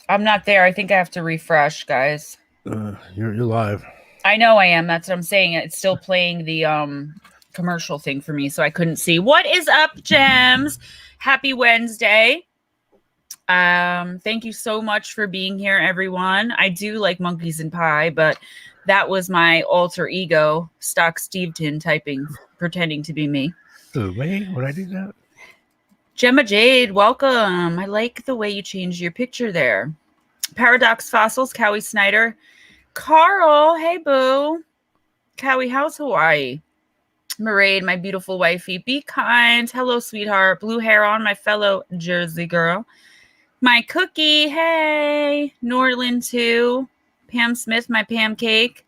I'm not there. I think I have to refresh, guys. You're live. I know I am. That's what I'm saying. It's still playing the commercial thing for me, so I couldn't see. What is up, Gems? Happy Wednesday. Thank you so much for being here, everyone. I do like monkeys and pie, but that was my alter ego, Stock Steveton, typing, pretending to be me. Oh, me? Would I do that? Gemma Jade, welcome. I like the way you changed your picture there. Paradox Fossils, Cowie Snyder. Carl, hey boo. Cowie, how's Hawaii? Maraid, my beautiful wifey. Be kind. Hello, sweetheart. Blue hair on, my fellow Jersey girl. My cookie, hey. Norland, too. Pam Smith, my Pam cake.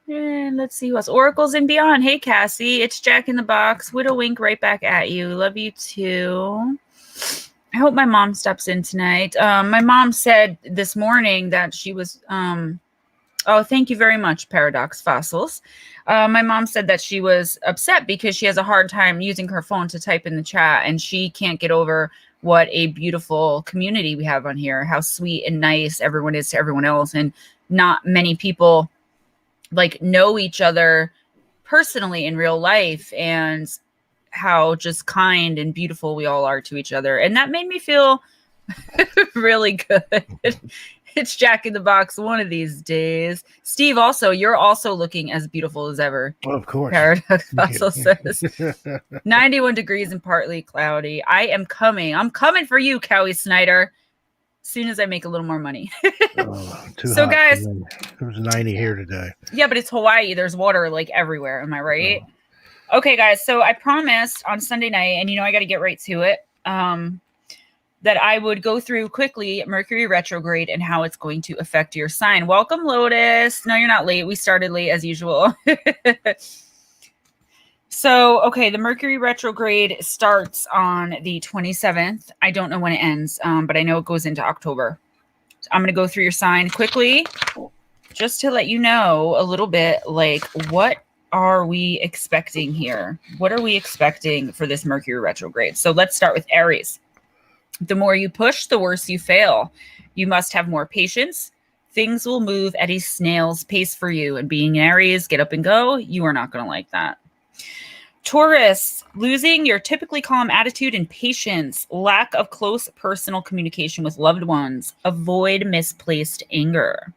And let's see who else. Oracles and Beyond. Hey, Cassie. It's Jack in the Box. Widow wink right back at you. Love you, too. I hope my mom stops in tonight. My mom said this morning that she was... oh, thank you very much, Paradox Fossils. My mom said that she was upset because she has a hard time using her phone to type in the chat, and she can't get over what a beautiful community we have on here, how sweet and nice everyone is to everyone else, and not many people know each other personally in real life, and how just kind and beautiful we all are to each other. And that made me feel really good. It's Jack in the Box one of these days. Steve, also, you're also looking as beautiful as ever. Well, of course. Paradox Fossil says 91 degrees and partly cloudy. I am coming. I'm coming for you, Cowie Snyder. As soon as I make a little more money. So guys, it was 90 here today. Yeah, but it's Hawaii. There's water everywhere. Am I right? Okay, guys. So I promised on Sunday night, and I got to get right to it, that I would go through quickly Mercury retrograde and how it's going to affect your sign. Welcome, Lotus. No, you're not late. We started late as usual. So, okay, the Mercury retrograde starts on the 27th. I don't know when it ends, but I know it goes into October. So I'm going to go through your sign quickly just to let you know a little bit, what are we expecting here? What are we expecting for this Mercury retrograde? So let's start with Aries. The more you push, the worse you fail. You must have more patience. Things will move at a snail's pace for you. And being Aries, get up and go, you are not going to like that. Taurus, losing your typically calm attitude and patience, lack of close personal communication with loved ones, avoid misplaced anger.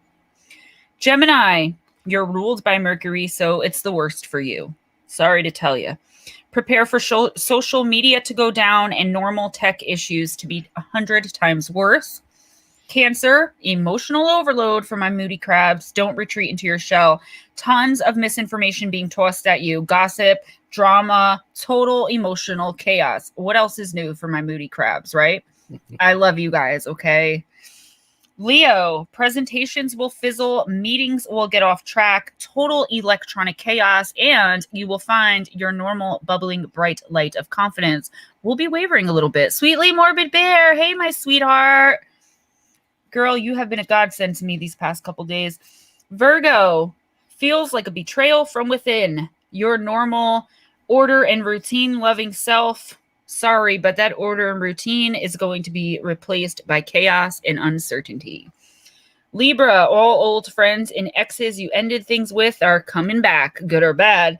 Gemini, you're ruled by Mercury, so it's the worst for you. Sorry to tell you. Prepare for social media to go down and normal tech issues to be 100 times worse. Cancer, emotional overload for my moody crabs. Don't retreat into your shell. Tons of misinformation being tossed at you. Gossip, drama, total emotional chaos. What else is new for my moody crabs, right? I love you guys, okay? Leo, presentations will fizzle, meetings will get off track, total electronic chaos, and you will find your normal bubbling bright light of confidence will be wavering a little bit. Sweetly Morbid Bear, hey, my sweetheart. Girl, you have been a godsend to me these past couple days. Virgo, feels like a betrayal from within. Your normal order and routine loving self. Sorry, but that order and routine is going to be replaced by chaos and uncertainty. Libra, all old friends and exes you ended things with are coming back, good or bad.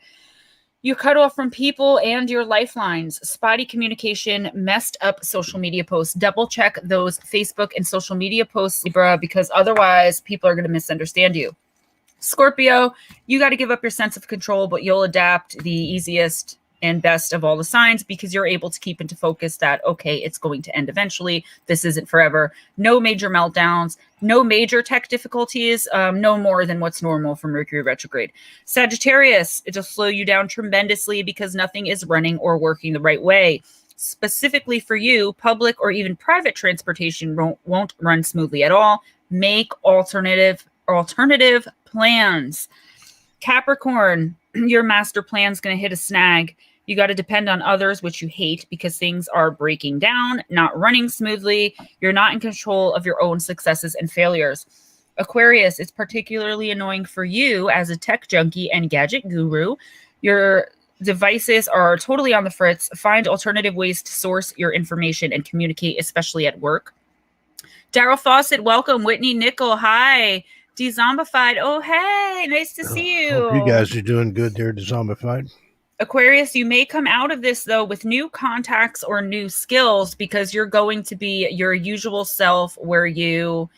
You cut off from people and your lifelines. Spotty communication, messed up social media posts. Double check those Facebook and social media posts, Libra, because otherwise people are going to misunderstand you. Scorpio, you got to give up your sense of control, but you'll adapt the easiest and best of all the signs because you're able to keep into focus that, okay, it's going to end eventually. This isn't forever. No major meltdowns, no major tech difficulties, no more than what's normal for Mercury retrograde. Sagittarius, it'll slow you down tremendously because nothing is running or working the right way. Specifically for you, public or even private transportation won't run smoothly at all. Make alternative plans. Capricorn, your master plan is going to hit a snag. You got to depend on others, which you hate because things are breaking down, not running smoothly. You're not in control of your own successes and failures. Aquarius, it's particularly annoying for you as a tech junkie and gadget guru. Your devices are totally on the fritz. Find alternative ways to source your information and communicate, especially at work. Daryl Fawcett, welcome. Whitney Nickel, hi. Dezombified, oh, hey, nice to see you. Hope you guys are doing good there, Dezombified. Aquarius, you may come out of this, though, with new contacts or new skills because you're going to be your usual self where you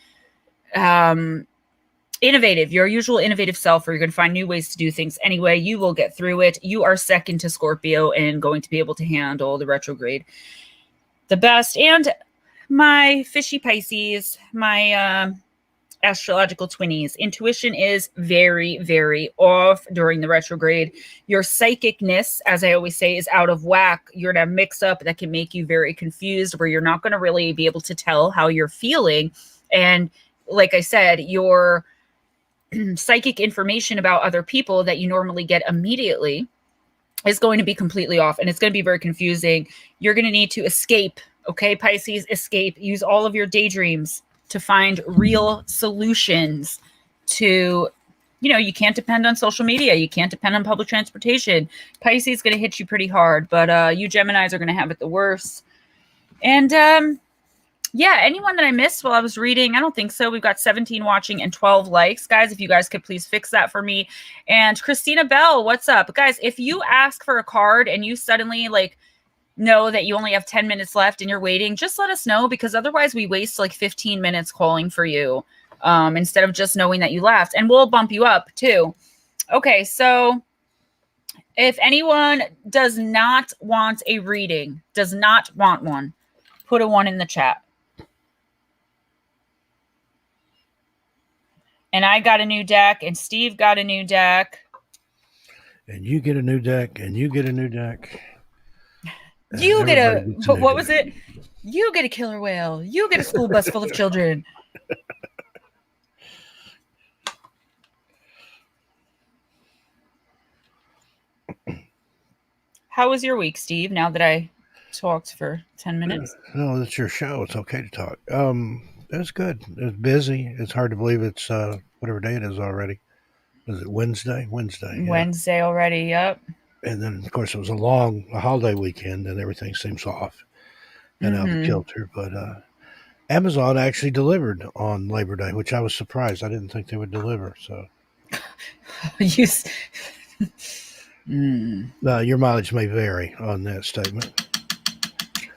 innovative, your usual innovative self, where you're going to find new ways to do things. Anyway, you will get through it. You are second to Scorpio and going to be able to handle the retrograde the best. And my fishy Pisces, my astrological twinnies, intuition is very, very off during the retrograde. Your psychicness, as I always say, is out of whack. You're in a mix-up that can make you very confused, where you're not going to really be able to tell how you're feeling. And like I said, your psychic information about other people that you normally get immediately is going to be completely off, and it's going to be very confusing. You're going to need to escape. Okay, Pisces, escape. Use all of your daydreams to find real solutions to, you can't depend on social media. You can't depend on public transportation. Pisces is going to hit you pretty hard, but you Geminis are going to have it the worst. And yeah, anyone that I missed while I was reading, I don't think so. We've got 17 watching and 12 likes. Guys, if you guys could please fix that for me. And Christina Bell, what's up? Guys, if you ask for a card and you suddenly know that you only have 10 minutes left and you're waiting, just let us know, because otherwise we waste 15 minutes calling for you instead of just knowing that you left, and we'll bump you up too. Okay, so if anyone does not want a reading, does not want one, put a 1 in the chat. And I got a new deck, and Steve got a new deck. And you get a new deck, and you get a new deck. You get a, what was it? You get a killer whale. You get a school bus full of children. How was your week, Steve, now that I talked for 10 minutes? No, it's your show. It's okay to talk. It was good. It was busy. It's hard to believe it's whatever day it is already. Was it Wednesday? Wednesday. Yeah. Wednesday already, yep. And then, of course, it was a holiday weekend, and everything seems off and out of kilter. But Amazon actually delivered on Labor Day, which I was surprised. I didn't think they would deliver. So, your mileage may vary on that statement.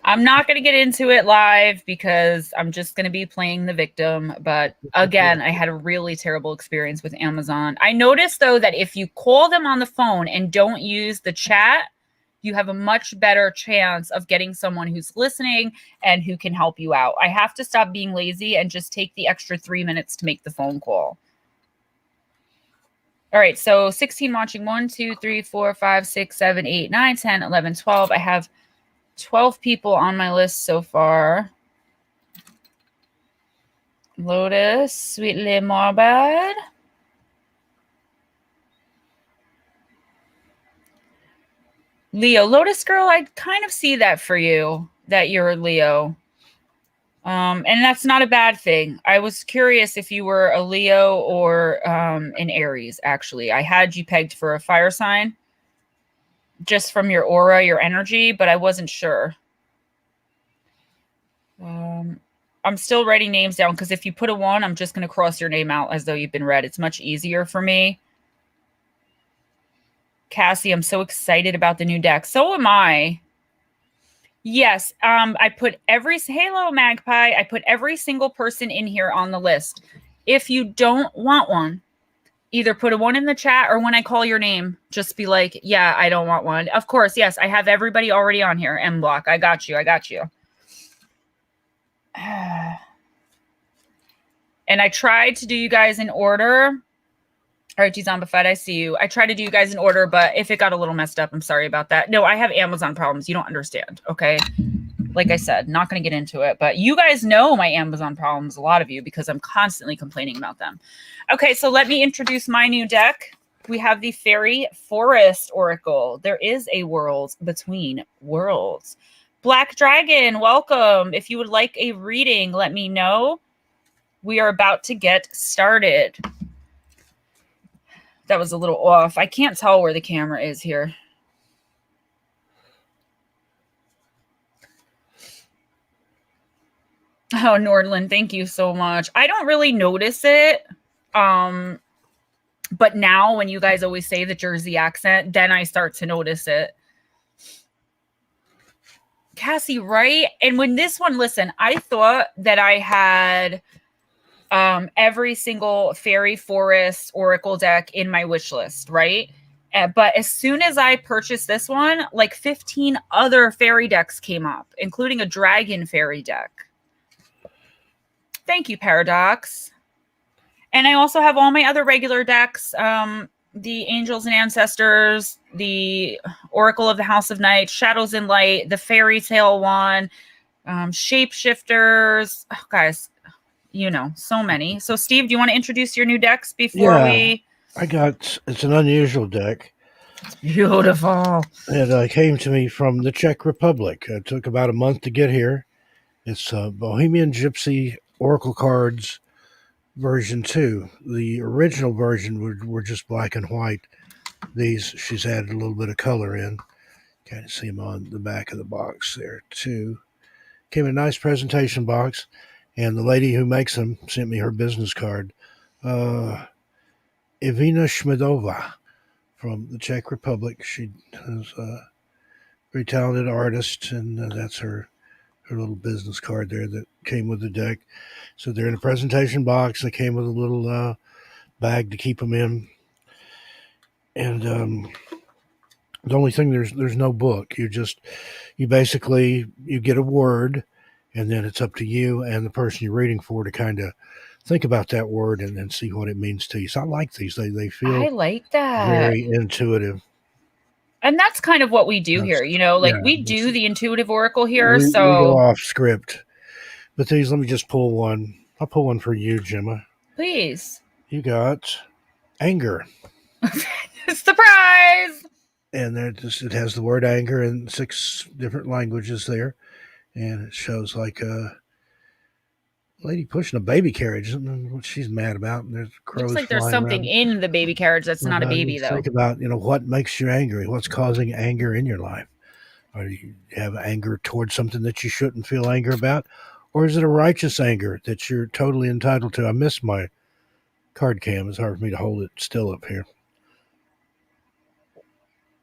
I'm not going to get into it live because I'm just going to be playing the victim. But again, I had a really terrible experience with Amazon. I noticed, though, that if you call them on the phone and don't use the chat, you have a much better chance of getting someone who's listening and who can help you out. I have to stop being lazy and just take the extra 3 minutes to make the phone call. All right, so 16 watching, 1, 2, 3, 4, 5, 6, 7, 8, 9, 10, 11, 12. I have 12 people on my list so far. Lotus, Sweetly Morbid. Leo. Lotus Girl, I kind of see that for you, that you're a Leo. And that's not a bad thing. I was curious if you were a Leo or an Aries, actually. I had you pegged for a fire sign, just from your aura, your energy, but I wasn't sure. I'm still writing names down, because if you put a 1, I'm just going to cross your name out as though you've been read. It's much easier for me. Cassie, I'm so excited about the new deck. So am I. Yes, I put hello Magpie, I put every single person in here on the list. If you don't want one, either put a 1 in the chat, or when I call your name, just be like, yeah, I don't want one. Of course, yes, I have everybody already on here. M Block, I got you. And I tried to do you guys in order. All right, Zombified, I see you. I tried to do you guys in order, but if it got a little messed up, I'm sorry about that. No, I have Amazon problems. You don't understand, okay? Like I said, not going to get into it, but you guys know my Amazon problems, a lot of you, because I'm constantly complaining about them. Okay, so let me introduce my new deck. We have the Fairy Forest Oracle. There is a world between worlds. Black Dragon, welcome. If you would like a reading, let me know. We are about to get started. That was a little off. I can't tell where the camera is here. Oh, Nordland, thank you so much. I don't really notice it. But now when you guys always say the Jersey accent, then I start to notice it. Cassie, right? And when this one, listen, I thought that I had every single Fairy Forest Oracle deck in my wish list, right? But as soon as I purchased this one, like 15 other fairy decks came up, including a Dragon Fairy deck. Thank you, Paradox. And I also have all my other regular decks, the Angels and Ancestors, the Oracle of the House of Night, Shadows and Light, the Fairy Tale one, Shapeshifters. Oh, guys, you know, so many. So, Steve, do you want to introduce your new decks before we... It's an unusual deck. It's beautiful. It came to me from the Czech Republic. It took about a month to get here. It's Bohemian Gypsy Oracle cards version 2. The original version were just black and white. These, she's added a little bit of color in. Kind of see them on the back of the box there, too. Came in a nice presentation box, and the lady who makes them sent me her business card. Ivina Shmedova from the Czech Republic. She is a very talented artist, and that's her little business card there that came with the deck. So they're in a presentation box. They came with a little bag to keep them in. And the only thing, there's no book. You basically get a word, and then it's up to you and the person you're reading for to kind of think about that word and then see what it means to you. So I like these. They feel, I like that. Very intuitive. And that's kind of what we do here, you know, like we do the intuitive oracle here. So we go off script. But these, let me just pull one. I'll pull one for you, Gemma. Please. You got anger. Surprise! And it has the word anger in 6 different languages there. And it shows like a lady pushing a baby carriage. What she's mad about. And there's crows. Looks like there's something in the baby carriage that's not a baby, though. Think about, what makes you angry. What's causing anger in your life? Or do you have anger towards something that you shouldn't feel anger about? Or is it a righteous anger that you're totally entitled to? I miss my card cam. It's hard for me to hold it still up here.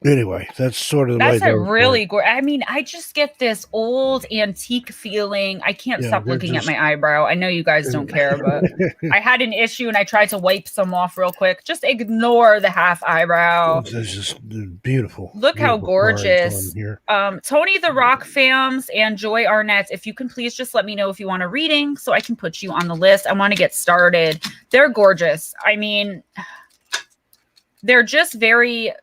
Anyway, that's sort of the way. That's a really gorgeous. I mean, I just get this old antique feeling. I can't stop looking at my eyebrow. I know you guys don't care, but I had an issue and I tried to wipe some off real quick. Just ignore the half eyebrow. It's just beautiful. Look how gorgeous. Tony the Rock fams and Joy Arnett, if you can please just let me know if you want a reading so I can put you on the list. I want to get started. They're gorgeous. I mean, they're just very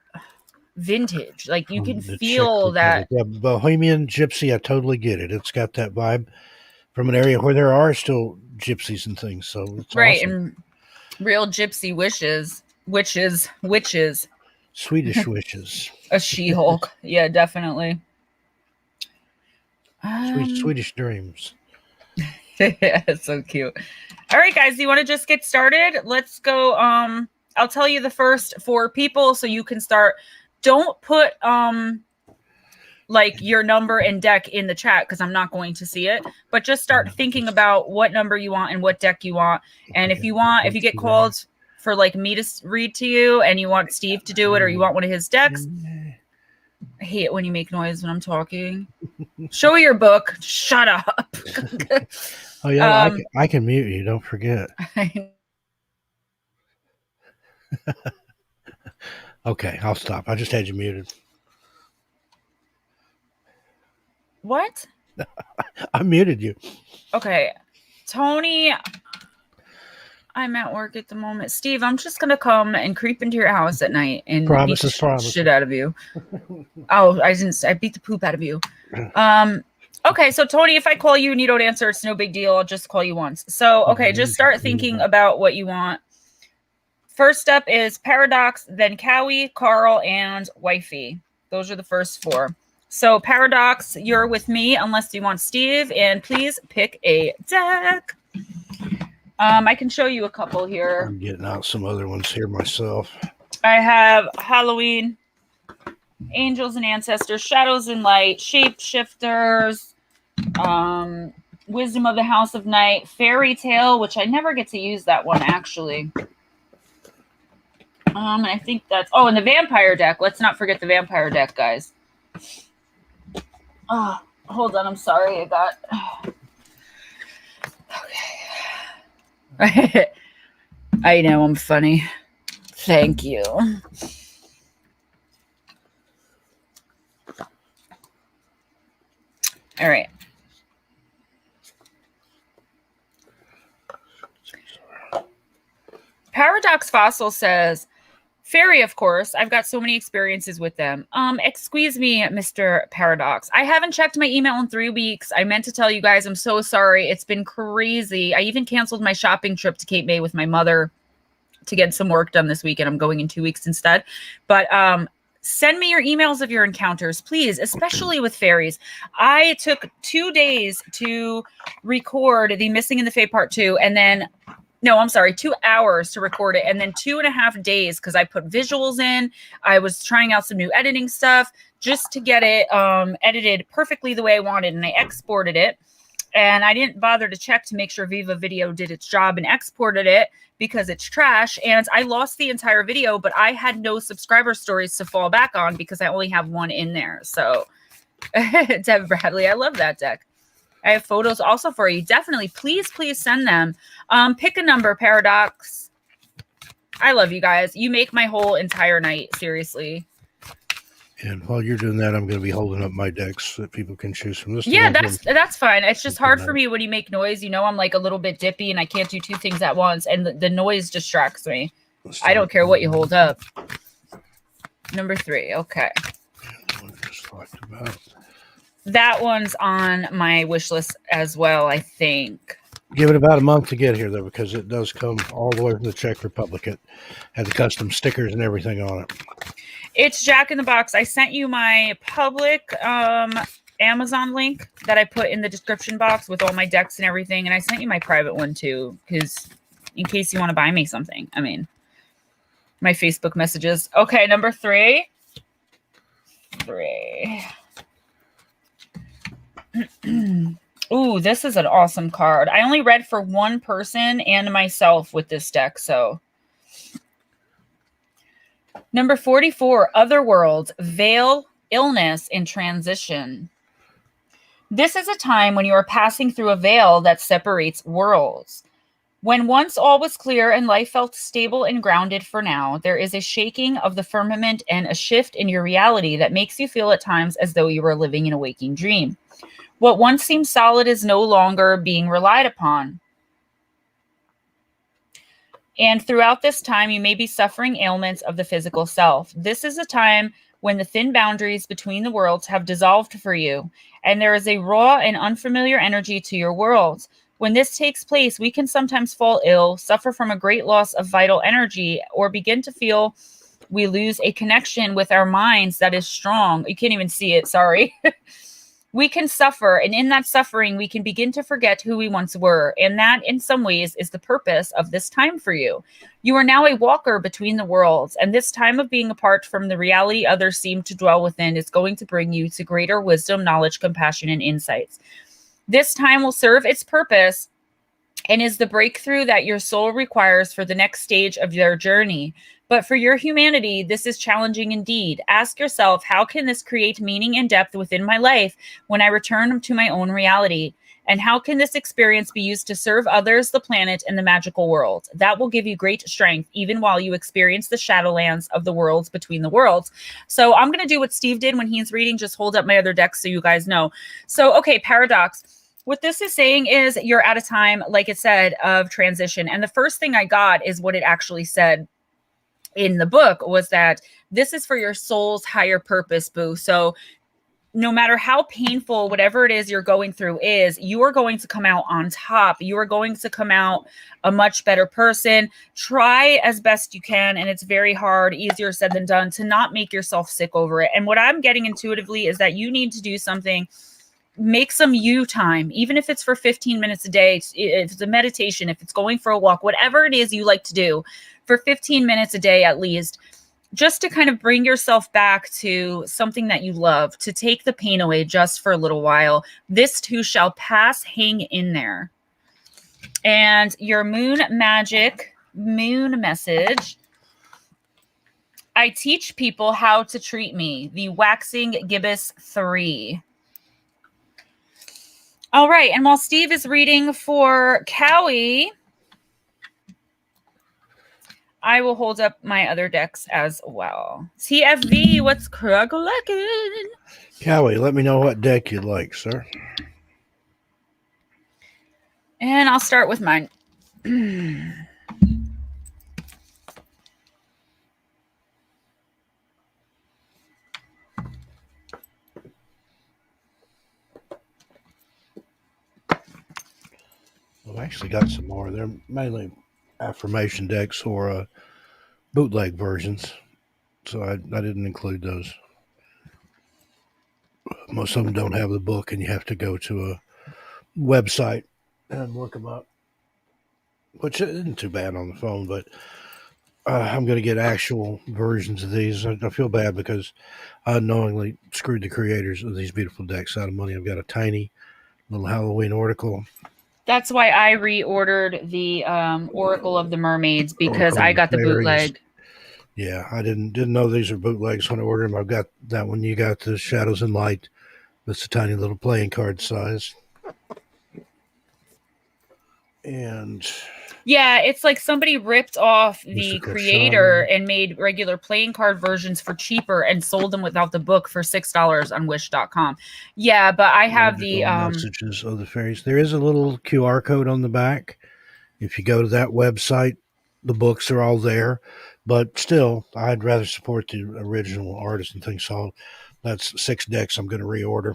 vintage. Like you can feel that. Yeah, Bohemian Gypsy, I totally get it. It's got that vibe from an area where there are still gypsies and things. So it's right. Awesome. And real gypsy witches. Swedish witches. A She-Hulk. Yeah, definitely. Swedish dreams. Yeah, so cute. All right, guys, you want to just get started? Let's go. I'll tell you the first 4 people so you can start. Don't put like your number and deck in the chat because I'm not going to see it, but just start thinking about what number you want and what deck you want. And if you get called for like me to read to you and you want Steve to do it or you want one of his decks, I hate it when you make noise when I'm talking. Show your book. Shut up. Oh yeah, I can mute you. Don't forget. Okay, I'll stop. I just had you muted. What? I muted you. Okay. Tony, I'm at work at the moment. Steve, I'm just going to come and creep into your house at night and beat the shit out of you. Oh, I beat the poop out of you. Okay, so Tony, if I call you and you don't answer, it's no big deal. I'll just call you once. So, okay, just start thinking about what you want. First up is Paradox, then Cowie, Carl, and Wifey. Those are the first 4. So Paradox, you're with me unless you want Steve, and please pick a deck. I can show you a couple here. I'm getting out some other ones here myself. I have Halloween, Angels and Ancestors, Shadows and Light, Shapeshifters, Wisdom of the House of Night, Fairy Tale, which I never get to use that one actually. And I think that's and the Vampire deck. Let's not forget the Vampire deck, guys. Oh, hold on, I'm sorry. I got okay. I know I'm funny. Thank you. All right. Paradox Fossil says, Fairy, of course. I've got so many experiences with them. Excuse me, Mr. Paradox. I haven't checked my email in 3 weeks. I meant to tell you guys, I'm so sorry. It's been crazy. I even canceled my shopping trip to Cape May with my mother to get some work done this weekend. I'm going in 2 weeks instead. But send me your emails of your encounters, please, especially with fairies. I took 2 days to record the Missing in the Fae Part 2, and then 2 hours to record it, and then 2.5 days because I put visuals in. I was trying out some new editing stuff just to get it edited perfectly the way I wanted, and I exported it. And I didn't bother to check to make sure Viva Video did its job and exported it because it's trash. And I lost the entire video, but I had no subscriber stories to fall back on because I only have one in there. So, Deb Bradley, I love that deck. I have photos also for you. Definitely. Please send them. Pick a number, Paradox. I love you guys. You make my whole entire night. Seriously. And while you're doing that, I'm going to be holding up my decks that people can choose from. This yeah, that's fine. It's just hard for me when you make noise. You know, I'm like a little bit dippy and I can't do 2 things at once. And the noise distracts me. I don't care what you hold up. Number 3. Okay. Just talked about. That one's on my wish list as well, I think. Give it about a month to get here, though, because it does come all the way from the Czech Republic. It had the custom stickers and everything on it. It's Jack in the Box. I sent you my public Amazon link that I put in the description box with all my decks and everything. And I sent you my private one, too, because in case you want to buy me something. I mean, my Facebook messages. Okay, number 3. 3. Ooh, this is an awesome card. I only read for one person and myself with this deck, so. Number 44, Otherworld, Veil, Illness, and Transition. This is a time when you are passing through a veil that separates worlds. When once all was clear and life felt stable and grounded for now, there is a shaking of the firmament and a shift in your reality that makes you feel at times as though you were living in a waking dream. What once seemed solid is no longer being relied upon. And throughout this time, you may be suffering ailments of the physical self. This is a time when the thin boundaries between the worlds have dissolved for you, and there is a raw and unfamiliar energy to your world. When this takes place, we can sometimes fall ill, suffer from a great loss of vital energy, or begin to feel we lose a connection with our minds that is strong. You can't even see it, sorry. We can suffer, and in that suffering, we can begin to forget who we once were. And that, in some ways, is the purpose of this time for you. You are now a walker between the worlds, and this time of being apart from the reality others seem to dwell within is going to bring you to greater wisdom, knowledge, compassion, and insights. This time will serve its purpose and is the breakthrough that your soul requires for the next stage of your journey. But for your humanity, this is challenging indeed. Ask yourself, how can this create meaning and depth within my life when I return to my own reality? And how can this experience be used to serve others, the planet, and the magical world? That will give you great strength, even while you experience the shadowlands of the worlds between the worlds. So I'm going to do what Steve did when he's reading, just hold up my other decks so you guys know. So, okay, Paradox. What this is saying is you're at a time, like it said, of transition. And the first thing I got is what it actually said in the book was that this is for your soul's higher purpose, boo. So no matter how painful whatever it is you're going through is, you are going to come out on top. You are going to come out a much better person. Try as best you can, and it's very hard, easier said than done, to not make yourself sick over it. And what I'm getting intuitively is that you need to do something. Make some you time, even if it's for 15 minutes a day, if it's a meditation, if it's going for a walk, whatever it is you like to do for 15 minutes a day at least. just to kind of bring yourself back to something that you love, to take the pain away just for a little while. This too shall pass. Hang in there. And your moon message. I teach people how to treat me. The Waxing Gibbous 3. All right. And while Steve is reading for Cowie, I will hold up my other decks as well. TFV, what's crack-a-lackin'? Cowie, let me know what deck you'd like, sir. And I'll start with mine. I've actually got some more. They're mainly affirmation decks or bootleg versions, so I didn't include those. Most of them don't have the book, and you have to go to a website and look them up, which isn't too bad on the phone, but I'm going to get actual versions of these. I feel bad because I unknowingly screwed the creators of these beautiful decks out of money. I've got a tiny little Halloween Oracle. That's why I reordered the Oracle of the Mermaids, because I got the bootleg. Yeah, I didn't know these are bootlegs when I ordered them. I've got that one. You got the Shadows and Light. That's a tiny little playing card size. And yeah, it's like somebody ripped off the creator and made regular playing card versions for cheaper and sold them without the book for $6 on wish.com. Yeah, but I have the messages of the fairies. There is a little QR code on the back. If you go to that website, the books are all there. But still, I'd rather support the original artist and things. So that's 6 decks I'm going to reorder.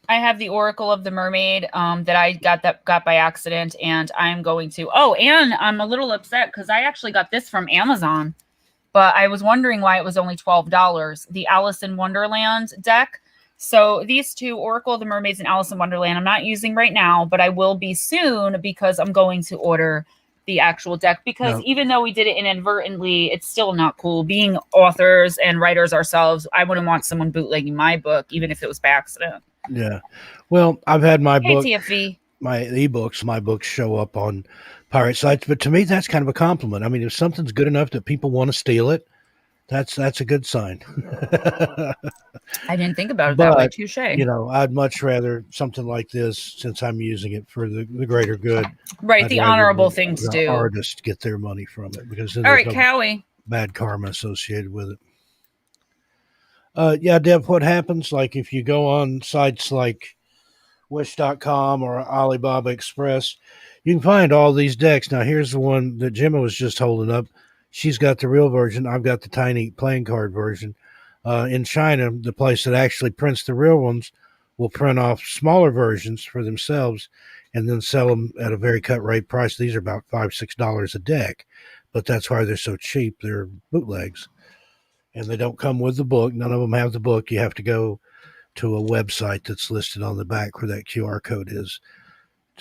I have the Oracle of the Mermaid that I got by accident, and I'm going to. Oh, and I'm a little upset because I actually got this from Amazon, but I was wondering why it was only $12. The Alice in Wonderland deck. So these two, Oracle of the Mermaids and Alice in Wonderland, I'm not using right now, but I will be soon because I'm going to order the actual deck, because even though we did it inadvertently, it's still not cool. Being authors and writers ourselves, I wouldn't want someone bootlegging my book, even if it was by accident. Yeah. Well, I've had my book, TFV. my ebooks, my books show up on pirate sites, but to me, that's kind of a compliment. I mean, if something's good enough that people want to steal it, that's a good sign. I didn't think about it that way. Touche. You know, I'd much rather something like this, since I'm using it for the greater good. Right, the honorable thing to do. Artists get their money from it, because all right, Cowie. Bad karma associated with it. Yeah, Deb, what happens, like if you go on sites like wish.com or Alibaba Express, you can find all these decks. Now, here's the one that Gemma was just holding up. She's got the real version. I've got the tiny playing card version. In China, the place that actually prints the real ones will print off smaller versions for themselves and then sell them at a very cut rate price. These are about $5-6 a deck, but that's why they're so cheap. They're bootlegs, and they don't come with the book. None of them have the book. You have to go to a website that's listed on the back where that QR code is.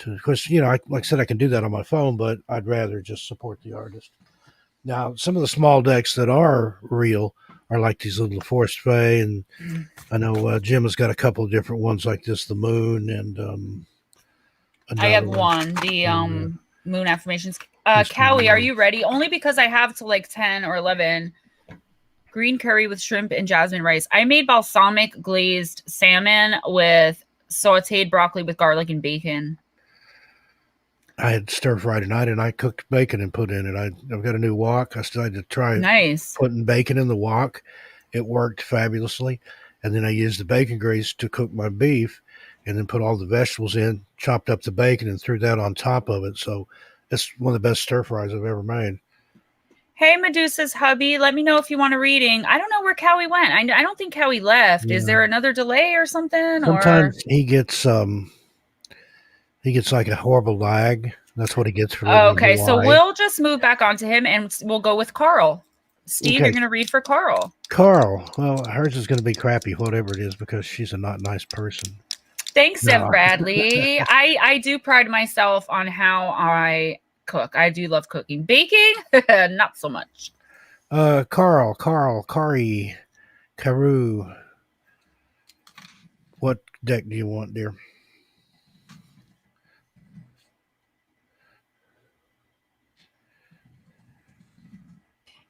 Of course, you know, like I said, I can do that on my phone, but I'd rather just support the artist. Now, some of the small decks that are real are like these little Forest Fae, and I know Jim has got a couple of different ones like this, the Moon, and I have one, the Moon Affirmations. Cowie, are you ready? Only because I have to like 10 or 11. Green curry with shrimp and jasmine rice. I made balsamic glazed salmon with sauteed broccoli with garlic and bacon. I had stir fry tonight, and I cooked bacon and put in it. I've got a new wok. I decided to try putting bacon in the wok. It worked fabulously. And then I used the bacon grease to cook my beef, and then put all the vegetables in, chopped up the bacon, and threw that on top of it. So it's one of the best stir fries I've ever made. Hey, Medusa's hubby, let me know if you want a reading. I don't know where Cowie went. I don't think Cowie left. Yeah. Is there another delay or something? Sometimes he gets like a horrible lag. That's what he gets for okay, so we'll just move back onto him, and we'll go with Carl. Steve, you're going to read for Carl. Carl. Well, hers is going to be crappy, whatever it is, because she's a not nice person. Thanks, Deb Bradley. I do pride myself on how I cook. I do love cooking. Baking, not so much. Kari, Karu. What deck do you want, dear?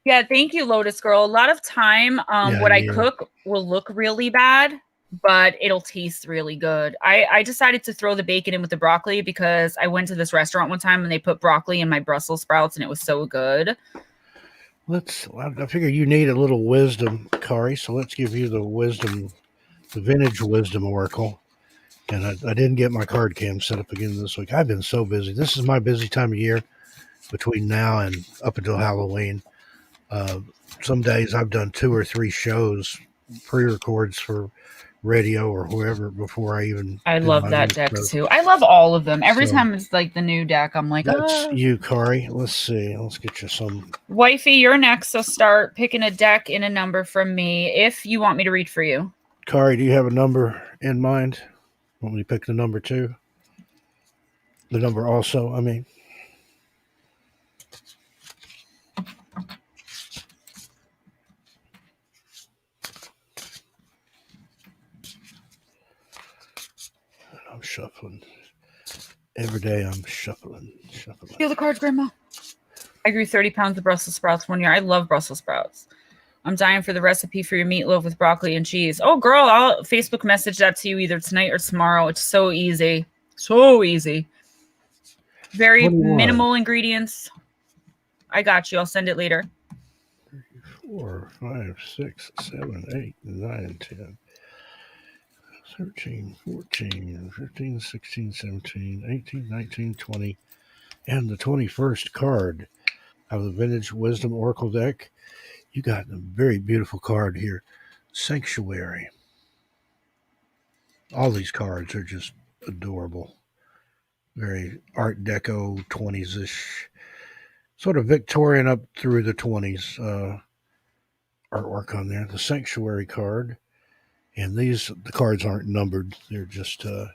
Yeah, thank you, Lotus Girl. A lot of time, what I cook will look really bad, but it'll taste really good. I decided to throw the bacon in with the broccoli because I went to this restaurant one time and they put broccoli in my Brussels sprouts and it was so good. I figure you need a little wisdom, Kari, so let's give you the vintage wisdom oracle. And I didn't get my card cam set up again this week. I've been so busy. This is my busy time of year between now and up until Halloween. Some days I've done 2 or 3 shows, pre-records for radio or whoever before I even. I love that deck too. I love all of them. Every time it's like the new deck, I'm like, that's you, Kari. Let's see. Let's get you some. Wifey, you're next. So start picking a deck and a number from me if you want me to read for you. Kari, do you have a number in mind? Want me to pick the number 2? The number also, I mean. I'm shuffling. Every day I'm shuffling. Feel the cards, Grandma. I grew 30 pounds of Brussels sprouts one year. I love Brussels sprouts. I'm dying for the recipe for your meatloaf with broccoli and cheese. Oh, girl, I'll Facebook message that to you either tonight or tomorrow. It's so easy. So easy. Very minimal ingredients. I got you. I'll send it later. 4, 5, 6, 7, 8, 9, 10, 13, 14, 15, 16, 17, 18, 19, 20, and the 21st card of the Vintage Wisdom Oracle deck. You got a very beautiful card here, Sanctuary. All these cards are just adorable. Very Art Deco, 20s-ish, sort of Victorian up through the 20s artwork on there. The Sanctuary card. And the cards aren't numbered. They're just in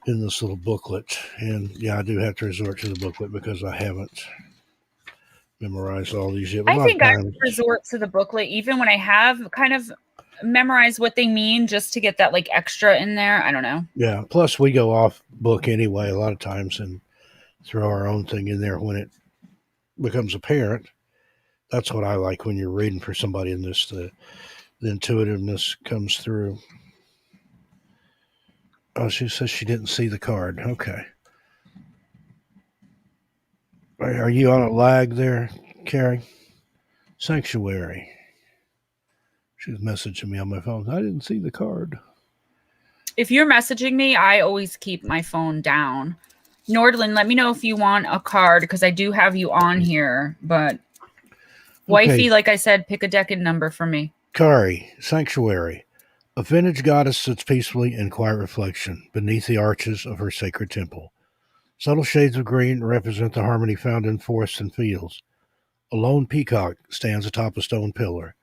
this little booklet. And yeah, I do have to resort to the booklet because I haven't memorized all these yet. I think I resort to the booklet even when I have kind of memorized what they mean just to get that like extra in there. I don't know. Yeah. Plus we go off book anyway a lot of times and throw our own thing in there when it becomes apparent. That's what I like when you're reading for somebody in this. The intuitiveness comes through. Oh, she says she didn't see the card. Okay. Are you on a lag there, Carrie? Sanctuary. She was messaging me on my phone. I didn't see the card. If you're messaging me, I always keep my phone down. Nordlin, let me know if you want a card because I do have you on here. But Wifey, like I said, pick a deck and number for me. Kari, Sanctuary. A vintage goddess sits peacefully in quiet reflection beneath the arches of her sacred temple. Subtle shades of green represent the harmony found in forests and fields. A lone peacock stands atop a stone pillar.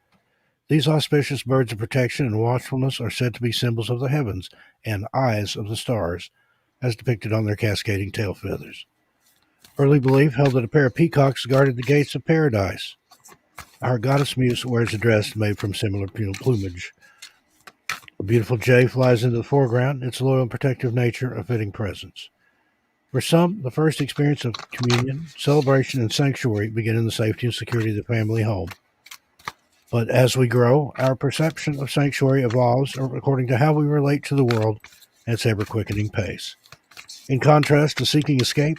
These auspicious birds of protection and watchfulness are said to be symbols of the heavens and eyes of the stars, as depicted on their cascading tail feathers. Early belief held that a pair of peacocks guarded the gates of paradise. Our goddess muse wears a dress made from similar plumage. A beautiful jay flies into the foreground, its loyal and protective nature a fitting presence. For some, the first experience of communion, celebration, and sanctuary begin in the safety and security of the family home. But as we grow, our perception of sanctuary evolves according to how we relate to the world at its ever-quickening pace. In contrast to seeking escape,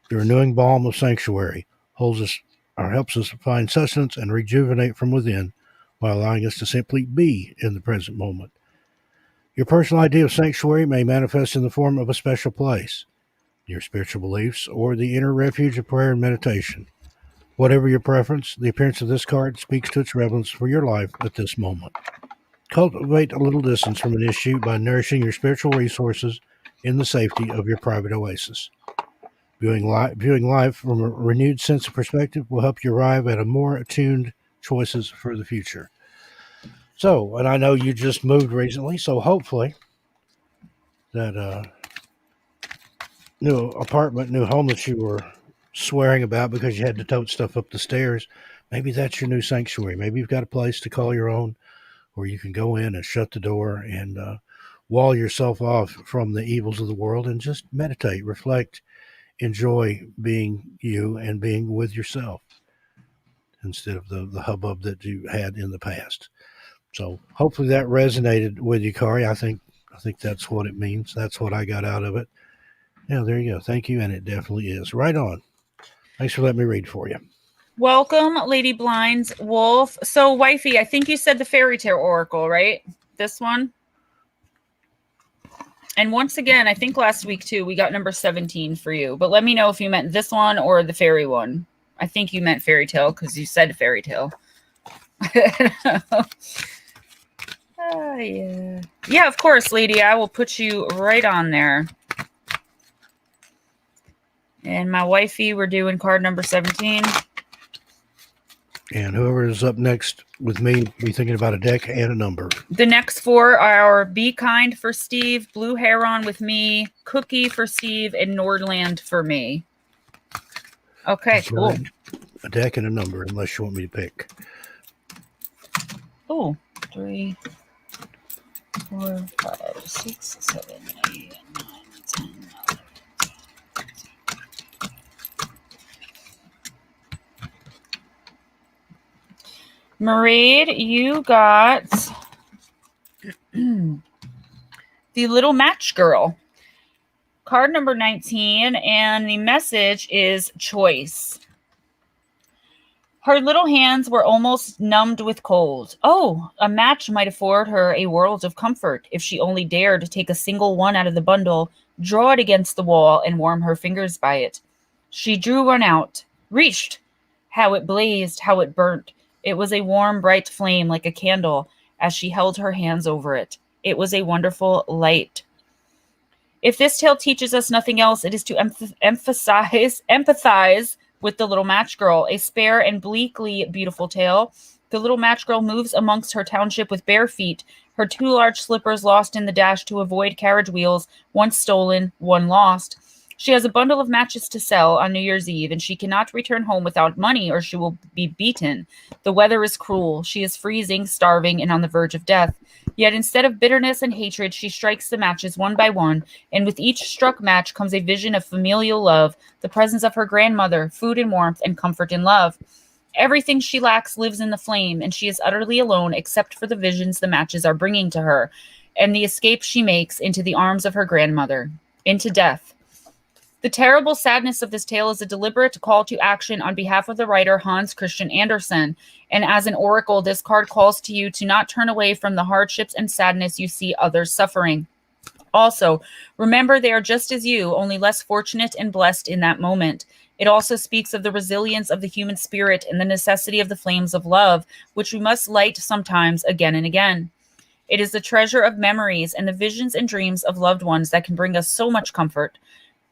the renewing balm of sanctuary holds us or helps us find sustenance and rejuvenate from within while allowing us to simply be in the present moment. Your personal idea of sanctuary may manifest in the form of a special place, your spiritual beliefs, or the inner refuge of prayer and meditation. Whatever your preference, the appearance of this card speaks to its relevance for your life at this moment. Cultivate a little distance from an issue by nourishing your spiritual resources in the safety of your private oasis. Viewing life from a renewed sense of perspective will help you arrive at a more attuned choices for the future. So, and I know you just moved recently, so hopefully that new apartment, new home that you were swearing about because you had to tote stuff up the stairs maybe that's your new sanctuary. Maybe you've got a place to call your own where you can go in and shut the door and wall yourself off from the evils of the world and just meditate, reflect, enjoy being you and being with yourself instead of the hubbub that you had in the past. So hopefully that resonated with you, Kari. I think that's what it means. That's what I got out of it. Yeah, there you go. Thank you, and it definitely is. Right on. Thanks for letting me read for you. Welcome, Lady Blinds Wolf. So, wifey, I think you said the fairy tale oracle, right? This one. And once again, I think last week too, we got number 17 for you. But let me know if you meant this one or the fairy one. I think you meant fairy tale because you said fairy tale. Yeah. Yeah, of course, lady. I will put you right on there. And my wifey, we're doing card number 17. And whoever is up next with me, be thinking about a deck and a number. The next four are Be Kind for Steve, Blue Heron with me, Cookie for Steve, and Nordland for me. Okay, cool. A deck and a number, unless you want me to pick. Oh, 3, 4, 5, 6, 7, 8, 9, 10, 11. Mairead, you got the Little Match Girl. Card number 19, and the message is choice. Her little hands were almost numbed with cold. Oh, a match might afford her a world of comfort if she only dared to take a single one out of the bundle, draw it against the wall, and warm her fingers by it. She drew one out, reached. How it blazed, how it burnt. It was a warm, bright flame like a candle as she held her hands over it. It was a wonderful light. If this tale teaches us nothing else, it is to empathize with the Little Match Girl, a spare and bleakly beautiful tale. The Little Match Girl moves amongst her township with bare feet, her 2 large slippers lost in the dash to avoid carriage wheels, one stolen, one lost. She has a bundle of matches to sell on New Year's Eve, and she cannot return home without money or she will be beaten. The weather is cruel. She is freezing, starving, and on the verge of death. Yet instead of bitterness and hatred, she strikes the matches one by one, and with each struck match comes a vision of familial love, the presence of her grandmother, food and warmth, and comfort and love. Everything she lacks lives in the flame, and she is utterly alone except for the visions the matches are bringing to her, and the escape she makes into the arms of her grandmother, into death. The terrible sadness of this tale is a deliberate call to action on behalf of the writer Hans Christian Andersen, and as an oracle, this card calls to you to not turn away from the hardships and sadness you see others suffering. Also, remember they are just as you, only less fortunate and blessed in that moment. It also speaks of the resilience of the human spirit and the necessity of the flames of love, which we must light sometimes again and again. It is the treasure of memories and the visions and dreams of loved ones that can bring us so much comfort.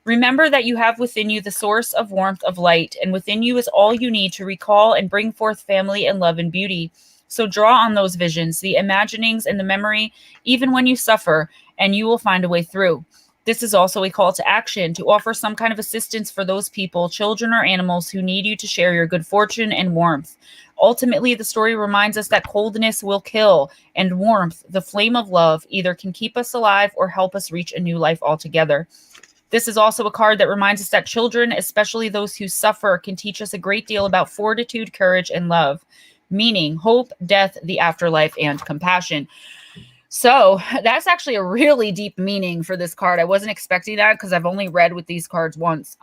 Remember that you have within you the source of warmth of light, and within you is all you need to recall and bring forth family and love and beauty. So draw on those visions, the imaginings and the memory, even when you suffer, and you will find a way through. This is also a call to action, to offer some kind of assistance for those people, children or animals, who need you to share your good fortune and warmth. Ultimately, the story reminds us that coldness will kill, and warmth, the flame of love, either can keep us alive or help us reach a new life altogether. This is also a card that reminds us that children, especially those who suffer, can teach us a great deal about fortitude, courage, and love, meaning hope, death, the afterlife, and compassion. So that's actually a really deep meaning for this card. I wasn't expecting that because I've only read with these cards once.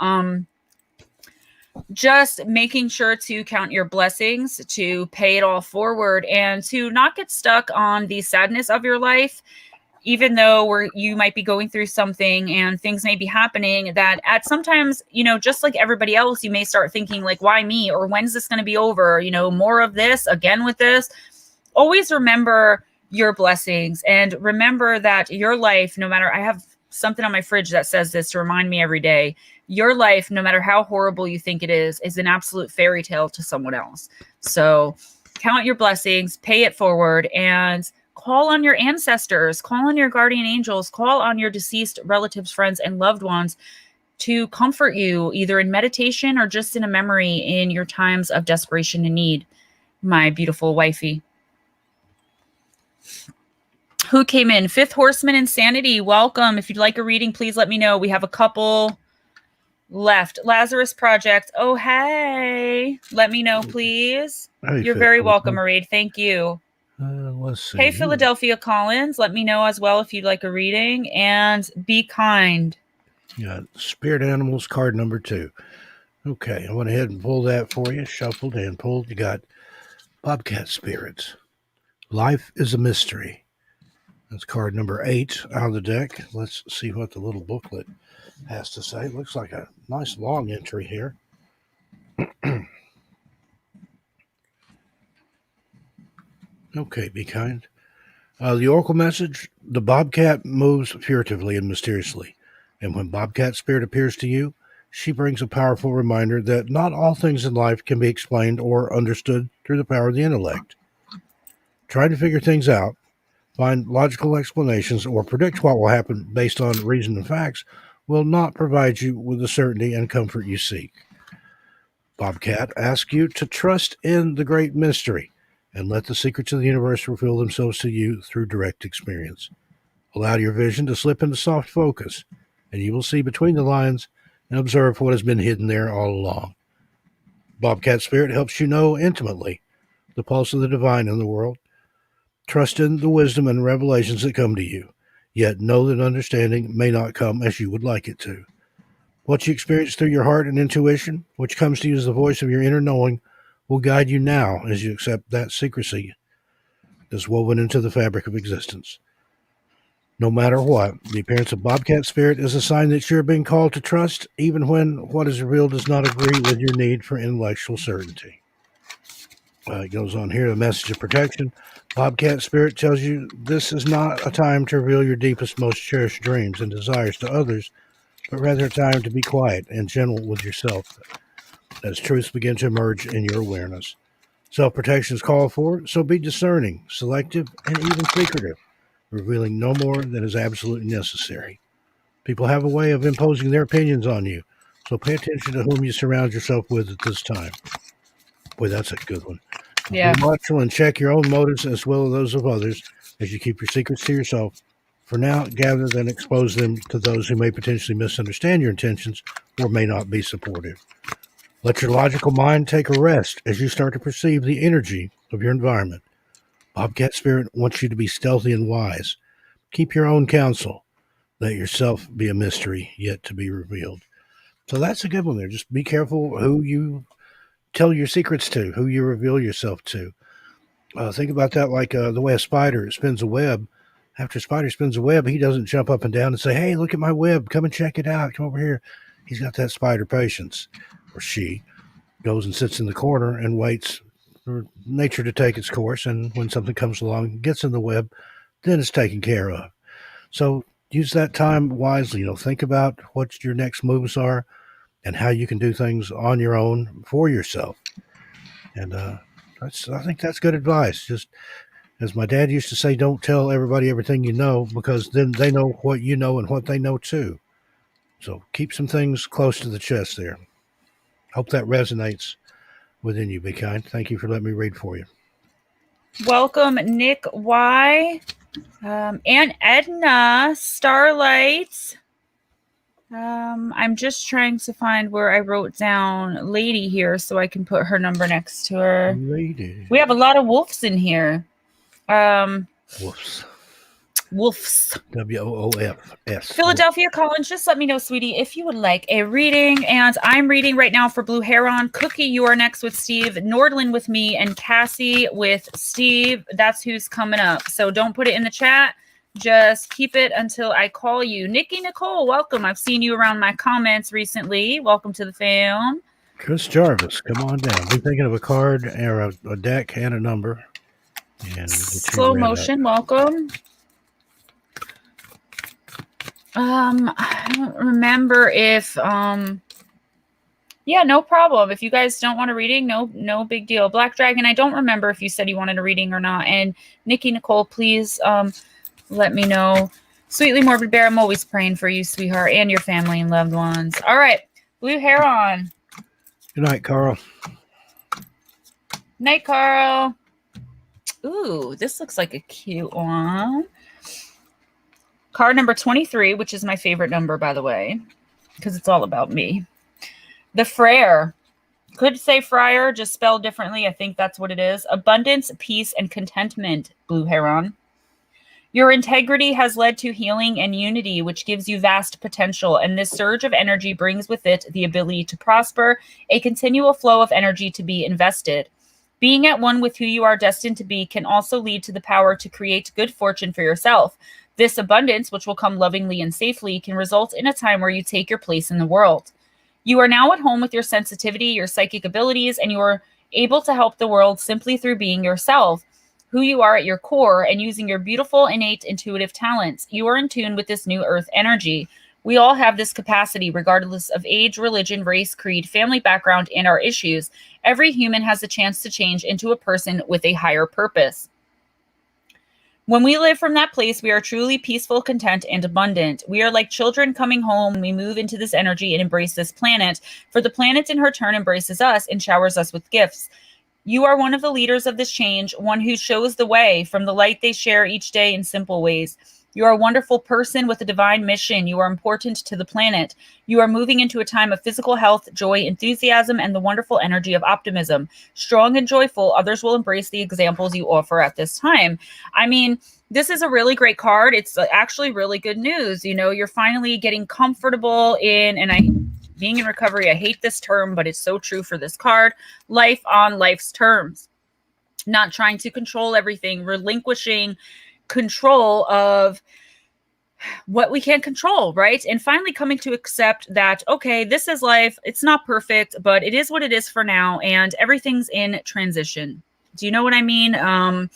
Just making sure to count your blessings, to pay it all forward, and to not get stuck on the sadness of your life. Even though you might be going through something and things may be happening, that at sometimes, just like everybody else, you may start thinking like, why me? Or when's this going to be over? More of this again with this. Always remember your blessings and remember that your life, no matter, I have something on my fridge that says this to remind me every day, your life, no matter how horrible you think it is an absolute fairy tale to someone else. So count your blessings, pay it forward, and call on your ancestors, call on your guardian angels, call on your deceased relatives, friends, and loved ones. to comfort you either in meditation or just in a memory in your times of desperation and need. My beautiful wifey. Who came in? Fifth Horseman Insanity. Welcome. If you'd like a reading, please let me know. We have a couple left. Lazarus Project. Oh, hey. Let me know, please. Hey, You're Fifth very Horseman. welcome, Mairead. Thank you. Let's see. Hey, Philadelphia Collins. Let me know as well if you'd like a reading. And be kind. Yeah, Spirit Animals card number 2. Okay, I went ahead and pulled that for you. Shuffled and pulled. You got Bobcat Spirits. Life is a mystery. That's card number 8 out of the deck. Let's see what the little booklet has to say. It looks like a nice long entry here. Okay, be kind. The Oracle message, the Bobcat moves furtively and mysteriously. And when Bobcat Spirit appears to you, she brings a powerful reminder that not all things in life can be explained or understood through the power of the intellect. Trying to figure things out, find logical explanations, or predict what will happen based on reason and facts will not provide you with the certainty and comfort you seek. Bobcat asks you to trust in the great mystery and let the secrets of the universe reveal themselves to you through direct experience. Allow your vision to slip into soft focus, and you will see between the lines and observe what has been hidden there all along. Bobcat Spirit helps you know intimately the pulse of the divine in the world. Trust in the wisdom and revelations that come to you, yet know that understanding may not come as you would like it to. What you experience through your heart and intuition, which comes to you as the voice of your inner knowing, will guide you now as you accept that secrecy that's woven into the fabric of existence. No matter what, the appearance of Bobcat Spirit is a sign that you're being called to trust, even when what is revealed does not agree with your need for intellectual certainty. It goes on here, the message of protection. Bobcat Spirit tells you this is not a time to reveal your deepest, most cherished dreams and desires to others, but rather a time to be quiet and gentle with yourself as truths begin to emerge in your awareness. Self-protection is called for, so be discerning, selective, and even secretive, revealing no more than is absolutely necessary. People have a way of imposing their opinions on you, so pay attention to whom you surround yourself with at this time. Boy, that's a good one. Yeah. Be watchful and check your own motives as well as those of others as you keep your secrets to yourself. For now, gather and expose them to those who may potentially misunderstand your intentions or may not be supportive. Let your logical mind take a rest as you start to perceive the energy of your environment. Bobcat Spirit wants you to be stealthy and wise. Keep your own counsel. Let yourself be a mystery yet to be revealed. So that's a good one there. Just be careful who you tell your secrets to, who you reveal yourself to. Think about that like the way a spider spins a web. After a spider spins a web, he doesn't jump up and down and say, hey, look at my web. Come and check it out. Come over here. He's got that spider patience. Or she goes and sits in the corner and waits for nature to take its course. And when something comes along, gets in the web, then it's taken care of. So use that time wisely. Think about what your next moves are and how you can do things on your own for yourself. And I think that's good advice. Just as my dad used to say, don't tell everybody everything you know, because then they know what you know and what they know too. So keep some things close to the chest there. Hope that resonates within you. Be kind. Thank you for letting me read for you. Welcome, Nick Y. And Edna Starlight. I'm just trying to find where I wrote down lady here so I can put her number next to her. Lady. We have a lot of wolves in here. Wolves. Wolves. WOOFS. Philadelphia Collins, just let me know, sweetie, if you would like a reading. And I'm reading right now for Blue Heron. Cookie, you are next with Steve. Nordlin with me, and Cassie with Steve. That's who's coming up. So don't put it in the chat. Just keep it until I call you. Nikki Nicole, welcome. I've seen you around my comments recently. Welcome to the fam. Chris Jarvis, come on down. Be thinking of a card or a deck and a number. And Slow motion, welcome. I don't remember if yeah, no problem. If you guys don't want a reading, no big deal. Black Dragon, I don't remember if you said you wanted a reading or not. And Nikki Nicole, please let me know. Sweetly Morbid Bear, I'm always praying for you, sweetheart, and your family and loved ones. All right. Blue Heron. Good night, Carl. Night, Carl. Ooh, this looks like a cute one. Card number 23, which is my favorite number, by the way, because it's all about me. The Frere. Could say friar, just spelled differently. I think that's what it is. Abundance, peace, and contentment, Blue Heron. Your integrity has led to healing and unity, which gives you vast potential, and this surge of energy brings with it the ability to prosper, a continual flow of energy to be invested. Being at one with who you are destined to be can also lead to the power to create good fortune for yourself. This abundance, which will come lovingly and safely, can result in a time where you take your place in the world. You are now at home with your sensitivity, your psychic abilities, and you are able to help the world simply through being yourself, who you are at your core, and using your beautiful, innate, intuitive talents. You are in tune with this new earth energy. We all have this capacity, regardless of age, religion, race, creed, family background, and our issues. Every human has a chance to change into a person with a higher purpose. When we live from that place, we are truly peaceful, content, and abundant. We are like children coming home. We move into this energy and embrace this planet, for the planet in her turn embraces us and showers us with gifts. You are one of the leaders of this change, one who shows the way from the light they share each day in simple ways. You are a wonderful person with a divine mission. You are important to the planet. You are moving into a time of physical health, joy, enthusiasm, and the wonderful energy of optimism. Strong and joyful, others will embrace the examples you offer at this time. I mean, this is a really great card. It's actually really good news. You know, you're finally getting comfortable in, being in recovery, I hate this term, but it's so true for this card, life on life's terms. Not trying to control everything, relinquishing control of what we can't control, right? And finally coming to accept that, okay, this is life. It's not perfect, but it is what it is for now, and everything's in transition. Do you know what I mean? And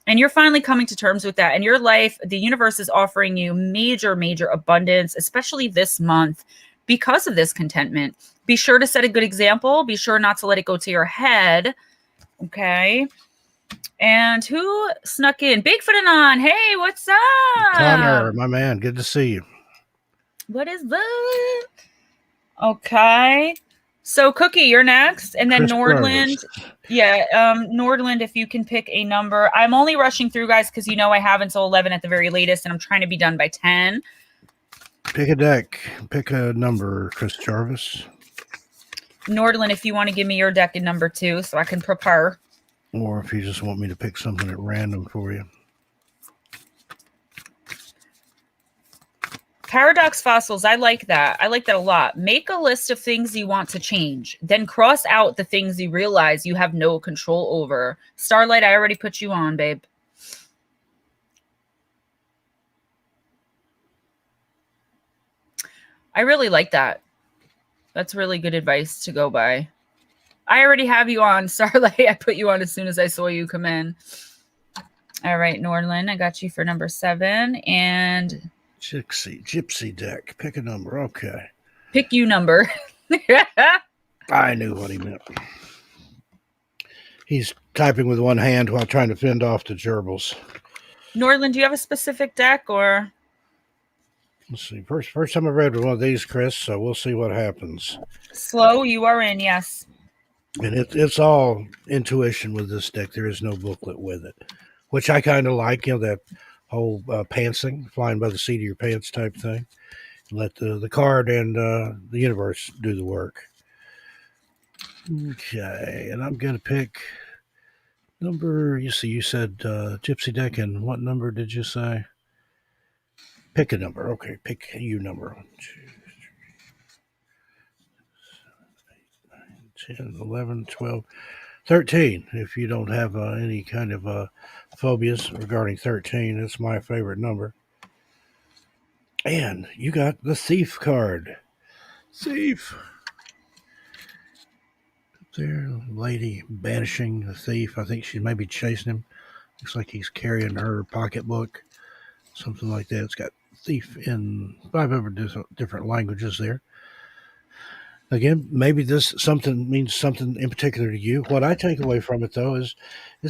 you're finally coming to terms with that. And your life, the universe is offering you major, major abundance, especially this month, because of this contentment. Be sure to set a good example. Be sure not to let it go to your head. Okay. And who snuck in? Bigfoot Anon. Hey, what's up? Connor, my man. Good to see you. What is that? Okay. So, Cookie, you're next. And then Chris Nordland. Groves. Yeah, Nordland, if you can pick a number. I'm only rushing through, guys, because you know I have until 11 at the very latest, and I'm trying to be done by 10. Pick a deck. Pick a number, Chris Jarvis. Nordland, if you want to give me your deck in number 2 so I can prepare. Or if you just want me to pick something at random for you. Paradox Fossils, I like that. I like that a lot. Make a list of things you want to change. Then cross out the things you realize you have no control over. Starlight, I already put you on, babe. I really like that. That's really good advice to go by. I already have you on, Starlight. I put you on as soon as I saw you come in. All right, Norland, I got you for number 7. And Gypsy deck. Pick a number. Okay. Pick you number. I knew what he meant. He's typing with one hand while trying to fend off the gerbils. Norland, do you have a specific deck or? Let's see. First time I read one of these, Chris, so we'll see what happens. Slow, you are in, yes. And it's all intuition with this deck. There is no booklet with it, which I kind of like, you know, that whole pantsing, flying by the seat of your pants type thing. Let the card and the universe do the work. Okay, and I'm going to pick number, you said Gypsy deck, and what number did you say? Pick a number. Okay, pick you number. 1, 2, 3, 10, 11, 12, 13. If you don't have any kind of phobias regarding 13, it's my favorite number. And you got the Thief card. Thief. There, lady banishing the thief. I think she's maybe chasing him. Looks like he's carrying her pocketbook. Something like that. It's got thief in 5 different languages there. Again, maybe this something means something in particular to you. What I take away from it, though, is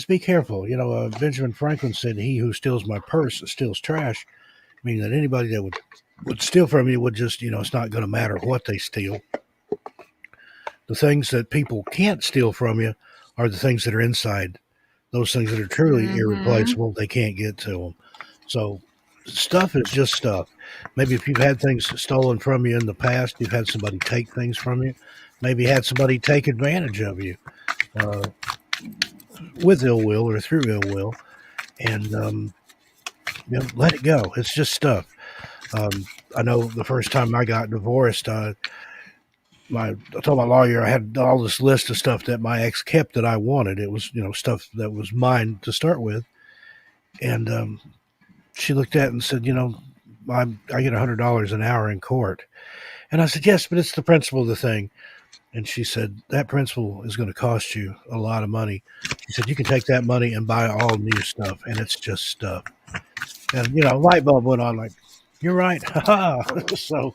be careful. You know, Benjamin Franklin said, "He who steals my purse steals trash." meaning that anybody that would steal from you would just, it's not going to matter what they steal. The things that people can't steal from you are the things that are inside. Those things that are truly irreplaceable, they can't get to them. So stuff is just stuff. Maybe if you've had things stolen from you in the past, you've had somebody take things from you, maybe had somebody take advantage of you with ill will or through ill will, and let it go. It's just stuff. I know the first time I got divorced, I told my lawyer I had all this list of stuff that my ex kept that I wanted. It was, stuff that was mine to start with. And she looked at it and said, I get $100 an hour in court. And I said, yes, but it's the principle of the thing. And she said, that principle is going to cost you a lot of money. She said, you can take that money and buy all new stuff, and it's just stuff. And, light bulb went on like, you're right. So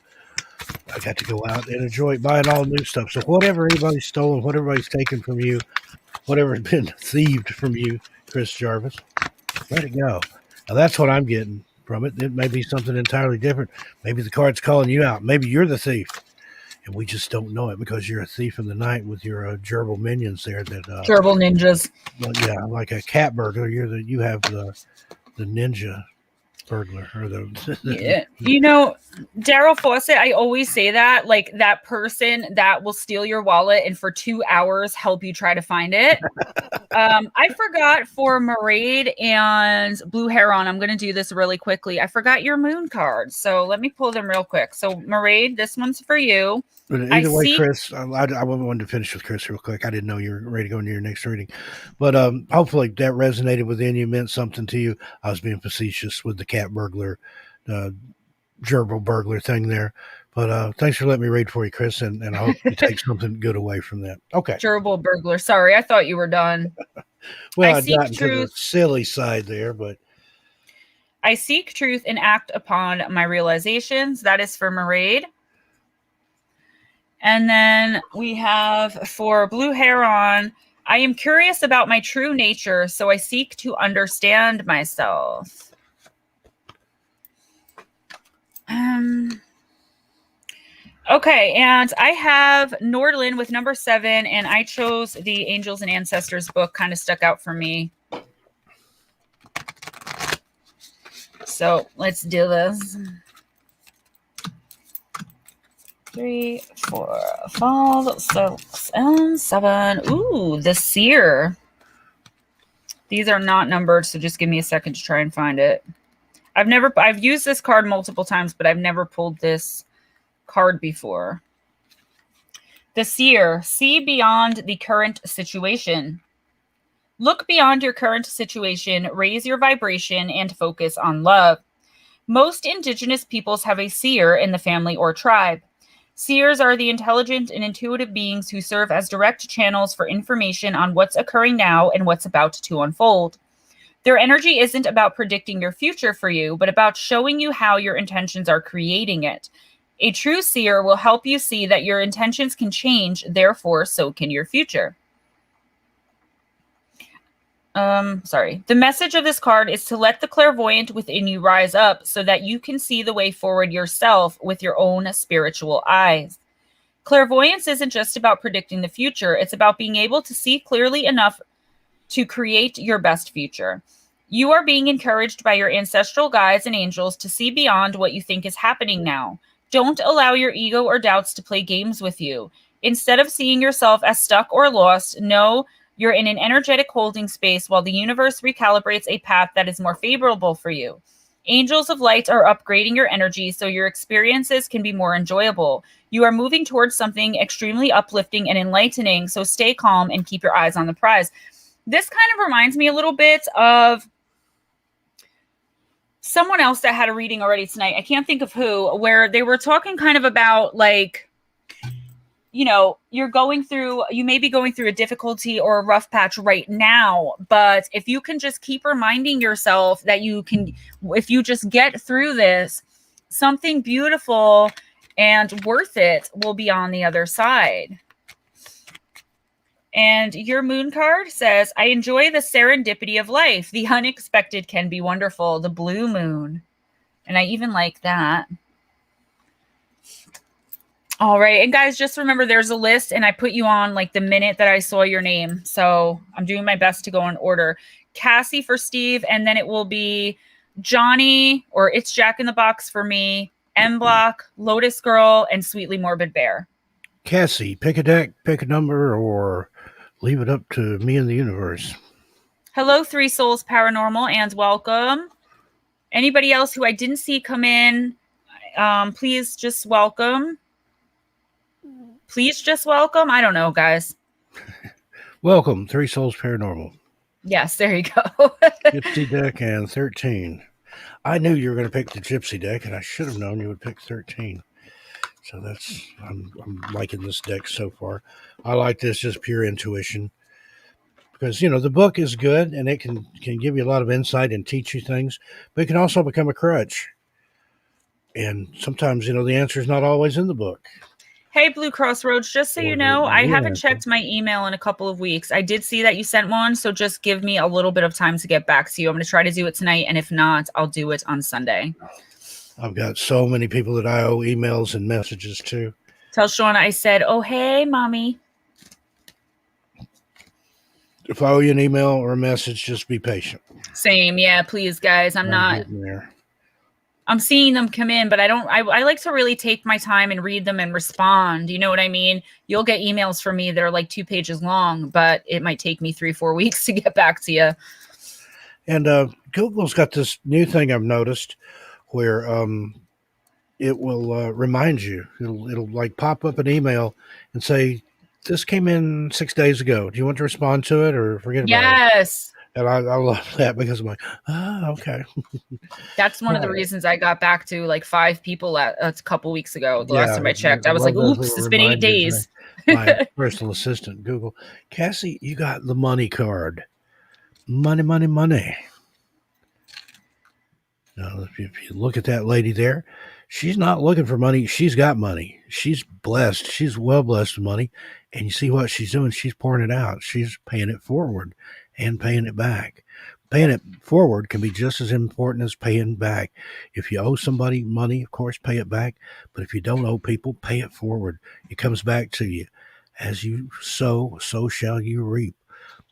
I got to go out and enjoy buying all new stuff. So whatever anybody's stolen, whatever anybody's taken from you, whatever's been thieved from you, Chris Jarvis, let it go. Now that's what I'm getting from it. It may be something entirely different. Maybe the card's calling you out. Maybe you're the thief, and we just don't know it because you're a thief in the night with your gerbil minions there. That gerbil ninjas. Well, yeah, like a cat burglar. You have the ninja burglar or the yeah. Daryl Fawcett, I always say that, like, that person that will steal your wallet and for 2 hours help you try to find it. I forgot for Maraid and Blue Heron, I'm going to do this really quickly. I forgot your moon cards, so let me pull them real quick. So Maraid, this one's for you. But either way, Chris, I wanted to finish with Chris real quick. I didn't know you were ready to go into your next reading. But hopefully that resonated within you, meant something to you. I was being facetious with the cat burglar, gerbil burglar thing there. But thanks for letting me read for you, Chris, and I hope you take something good away from that. Okay. Gerbil burglar. Sorry, I thought you were done. Well, I got into the silly side there, but I seek truth and act upon my realizations. That is for Maraid. And then we have for Blue Heron, I am curious about my true nature, so I seek to understand myself. Okay, and I have Nordlin with number 7, and I chose the Angels and Ancestors book, kind of stuck out for me. So let's do this. 3, 4, 5, 6, and 7. Ooh, the Seer. These are not numbered, so just give me a second to try and find it. I've used this card multiple times, but I've never pulled this card before. The Seer. See beyond the current situation. Look beyond your current situation, raise your vibration, and focus on love. Most indigenous peoples have a seer in the family or tribe. Seers are the intelligent and intuitive beings who serve as direct channels for information on what's occurring now and what's about to unfold. Their energy isn't about predicting your future for you, but about showing you how your intentions are creating it. A true seer will help you see that your intentions can change, therefore, so can your future. The message of this card is to let the clairvoyant within you rise up so that you can see the way forward yourself with your own spiritual eyes. Clairvoyance isn't just about predicting the future. It's about being able to see clearly enough to create your best future. You are being encouraged by your ancestral guides and angels to see beyond what you think is happening now. Don't allow your ego or doubts to play games with you. Instead of seeing yourself as stuck or lost, know you're in an energetic holding space while the universe recalibrates a path that is more favorable for you. Angels of light are upgrading your energy so your experiences can be more enjoyable. You are moving towards something extremely uplifting and enlightening, so stay calm and keep your eyes on the prize. This kind of reminds me a little bit of someone else that had a reading already tonight. I can't think of who, where they were talking kind of about, like, you know, you may be going through a difficulty or a rough patch right now, but if you can just keep reminding yourself that you can, if you just get through this, something beautiful and worth it will be on the other side. And your moon card says, I enjoy the serendipity of life. The unexpected can be wonderful. The blue moon. And I even like that. All right. And guys, just remember there's a list and I put you on like the minute that I saw your name. So I'm doing my best to go in order. Cassie for Steve, and then it will be Johnny, or It's Jack in the Box for me, M Block, Lotus Girl, and Sweetly Morbid Bear. Cassie, pick a deck, pick a number, or leave it up to me and the universe. Hello, Three Souls Paranormal, and welcome. Anybody else who I didn't see come in, please just welcome. Please just welcome. I don't know, guys. Welcome, Three Souls Paranormal. Yes, there you go. Gypsy deck and 13. I knew you were going to pick the Gypsy deck, and I should have known you would pick 13. So I'm liking this deck so far. I like this, just pure intuition. Because, the book is good, and it can give you a lot of insight and teach you things, but it can also become a crutch. And sometimes, the answer is not always in the book. Hey, Blue Crossroads, just so you know, I haven't checked my email in a couple of weeks. I did see that you sent one, so just give me a little bit of time to get back to you. I'm going to try to do it tonight, and if not, I'll do it on Sunday. I've got so many people that I owe emails and messages to. Tell Shauna I said, oh, hey, Mommy. If I owe you an email or a message, just be patient. Same, yeah, please, guys. I'm seeing them come in, but I like to really take my time and read them and respond. You know what I mean? You'll get emails from me that are like 2 pages long, but it might take me 3-4 weeks to get back to you. And Google's got this new thing I've noticed where it will remind you. It'll like pop up an email and say, this came in 6 days ago. Do you want to respond to it or forget about it? Yes. And I love that because I'm like, okay. That's one of the reasons I got back to like 5 people a couple weeks ago. The last time I checked, I was like, oops, it's been 8 days. My personal assistant, Google. Cassie, you got the money card. Money, money, money. Now, if you look at that lady there, she's not looking for money. She's got money. She's blessed. She's well blessed with money. And you see what she's doing? She's pouring it out. She's paying it forward and paying it back. Paying it forward can be just as important as paying back. If you owe somebody money, of course, pay it back. But if you don't owe people, pay it forward. It comes back to you. As you sow, so shall you reap.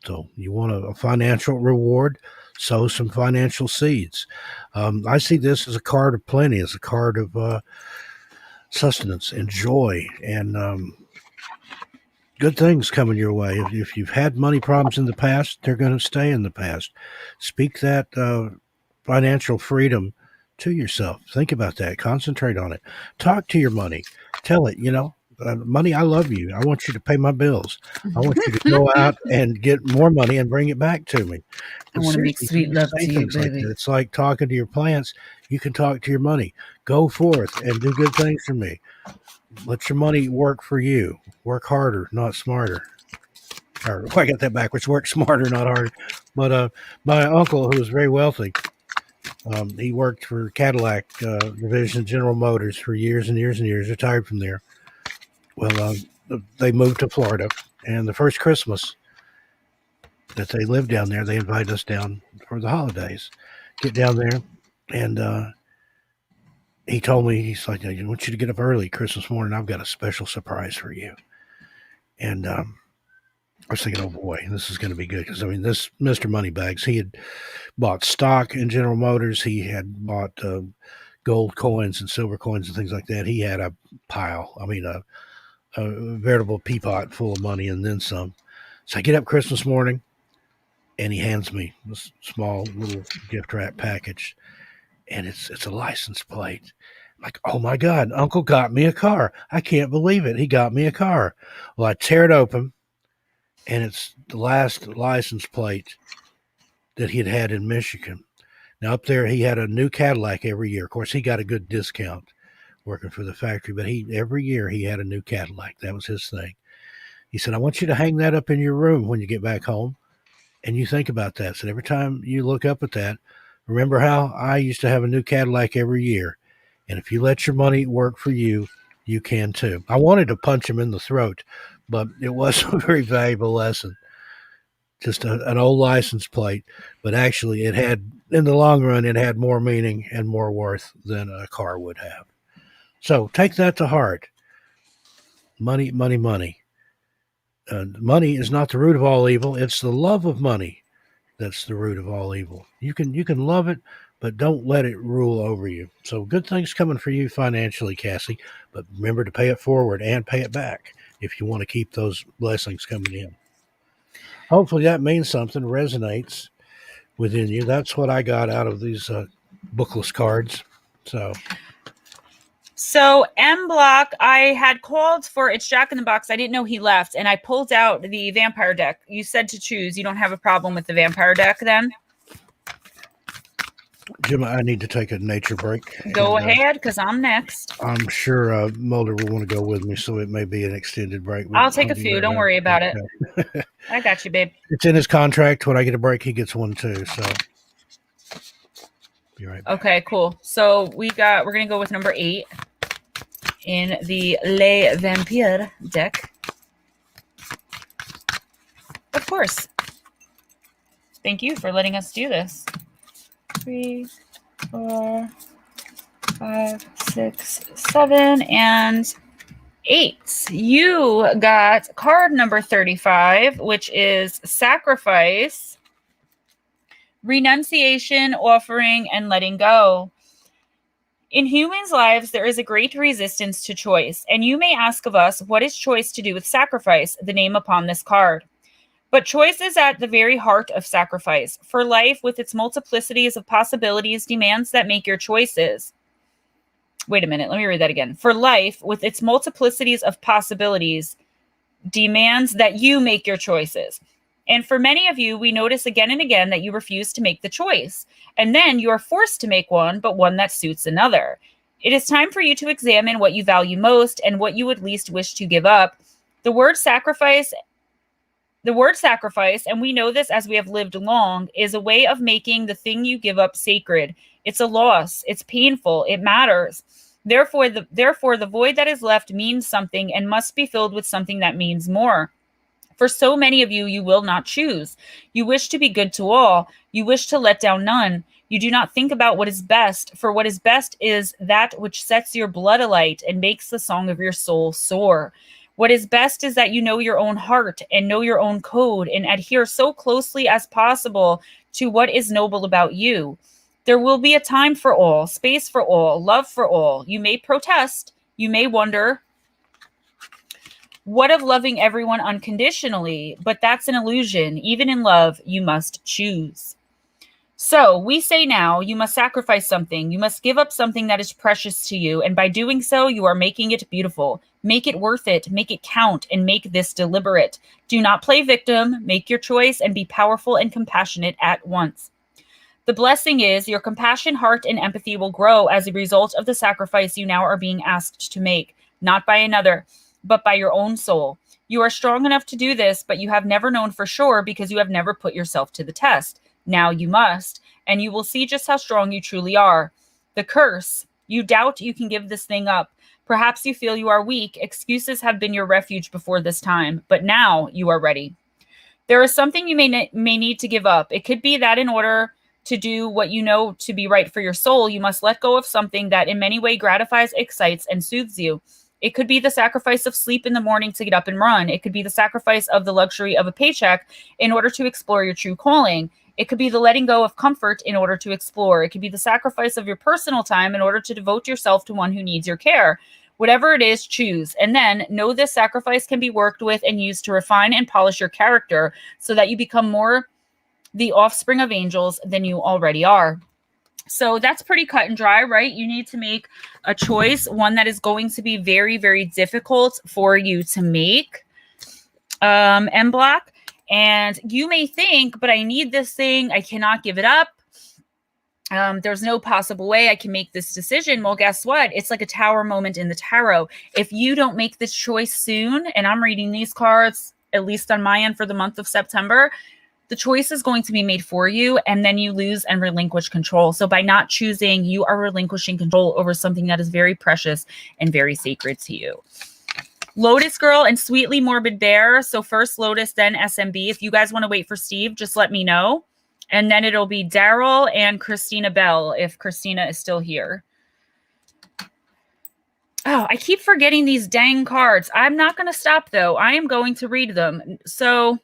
So you want a financial reward, sow some financial seeds. I see this as a card of plenty, as a card of sustenance and joy and good things coming your way. If you've had money problems in the past, they're going to stay in the past. Speak that financial freedom to yourself. Think about that. Concentrate on it. Talk to your money. Tell it, money, I love you. I want you to pay my bills. I want you to go out and get more money and bring it back to me. I want to make sweet love to you, baby. It's like talking to your plants. You can talk to your money. Go forth and do good things for me. Let your money work for you. Work harder, not smarter. Or I got that backwards. Work smarter, not harder. But my uncle, who was very wealthy, he worked for Cadillac division, General Motors, for years and years and years. Retired from there. Well, they moved to Florida, and the first Christmas that they lived down there, they invited us down for the holidays. Get down there, and he told me, he's like, I want you to get up early Christmas morning. I've got a special surprise for you. And I was thinking, oh boy, this is going to be good. Because, this Mr. Moneybags, he had bought stock in General Motors. He had bought gold coins and silver coins and things like that. He had a pile, a veritable peapot full of money and then some. So I get up Christmas morning, and he hands me this small little gift wrap package. And it's a license plate. I'm like, oh my God, Uncle got me a car. I can't believe it. He got me a car. Well, I tear it open, and it's the last license plate that he had in Michigan. Now, up there, he had a new Cadillac every year. Of course, he got a good discount working for the factory, but every year he had a new Cadillac. That was his thing. He said, I want you to hang that up in your room when you get back home, and you think about that. So every time you look up at that, remember how I used to have a new Cadillac every year. And if you let your money work for you, you can too. I wanted to punch him in the throat, but it was a very valuable lesson. just an old license plate, but actually it had, in the long run, it had more meaning and more worth than a car would have. So take that to heart. Money, money, money. Money is not the root of all evil. It's the love of money that's the root of all evil. You can love it, but don't let it rule over you. So good things coming for you financially, Cassie. But remember to pay it forward and pay it back if you want to keep those blessings coming in. Hopefully that means something, resonates within you. That's what I got out of these bookless cards. So M Block, I had called for It's Jack in the Box. I didn't know he left, and I pulled out the vampire deck. You said to choose. You don't have a problem with the vampire deck then? Gemma, I need to take a nature break. Go ahead, because I'm next. I'm sure Mulder will want to go with me, so it may be an extended break. I'll take a few. Don't worry about it. I got you, babe. It's in his contract. When I get a break, he gets one too. So be right back. Okay, cool. So we're going to go with number 8 in the Les Vampires deck. Of course. Thank you for letting us do this. 3, 4, 5, 6, 7, and 8. You got card number 35, which is Sacrifice, Renunciation, Offering, and Letting Go. In humans' lives, there is a great resistance to choice, and you may ask of us, what is choice to do with sacrifice, the name upon this card? But choice is at the very heart of sacrifice, for life with its multiplicities of possibilities demands that make your choices. Wait a minute, let me read that again. For life with its multiplicities of possibilities demands that you make your choices. And for many of you, we notice again and again that you refuse to make the choice. And then you are forced to make one, but one that suits another. It is time for you to examine what you value most and what you would least wish to give up. The word sacrifice, and we know this as we have lived long, is a way of making the thing you give up sacred. It's a loss. It's painful. It matters. Therefore, the void that is left means something and must be filled with something that means more. For so many of you, you will not choose. You wish to be good to all. You wish to let down none. You do not think about what is best, for what is best is that which sets your blood alight and makes the song of your soul soar. What is best is that you know your own heart and know your own code and adhere so closely as possible to what is noble about you. There will be a time for all, space for all, love for all. You may protest. You may wonder, what of loving everyone unconditionally? But that's an illusion. Even in love, you must choose. So we say now, you must sacrifice something. You must give up something that is precious to you. And by doing so, you are making it beautiful. Make it worth it. Make it count. And make this deliberate. Do not play victim. Make your choice and be powerful and compassionate at once. The blessing is your compassion, heart, and empathy will grow as a result of the sacrifice you now are being asked to make, not by another, but by your own soul. You are strong enough to do this, but you have never known for sure because you have never put yourself to the test. Now you must, and you will see just how strong you truly are. The curse, you doubt you can give this thing up. Perhaps you feel you are weak. Excuses have been your refuge before this time, but now you are ready. There is something you may need to give up. It could be that in order to do what you know to be right for your soul, you must let go of something that in many ways gratifies, excites, and soothes you. It could be the sacrifice of sleep in the morning to get up and run. It could be the sacrifice of the luxury of a paycheck in order to explore your true calling. It could be the letting go of comfort in order to explore. It could be the sacrifice of your personal time in order to devote yourself to one who needs your care. Whatever it is, choose. And then know this sacrifice can be worked with and used to refine and polish your character so that you become more the offspring of angels than you already are. So that's pretty cut and dry, right? You need to make a choice, one that is going to be very, very difficult for you to make, M Block. And you may think, but I need this thing. I cannot give it up. There's no possible way I can make this decision. Well, guess what? It's like a tower moment in the tarot. If you don't make this choice soon, and I'm reading these cards, at least on my end for the month of September, the choice is going to be made for you, and then you lose and relinquish control. So by not choosing, you are relinquishing control over something that is very precious and very sacred to you. Lotus Girl and Sweetly Morbid Bear. So first Lotus, then SMB. If you guys want to wait for Steve, just let me know. And then it'll be Daryl and Christina Bell if Christina is still here. Oh, I keep forgetting these dang cards. I'm not going to stop, though. I am going to read them. So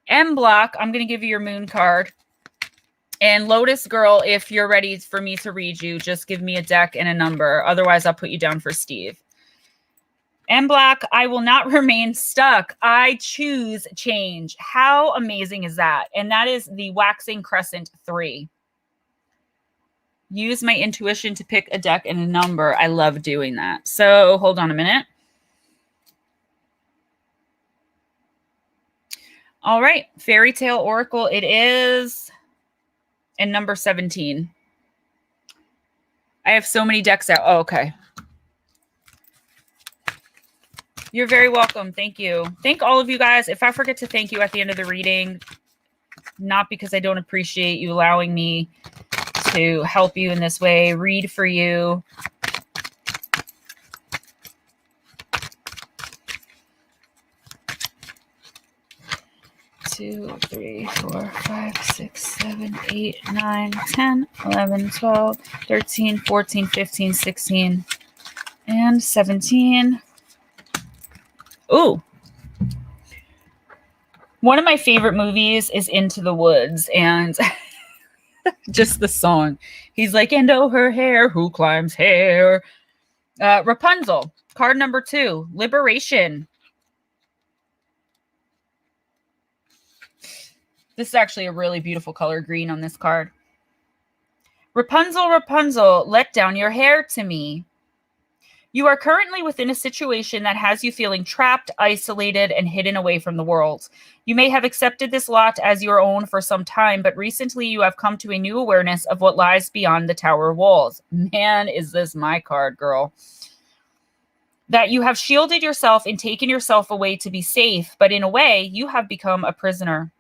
M Block, I'm going to give you your moon card. And Lotus Girl, if you're ready for me to read you, just give me a deck and a number. Otherwise, I'll put you down for Steve. M Black, I will not remain stuck. I choose change. How amazing is that? And that is the Waxing Crescent 3. Use my intuition to pick a deck and a number. I love doing that. So hold on a minute. All right. Fairy Tale Oracle it is. And number 17. I have so many decks out. Oh, okay. You're very welcome. Thank you. Thank all of you guys. If I forget to thank you at the end of the reading, not because I don't appreciate you allowing me to help you in this way, read for you. Two, 3, 4, 5, 6, 7, 8, 9, 10, 11, 12, 13, 14, 15, 16, and 17. Ooh. One of my favorite movies is Into the Woods, and just the song. He's like, and oh, her hair, who climbs hair? Rapunzel, card number 2, Liberation. This is actually a really beautiful color green on this card. Rapunzel, Rapunzel, let down your hair to me. You are currently within a situation that has you feeling trapped, isolated, and hidden away from the world. You may have accepted this lot as your own for some time, but recently you have come to a new awareness of what lies beyond the tower walls. Man, is this my card, girl. That you have shielded yourself and taken yourself away to be safe, but in a way, you have become a prisoner.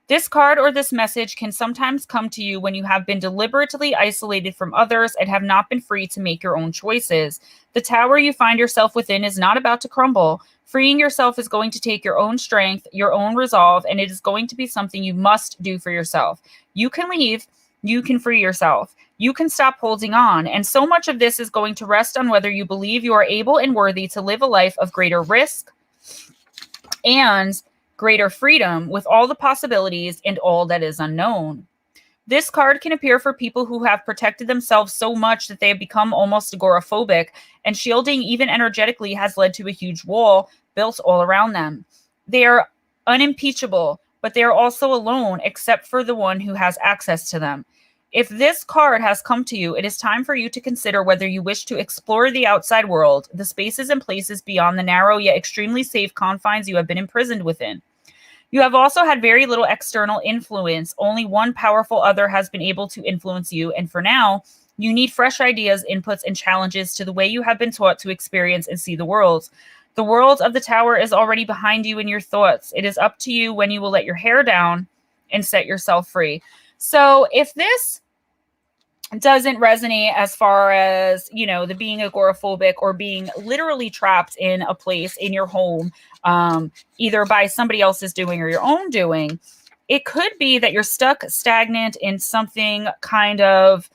This card or this message can sometimes come to you when you have been deliberately isolated from others and have not been free to make your own choices. The tower you find yourself within is not about to crumble. Freeing yourself is going to take your own strength, your own resolve, and it is going to be something you must do for yourself. You can leave. You can free yourself. You can stop holding on. And so much of this is going to rest on whether you believe you are able and worthy to live a life of greater risk and greater freedom with all the possibilities and all that is unknown. This card can appear for people who have protected themselves so much that they have become almost agoraphobic, and shielding even energetically has led to a huge wall built all around them. They are unimpeachable, but they are also alone except for the one who has access to them. If this card has come to you, it is time for you to consider whether you wish to explore the outside world, the spaces and places beyond the narrow yet extremely safe confines you have been imprisoned within. You have also had very little external influence. Only one powerful other has been able to influence you, and for now, you need fresh ideas, inputs, and challenges to the way you have been taught to experience and see the world. The world of the tower is already behind you in your thoughts. It is up to you when you will let your hair down and set yourself free. So if this doesn't resonate as far as, you know, the being agoraphobic or being literally trapped in a place in your home, either by somebody else's doing or your own doing, it could be that you're stuck stagnant in something kind of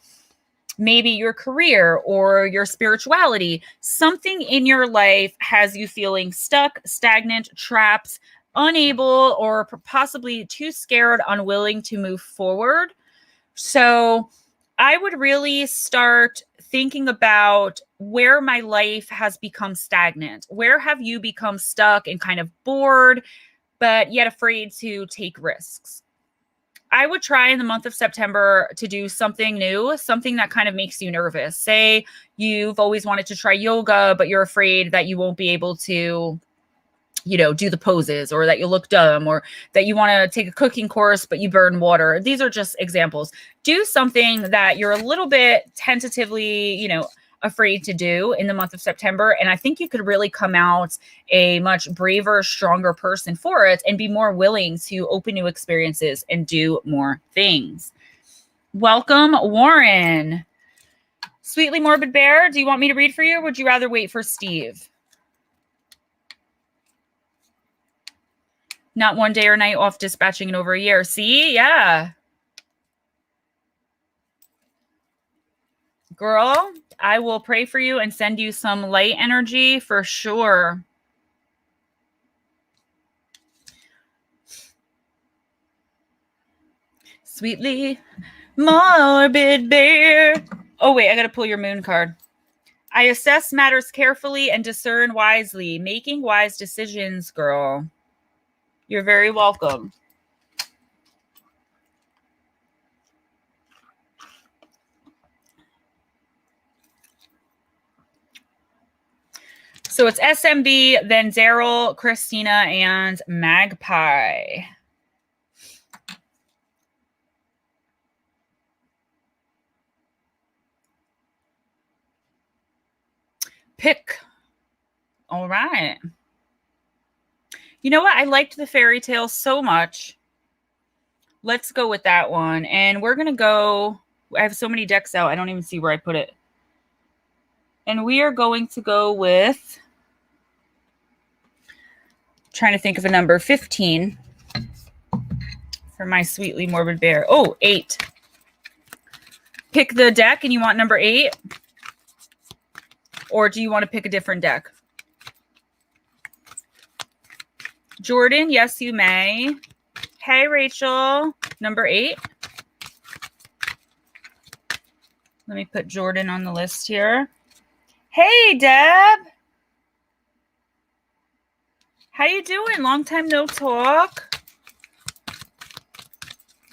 maybe your career or your spirituality. Something in your life has you feeling stuck, stagnant, trapped, unable, or possibly too scared, unwilling to move forward. So I would really start thinking about where my life has become stagnant. Where have you become stuck and kind of bored, but yet afraid to take risks? I would try in the month of September to do something new, something that kind of makes you nervous. Say you've always wanted to try yoga, but you're afraid that you won't be able to, you know, do the poses, or that you look dumb, or that you want to take a cooking course, but you burn water. These are just examples. Do something that you're a little bit tentatively, you know, afraid to do in the month of September. And I think you could really come out a much braver, stronger person for it and be more willing to open new experiences and do more things. Welcome, Warren. Sweetly Morbid Bear, do you want me to read for you, or would you rather wait for Steve? Not one day or night off dispatching in over a year. See? Yeah. Girl, I will pray for you and send you some light energy for sure. Sweetly morbid bear. Oh, wait, I got to pull your moon card. I assess matters carefully and discern wisely, making wise decisions, girl. You're very welcome. So it's SMB, then Daryl, Christina, and Magpie. Pick. All right. You know what? I liked the fairy tale so much. Let's go with that one. And we're going to go. I have so many decks out. I don't even see where I put it. And we are going to go with, trying to think of a number, 15 for my Sweetly Morbid Bear. Oh, 8. Pick the deck and you want number 8? Or do you want to pick a different deck? Jordan, yes, you may. Hey, Rachel, number 8. Let me put Jordan on the list here. Hey, Deb. How you doing? Long time no talk.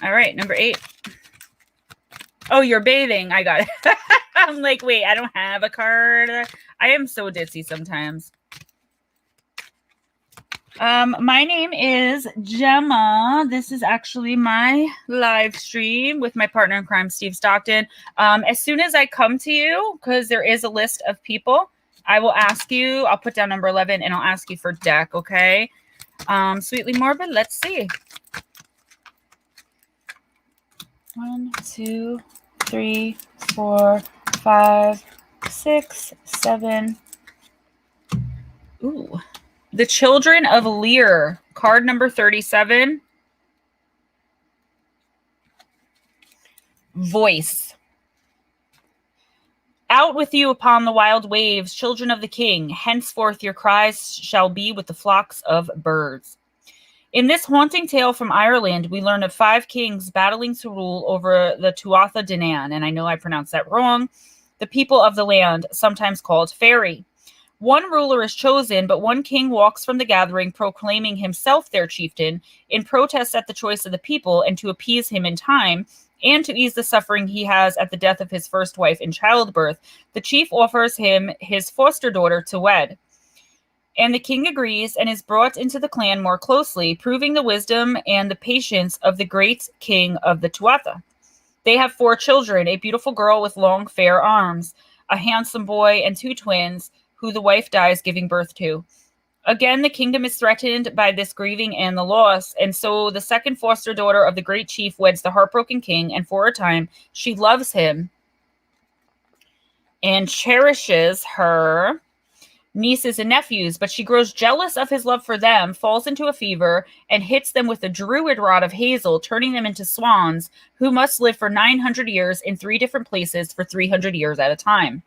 All right, number 8. Oh, you're bathing. I got it. I'm like, wait, I don't have a card. I am so ditzy sometimes. My name is Gemma. This is actually my live stream with my partner in crime, Steve Stockton. As soon as I come to you, because there is a list of people, I will ask you, I'll put down number 11 and I'll ask you for deck, okay? Sweetly Morbid, let's see. 1, 2, 3, 4, 5, 6, 7. Ooh. The Children of Lear, card number 37. Voice. Out with you upon the wild waves, children of the king. Henceforth your cries shall be with the flocks of birds. In this haunting tale from Ireland, we learn of 5 kings battling to rule over the Tuatha De Danann, and I know I pronounced that wrong, the people of the land, sometimes called Fairy. One ruler is chosen, but one king walks from the gathering, proclaiming himself their chieftain, in protest at the choice of the people, and to appease him in time, and to ease the suffering he has at the death of his first wife in childbirth. The chief offers him his foster daughter to wed. And the king agrees and is brought into the clan more closely, proving the wisdom and the patience of the great king of the Tuatha. They have 4 children, a beautiful girl with long, fair arms, a handsome boy, and 2 twins, who the wife dies giving birth to. Again, the kingdom is threatened by this grieving and the loss, and so the second foster daughter of the great chief weds the heartbroken king, and for a time, she loves him and cherishes her nieces and nephews, but she grows jealous of his love for them, falls into a fever, and hits them with a druid rod of hazel, turning them into swans who must live for 900 years in 3 different places for 300 years at a time.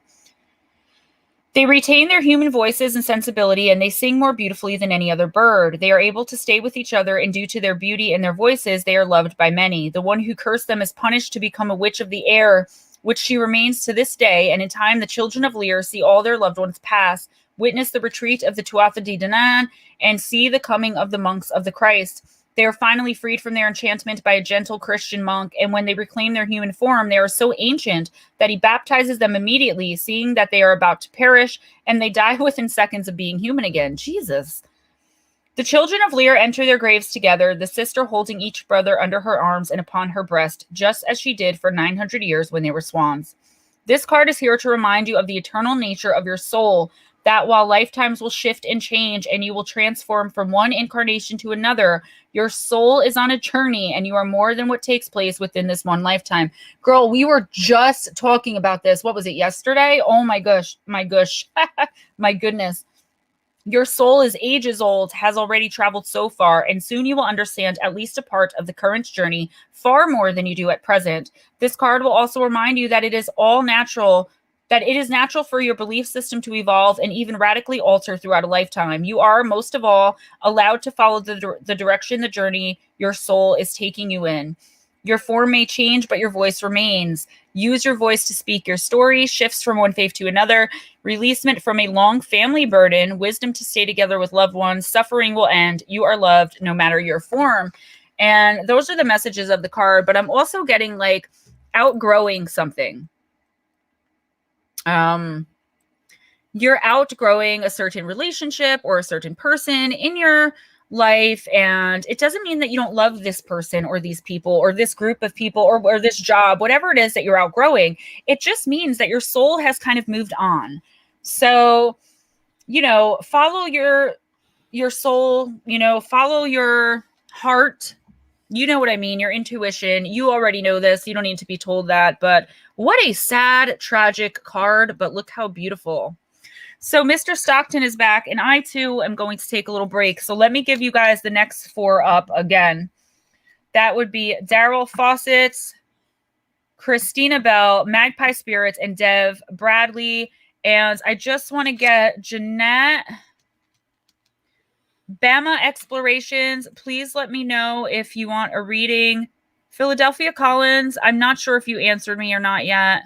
They retain their human voices and sensibility, and they sing more beautifully than any other bird. They are able to stay with each other, and due to their beauty and their voices, they are loved by many. The one who cursed them is punished to become a witch of the air, which she remains to this day, and in time the children of Lear see all their loved ones pass, witness the retreat of the Tuatha De Danann, and see the coming of the monks of the Christ. They are finally freed from their enchantment by a gentle Christian monk, and when they reclaim their human form, they are so ancient that he baptizes them immediately, seeing that they are about to perish, and they die within seconds of being human again. Jesus. The children of Lear enter their graves together, the sister holding each brother under her arms and upon her breast, just as she did for 900 years when they were swans. This card is here to remind you of the eternal nature of your soul, that while lifetimes will shift and change and you will transform from one incarnation to another, your soul is on a journey and you are more than what takes place within this one lifetime. Girl, we were just talking about this. What was it, yesterday? Oh my gosh, my goodness. Your soul is ages old, has already traveled so far, and soon you will understand at least a part of the current journey, far more than you do at present. This card will also remind you that it is natural for your belief system to evolve and even radically alter throughout a lifetime. You are, most of all, allowed to follow the direction the journey your soul is taking you in. Your form may change, but your voice remains. Use your voice to speak your story, shifts from one faith to another, releasement from a long family burden, wisdom to stay together with loved ones, suffering will end. You are loved no matter your form. And those are the messages of the card, but I'm also getting like outgrowing something. You're outgrowing a certain relationship or a certain person in your life, and it doesn't mean that you don't love this person or these people or this group of people or this job, whatever it is that you're outgrowing. It just means that your soul has kind of moved on. So, follow your soul, follow your heart. You know what I mean? Your intuition. You already know this. You don't need to be told that. But what a sad, tragic card. But look how beautiful. So Mr. Stockton is back, and I too am going to take a little break. So let me give you guys the next 4 up again. That would be Daryl Fawcett, Christina Bell, Magpie Spirits, and Dev Bradley. And I just want to get Jeanette. Bama Explorations, please let me know if you want a reading. Philadelphia Collins, I'm not sure if you answered me or not yet.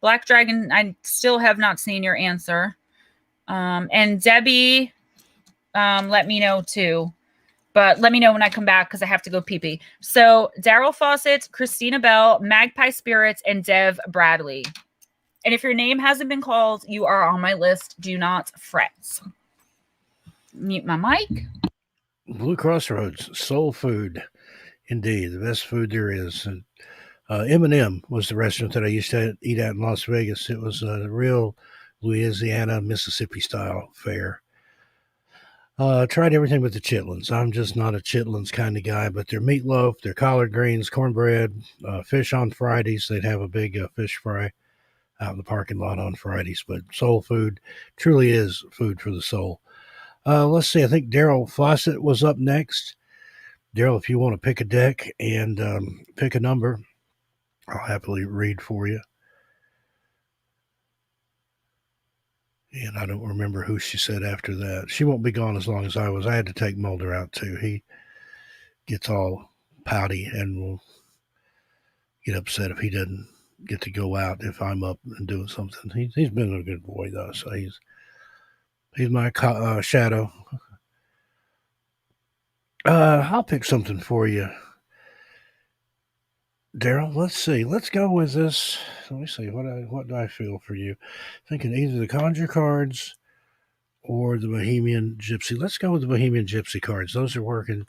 Black Dragon, I still have not seen your answer. And Debbie, let me know too. But let me know when I come back because I have to go pee-pee. So Daryl Fawcett, Christina Bell, Magpie Spirits, and Dev Bradley. And if your name hasn't been called, you are on my list. Do not fret. Mute my mic. Blue Crossroads, soul food. Indeed, the best food there is. And M&M was the restaurant that I used to eat at in Las Vegas. It was a real Louisiana, Mississippi style fare. Tried everything but the chitlins. I'm just not a chitlins kind of guy, but their meatloaf, their collard greens, cornbread, fish on Fridays. They'd have a big fish fry out in the parking lot on Fridays. But soul food truly is food for the soul. Let's see. I think Daryl Fawcett was up next. Daryl, if you want to pick a deck and pick a number, I'll happily read for you. And I don't remember who she said after that. She won't be gone as long as I was. I had to take Mulder out too. He gets all pouty and will get upset if he doesn't get to go out if I'm up and doing something. He's been a good boy though, so he's my shadow. I'll pick something for you, Daryl. Let's see. Let's go with this. Let me see. What do I feel for you? Thinking either the Conjure cards or the Bohemian Gypsy. Let's go with the Bohemian Gypsy cards. Those are working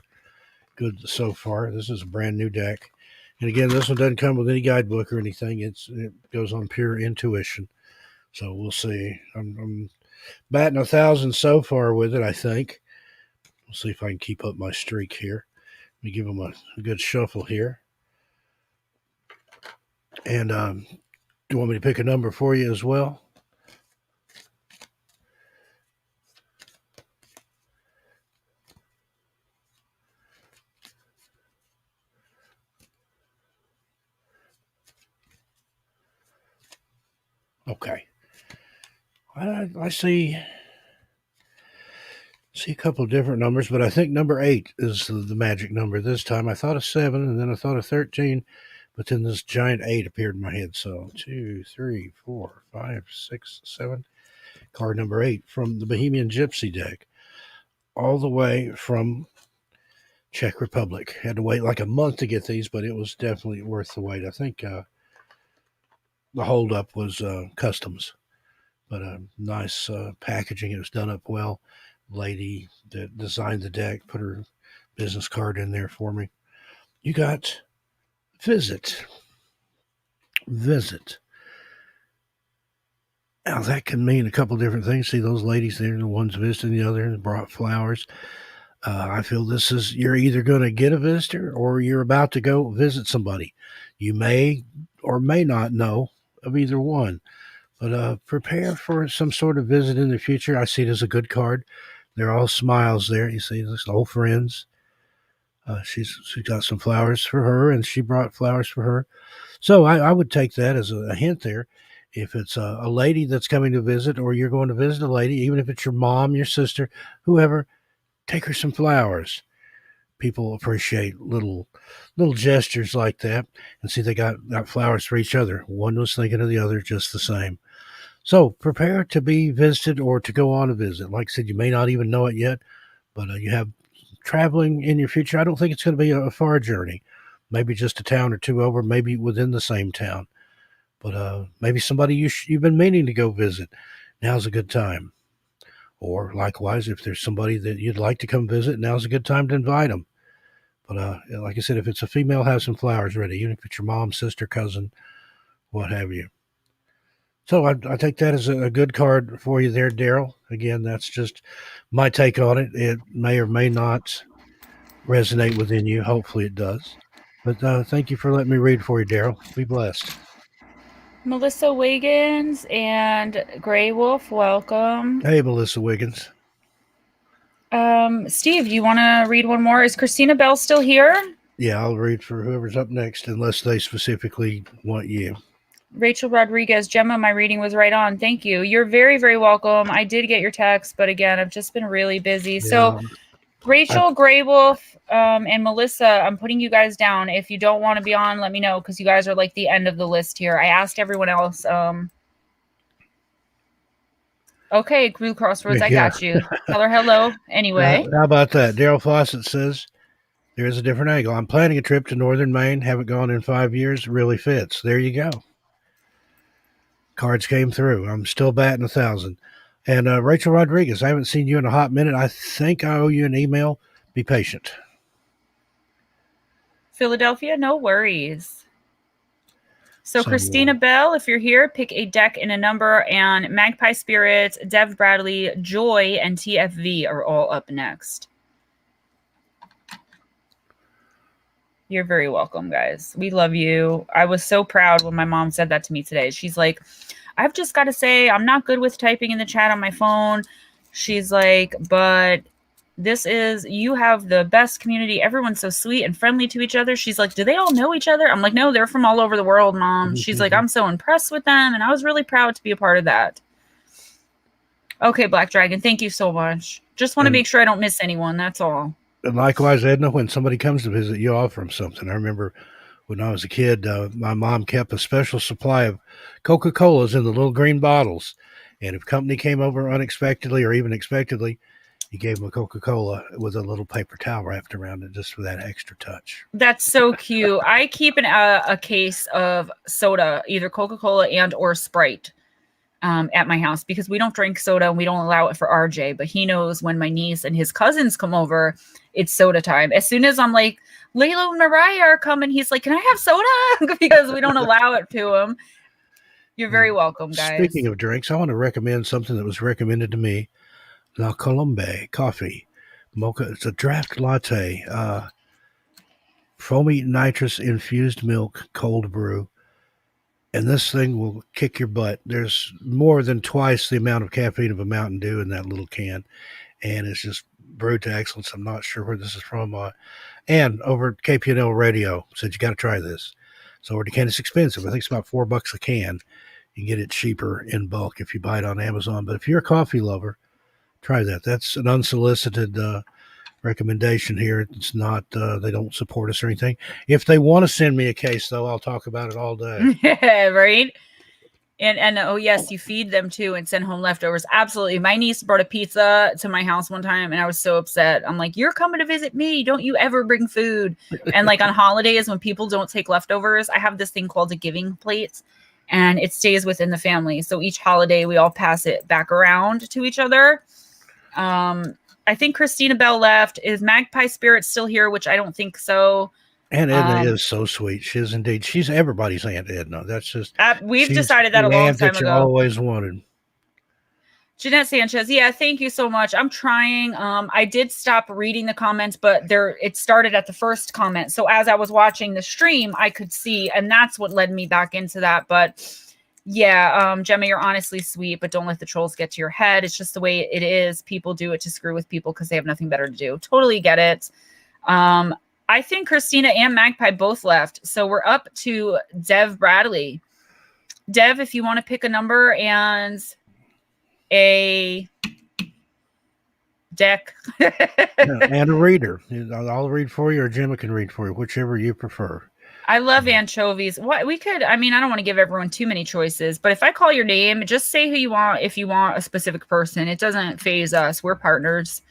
good so far. This is a brand new deck. And again, this one doesn't come with any guidebook or anything. It goes on pure intuition. So we'll see. I'm batting 1,000 so far with it, I think. We'll see if I can keep up my streak here. Let me give them a good shuffle here. And do you want me to pick a number for you as well? Okay. I see a couple of different numbers, but I think number 8 is the magic number this time. I thought of 7, and then I thought of 13, but then this giant 8 appeared in my head. So 2, 3, 4, 5, 6, 7. Card number 8 from the Bohemian Gypsy deck, all the way from Czech Republic. Had to wait like a month to get these, but it was definitely worth the wait. I think the holdup was customs, but nice packaging. It was done up well. Lady that designed the deck put her business card in there for me. You got visit. Now that can mean a couple different things. See those ladies there, the ones visiting the other, brought flowers. I feel this is, you're either going to get a visitor or you're about to go visit somebody. You may or may not know of either one, But prepare for some sort of visit in the future. I see it as a good card. They're all smiles there. You see, those old friends. She's got some flowers for her, and she brought flowers for her. So I would take that as a hint there. If it's a lady that's coming to visit, or you're going to visit a lady, even if it's your mom, your sister, whoever, take her some flowers. People appreciate little gestures like that, and see they got flowers for each other. One was thinking of the other just the same. So prepare to be visited or to go on a visit. Like I said, you may not even know it yet, but you have traveling in your future. I don't think it's going to be a far journey. Maybe just a town or two over, maybe within the same town. But maybe somebody you've been meaning to go visit. Now's a good time. Or likewise, if there's somebody that you'd like to come visit, now's a good time to invite them. But like I said, if it's a female, have some flowers ready, even if it's your mom, sister, cousin, what have you. So I take that as a good card for you there, Daryl. Again, that's just my take on it. It may or may not resonate within you. Hopefully it does. But thank you for letting me read for you, Daryl. Be blessed. Melissa Wiggins and Gray Wolf, welcome. Hey, Melissa Wiggins. Steve, you want to read one more? Is Christina Bell still here? Yeah, I'll read for whoever's up next, unless they specifically want you. Rachel Rodriguez, Gemma, my reading was right on. Thank you. You're very, very welcome. I did get your text, but again, I've just been really busy. Yeah, so Rachel, Gray Wolf, and Melissa, I'm putting you guys down. If you don't want to be on, let me know, because you guys are like the end of the list here. I asked everyone else. Okay, Blue Crossroads, I got you. Tell her hello anyway. How about that? Daryl Fawcett says, there is a different angle. I'm planning a trip to northern Maine. Haven't gone in 5 years. Really fits. There you go. Cards came through. I'm still batting 1,000. And Rachel Rodriguez, I haven't seen you in a hot minute. I think I owe you an email. Be patient. Philadelphia, no worries. So Christina Bell, if you're here, pick a deck and a number. And Magpie Spirits, Dev Bradley, Joy, and TFV are all up next. You're very welcome, guys. We love you. I was so proud when my mom said that to me today. She's like, I've just got to say, I'm not good with typing in the chat on my phone. She's like, but you have the best community. Everyone's so sweet and friendly to each other. She's like, do they all know each other? I'm like, no, they're from all over the world, Mom. She's like, I'm so impressed with them. And I was really proud to be a part of that. Okay, Black Dragon, thank you so much. Just want to make sure I don't miss anyone. That's all. And likewise, Edna, when somebody comes to visit, you offer them something. I remember when I was a kid, my mom kept a special supply of Coca-Colas in the little green bottles. And if company came over unexpectedly or even expectedly, you gave them a Coca-Cola with a little paper towel wrapped around it just for that extra touch. That's so cute. I keep a case of soda, either Coca-Cola and or Sprite, at my house, because we don't drink soda and we don't allow it for RJ, but he knows when my niece and his cousins come over, it's soda time. As soon as I'm like, Layla and Mariah are coming, he's like, can I have soda? Because we don't allow it to him. You're very welcome, guys. Speaking of drinks, I want to recommend something that was recommended to me. La Colombe coffee. Mocha. It's a draft latte. Foamy nitrous infused milk, cold brew. And this thing will kick your butt. There's more than twice the amount of caffeine of a Mountain Dew in that little can. And it's just brewed to excellence. I'm not sure where this is from. And over at KPNL Radio said, you got to try this. So the can is expensive. I think it's about $4 a can. You can get it cheaper in bulk if you buy it on Amazon. But if you're a coffee lover, try that. That's an unsolicited recommendation here. It's not, they don't support us or anything. If they want to send me a case, though, I'll talk about it all day. Yeah, right? And oh, yes, you feed them, too, and send home leftovers. Absolutely. My niece brought a pizza to my house one time, and I was so upset. I'm like, you're coming to visit me. Don't you ever bring food. And, like, on holidays when people don't take leftovers, I have this thing called a giving plate, and it stays within the family. So each holiday, we all pass it back around to each other. I think Christina Bell left. Is Magpie Spirit still here? Which I don't think so. Aunt Edna is so sweet. She is indeed. She's everybody's Aunt Edna. That's just we've decided that a long time ago. Always wanted. Jeanette Sanchez, yeah, thank you so much. I'm trying. I did stop reading the comments, but it started at the first comment. So as I was watching the stream, I could see, and that's what led me back into that. But Yeah, Gemma, you're honestly sweet, but don't let the trolls get to your head. It's just the way it is. People do it to screw with people because they have nothing better to do. Totally get it. I think Christina and Magpie both left. So we're up to Dev Bradley. Dev, if you want to pick a number and a deck. And a reader. I'll read for you, or Gemma can read for you, whichever you prefer. I love anchovies. What we could, I mean, I don't want to give everyone too many choices, but if I call your name, just say who you want. If you want a specific person, it doesn't phase us. We're partners.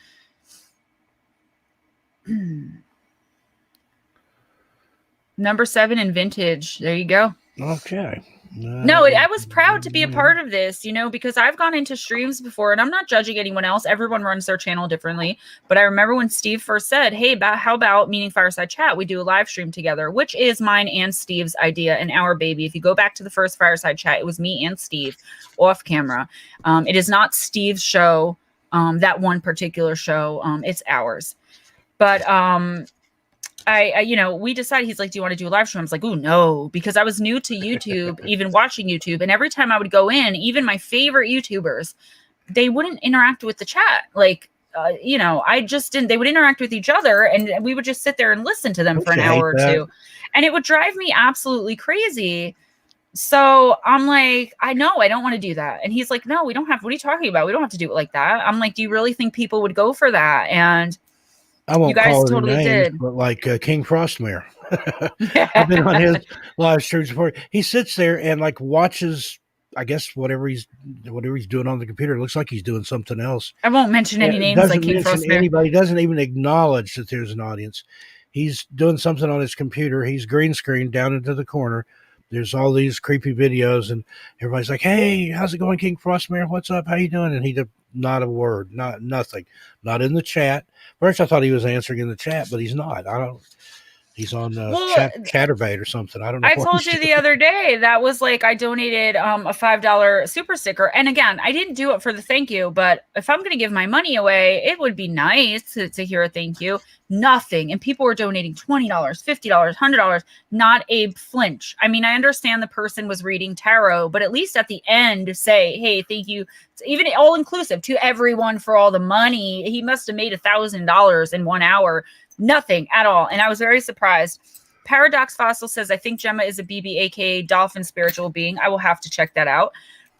Number 7 in vintage. There you go. Okay. No, I was proud to be a part of this, because I've gone into streams before, and I'm not judging anyone else. Everyone runs their channel differently. But I remember when Steve first said, hey, how about Meaning Fireside Chat? We do a live stream together, which is mine and Steve's idea and our baby. If you go back to the first Fireside Chat, it was me and Steve off camera. It is not Steve's show, that one particular show. It's ours. But we decided, he's like, do you want to do a live stream? I was like, oh no, because I was new to YouTube, even watching YouTube. And every time I would go in, even my favorite YouTubers, they wouldn't interact with the chat. Like, I just didn't, they would interact with each other and we would just sit there and listen to them for an hour or two. And it would drive me absolutely crazy. So I'm like, I know I don't want to do that. And he's like, no, we don't have, what are you talking about? We don't have to do it like that. I'm like, do you really think people would go for that? And I won't you guys call totally names, did. but like King Frostmare. I've been on his live streams before. He sits there and like watches, I guess, whatever he's doing on the computer. It looks like he's doing something else. I won't mention any names like King Frostmare. Anybody doesn't even acknowledge that there's an audience. He's doing something on his computer. He's green screened down into the corner. There's all these creepy videos, and everybody's like, "Hey, how's it going, King Frostmare? What's up? How you doing?" And he did not a word, nothing, not in the chat. First, I thought he was answering in the chat, but he's not. He's on Chatterbait or something. I don't know. I told you the other day that was like I donated a $5 super sticker. And again, I didn't do it for the thank you, but if I'm going to give my money away, it would be nice to hear a thank you. Nothing. And people were donating $20, $50, $100, not a flinch. I mean, I understand the person was reading tarot, but at least at the end say, hey, thank you. Even all inclusive to everyone for all the money. He must have made $1,000 in 1 hour. Nothing at all. And I was very surprised. Paradox Fossil says, I think Gemma is a BB, aka dolphin spiritual being. I will have to check that out.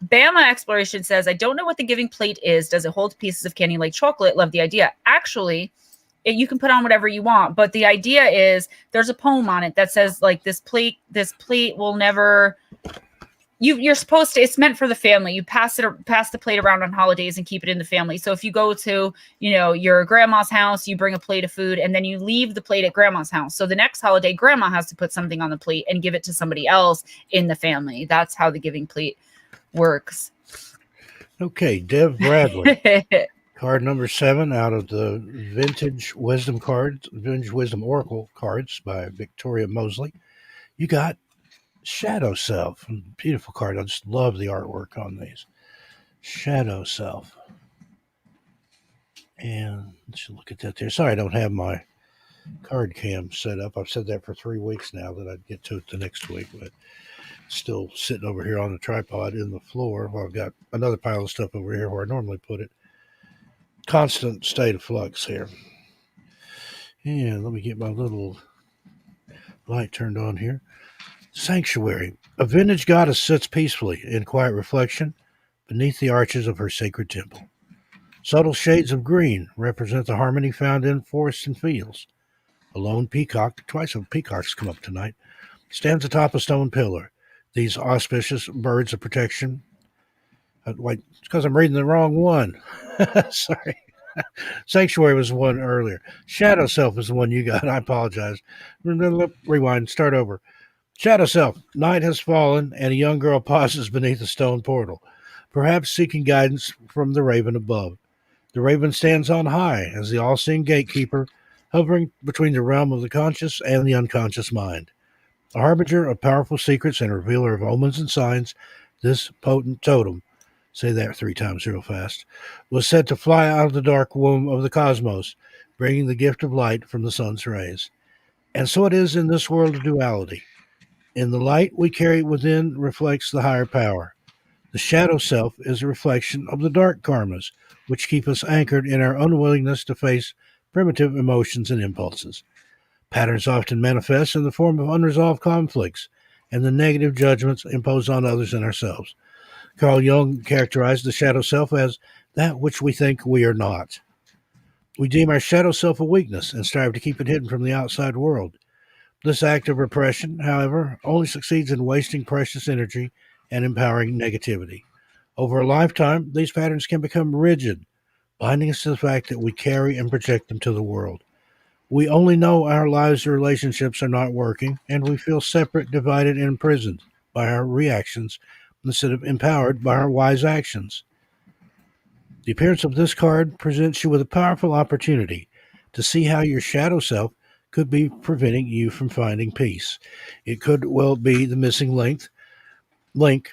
Bama Exploration says, I don't know what the giving plate is. Does it hold pieces of candy like chocolate? Love the idea. Actually, you can put on whatever you want. But the idea is there's a poem on it that says like this plate will never... You're supposed to, it's meant for the family. You pass the plate around on holidays and keep it in the family. So if you go to, your grandma's house, you bring a plate of food and then you leave the plate at grandma's house. So the next holiday, grandma has to put something on the plate and give it to somebody else in the family. That's how the giving plate works. Okay. Dev Bradley. Card number 7 out of the Vintage Wisdom Oracle cards by Victoria Mosley. You got Shadow Self. Beautiful card. I just love the artwork on these. Shadow Self. And let's look at that there. Sorry, I don't have my card cam set up. I've said that for 3 weeks now that I'd get to it the next week, but still sitting over here on the tripod in the floor. Well, I've got another pile of stuff over here where I normally put it. Constant state of flux here. And let me get my little light turned on here. Sanctuary. A vintage goddess sits peacefully in quiet reflection beneath the arches of her sacred temple. Subtle shades of green represent the harmony found in forests and fields. A lone peacock, twice of peacocks come up tonight, stands atop a stone pillar. These auspicious birds of protection. Wait, it's because I'm reading the wrong one. Sorry. Sanctuary was the one earlier. Shadow Self is the one you got. I apologize. Rewind. Start over. Shadow Self. Night has fallen, and a young girl pauses beneath a stone portal, perhaps seeking guidance from the raven above. The raven stands on high as the all-seeing gatekeeper, hovering between the realm of the conscious and the unconscious mind. A harbinger of powerful secrets and a revealer of omens and signs, this potent totem, say that 3 times real fast, was said to fly out of the dark womb of the cosmos, bringing the gift of light from the sun's rays. And so it is in this world of duality. In the light we carry within reflects the higher power. The shadow self is a reflection of the dark karmas, which keep us anchored in our unwillingness to face primitive emotions and impulses. Patterns often manifest in the form of unresolved conflicts and the negative judgments imposed on others and ourselves. Carl Jung characterized the shadow self as that which we think we are not. We deem our shadow self a weakness and strive to keep it hidden from the outside world. This act of repression, however, only succeeds in wasting precious energy and empowering negativity. Over a lifetime, these patterns can become rigid, binding us to the fact that we carry and project them to the world. We only know our lives or relationships are not working, and we feel separate, divided, and imprisoned by our reactions instead of empowered by our wise actions. The appearance of this card presents you with a powerful opportunity to see how your shadow self could be preventing you from finding peace. It could well be the missing link.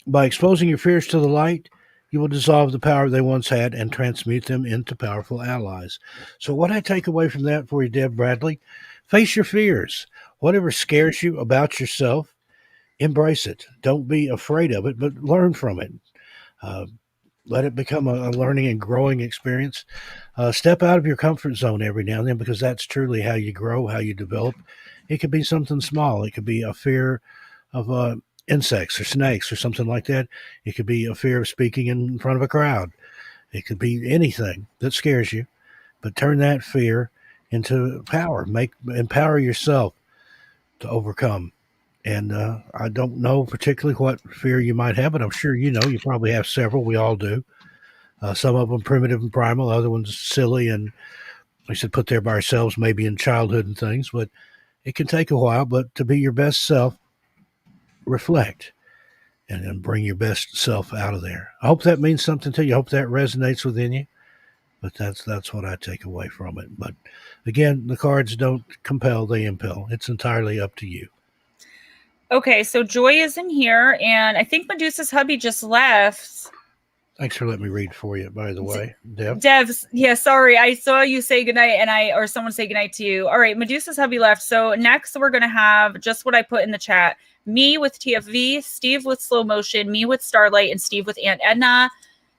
By exposing your fears to the light, you will dissolve the power they once had and transmute them into powerful allies. So, what I take away from that for you, Deb Bradley, face your fears. Whatever scares you about yourself, embrace it. Don't be afraid of it, but learn from it. Uh, let it become a learning and growing experience. Step out of your comfort zone every now and then because that's truly how you grow, how you develop. It could be something small. It could be a fear of insects or snakes or something like that. It could be a fear of speaking in front of a crowd. It could be anything that scares you, but turn that fear into power. Empower yourself to overcome. And I don't know particularly what fear you might have, but I'm sure you know you probably have several. We all do. Some of them primitive and primal, other ones silly and, like I said, put there by ourselves, maybe in childhood and things. But it can take a while. But to be your best self, reflect and then bring your best self out of there. I hope that means something to you. I hope that resonates within you. But that's what I take away from it. But again, the cards don't compel; they impel. It's entirely up to you. Okay, so Joy is in here, and I think Medusa's hubby just left. Thanks for letting me read for you, by the way, Dev. Devs, yeah, sorry. I saw you say goodnight or someone say goodnight to you. All right, Medusa's hubby left. So next we're going to have just what I put in the chat. Me with TFV, Steve with slow motion, me with Starlight, and Steve with Aunt Edna.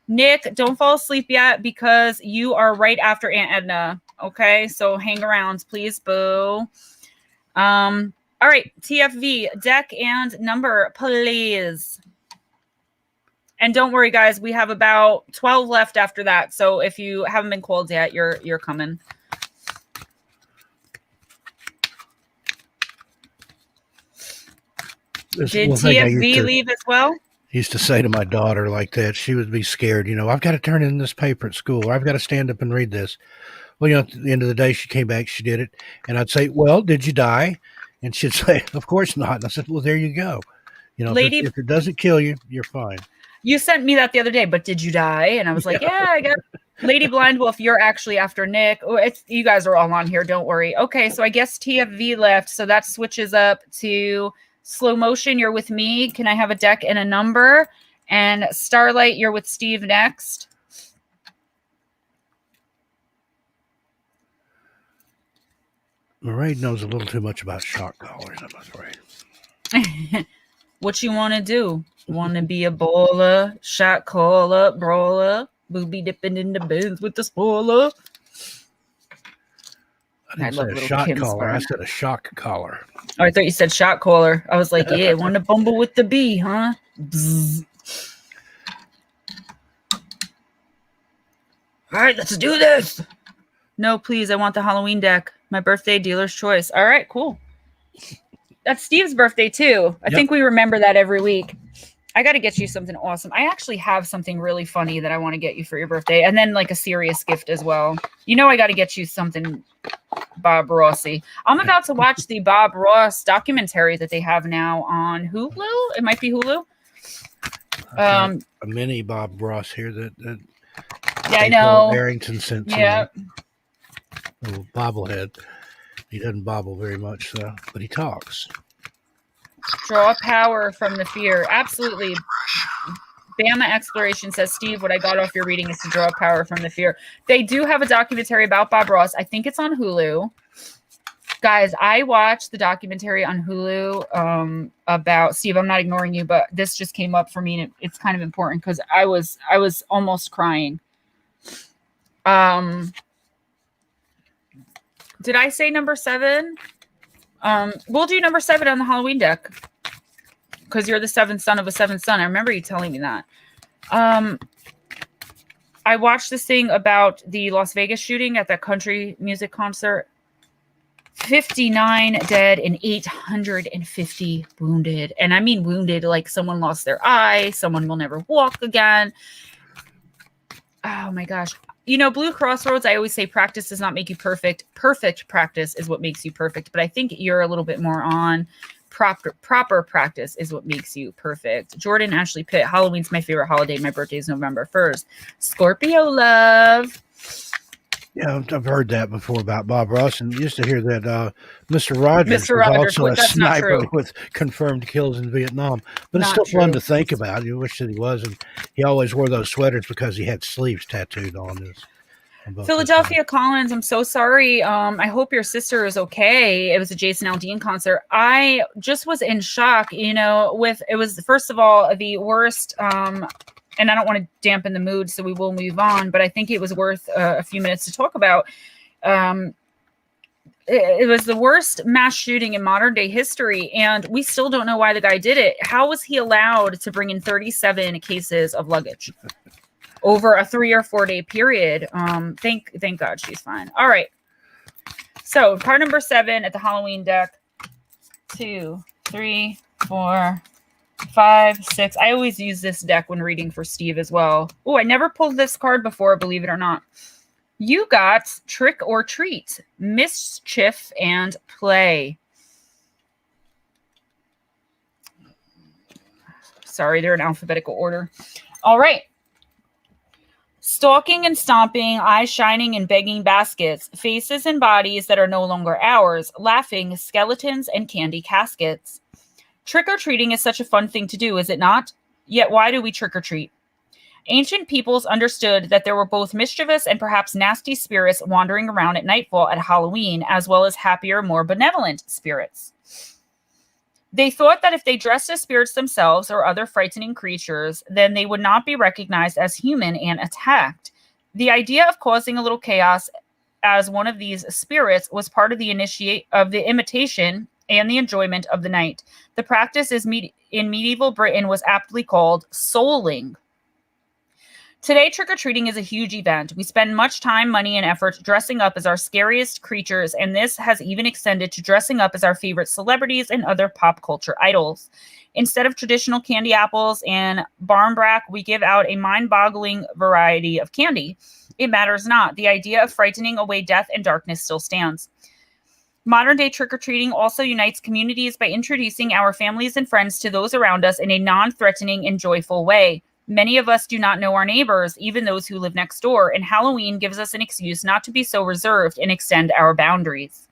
Nick, don't fall asleep yet because you are right after Aunt Edna. Okay, so hang around, please, boo. All right, TFV, deck and number, please. And don't worry, guys, we have about 12 left after that. So if you haven't been called yet, you're coming. Did TFV leave as well? Used to say to my daughter like that, she would be scared, I've got to turn in this paper at school, or I've got to stand up and read this. Well, at the end of the day, she came back, she did it. And I'd say, well, did you die? And she'd say, of course not. And I said, well, there you go. If it doesn't kill you, you're fine. You sent me that the other day, but did you die? And I was like, yeah, I got Lady Blind Wolf. You're actually after Nick. You guys are all on here. Don't worry. Okay, so I guess TFV left. So that switches up to slow motion. You're with me. Can I have a deck and a number? And Starlight, you're with Steve next. Mairead knows a little too much about shock collars, I'm afraid. What you want to do? Want to be a bowler, shot caller, brawler, booby dipping in the bins with the spoiler? I didn't say a shot collar. I said a shock collar. Oh, I thought you said shot caller. I was like, yeah, want to bumble with the bee, huh? Bzz. All right, let's do this. No, please. I want the Halloween deck. My birthday, dealer's choice. All right, cool. That's Steve's birthday, too. I think we remember that every week. I got to get you something awesome. I actually have something really funny that I want to get you for your birthday. And then like a serious gift as well. I got to get you something Bob Rossy. I'm about to watch the Bob Ross documentary that they have now on Hulu. It might be Hulu. A mini Bob Ross here that yeah, I know. Arrington sent to me. Little bobblehead. He doesn't bobble very much, but he talks. Draw power from the fear. Absolutely. Bama Exploration says, Steve, what I got off your reading is to draw power from the fear. They do have a documentary about Bob Ross. I think it's on Hulu. Guys, I watched the documentary on Hulu about Steve. I'm not ignoring you, but this just came up for me, and it's kind of important because I was almost crying. Did I say number 7? We'll do number 7 on the Halloween deck because you're the 7th son of a 7th son. I remember you telling me that. I watched this thing about the Las Vegas shooting at that country music concert. 59 dead and 850 wounded. And I mean wounded like someone lost their eye, someone will never walk again. Oh my gosh. You know, Blue Crossroads, I always say practice does not make you perfect. Perfect practice is what makes you perfect. But I think you're a little bit more on proper practice is what makes you perfect. Jordan Ashley Pitt, Halloween's my favorite holiday. My birthday is November 1st. Scorpio love. Yeah, I've heard that before about Bob Ross, and used to hear that Mr. Rogers was also a sniper with confirmed kills in Vietnam. But it's still fun to think about. You wish that he was, and he always wore those sweaters because he had sleeves tattooed on his. Philadelphia Collins, I'm so sorry. I hope your sister is okay. It was a Jason Aldean concert. I just was in shock, you know, it was first of all the worst and I don't want to dampen the mood, so we will move on, but I think it was worth a few minutes to talk about. It was the worst mass shooting in modern day history, and we still don't know why the guy did it. How was he allowed to bring in 37 cases of luggage over a 3 or 4 day period? Thank God she's fine. All right. So card number 7 at the Halloween deck. 2, 3, 4, 5, 6. I always use this deck when reading for Steve as well. Oh, I never pulled this card before, believe it or not. You got Trick or Treat, Mischief, and Play. Sorry, they're in alphabetical order. All right. Stalking and stomping, eyes shining and begging baskets, faces and bodies that are no longer ours, laughing, skeletons, and candy caskets. Trick-or-treating is such a fun thing to do, is it not? Yet why do we trick-or-treat? Ancient peoples understood that there were both mischievous and perhaps nasty spirits wandering around at nightfall at Halloween, as well as happier, more benevolent spirits. They thought that if they dressed as spirits themselves or other frightening creatures, then they would not be recognized as human and attacked. The idea of causing a little chaos as one of these spirits was part of the imitation and the enjoyment of the night. The practice in medieval Britain was aptly called souling. Today, trick-or-treating is a huge event. We spend much time, money, and effort dressing up as our scariest creatures, and this has even extended to dressing up as our favorite celebrities and other pop culture idols. Instead of traditional candy apples and barmbrack, we give out a mind-boggling variety of candy. It matters not. The idea of frightening away death and darkness still stands. Modern-day trick-or-treating also unites communities by introducing our families and friends to those around us in a non-threatening and joyful way. Many of us do not know our neighbors, even those who live next door, and Halloween gives us an excuse not to be so reserved and extend our boundaries.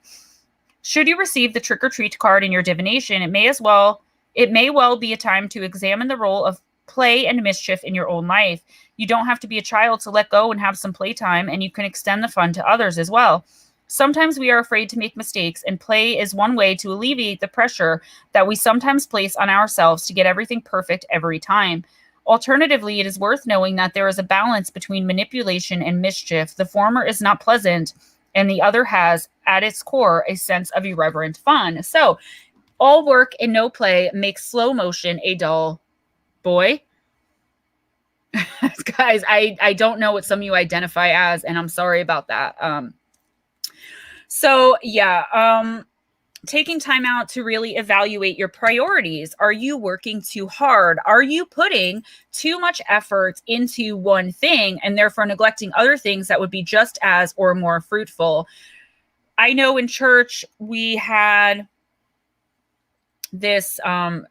Should you receive the trick-or-treat card in your divination, it may well be a time to examine the role of play and mischief in your own life. You don't have to be a child to let go and have some playtime, and you can extend the fun to others as well. Sometimes we are afraid to make mistakes, and play is one way to alleviate the pressure that we sometimes place on ourselves to get everything perfect every time. Alternatively, it is worth knowing that there is a balance between manipulation and mischief. The former is not pleasant, and the other has, at its core, a sense of irreverent fun. So, all work and no play makes slow motion a dull boy. Guys, I don't know what some of you identify as, and I'm sorry about that. Taking time out to really evaluate your priorities. Are you working too hard? Are you putting too much effort into one thing and therefore neglecting other things that would be just as or more fruitful? I know in church we had this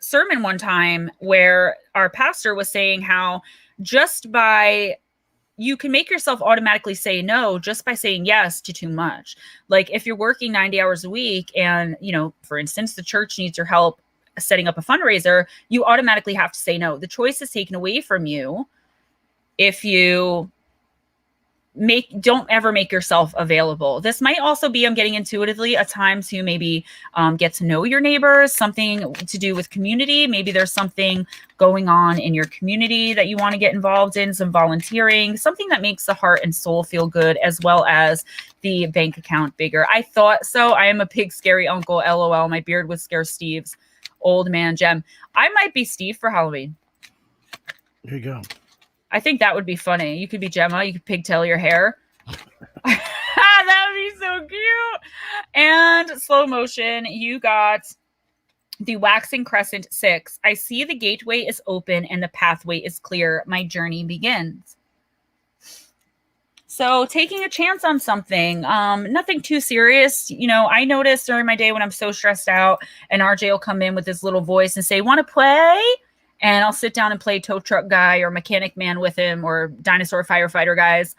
sermon one time where our pastor was saying how you can make yourself automatically say no just by saying yes to too much. Like if you're working 90 hours a week and, for instance, the church needs your help setting up a fundraiser, you automatically have to say no. The choice is taken away from you if you don't ever make yourself available. This might also be, I'm getting intuitively, a time to maybe get to know your neighbors, something to do with community. Maybe there's something going on in your community that you want to get involved in, some volunteering, something that makes the heart and soul feel good, as well as the bank account bigger. I thought so. I am a big scary uncle, LOL. My beard would scare Steve's old man, Gem. I might be Steve for Halloween. There you go. I think that would be funny. You could be Gemma. You could pigtail your hair. That would be so cute. And slow motion, you got the waxing crescent 6. I see the gateway is open and the pathway is clear. My journey begins. So taking a chance on something, nothing too serious. You know, I notice during my day when I'm so stressed out, and RJ will come in with his little voice and say, "Want to play?" And I'll sit down and play tow truck guy or mechanic man with him or dinosaur firefighter guys.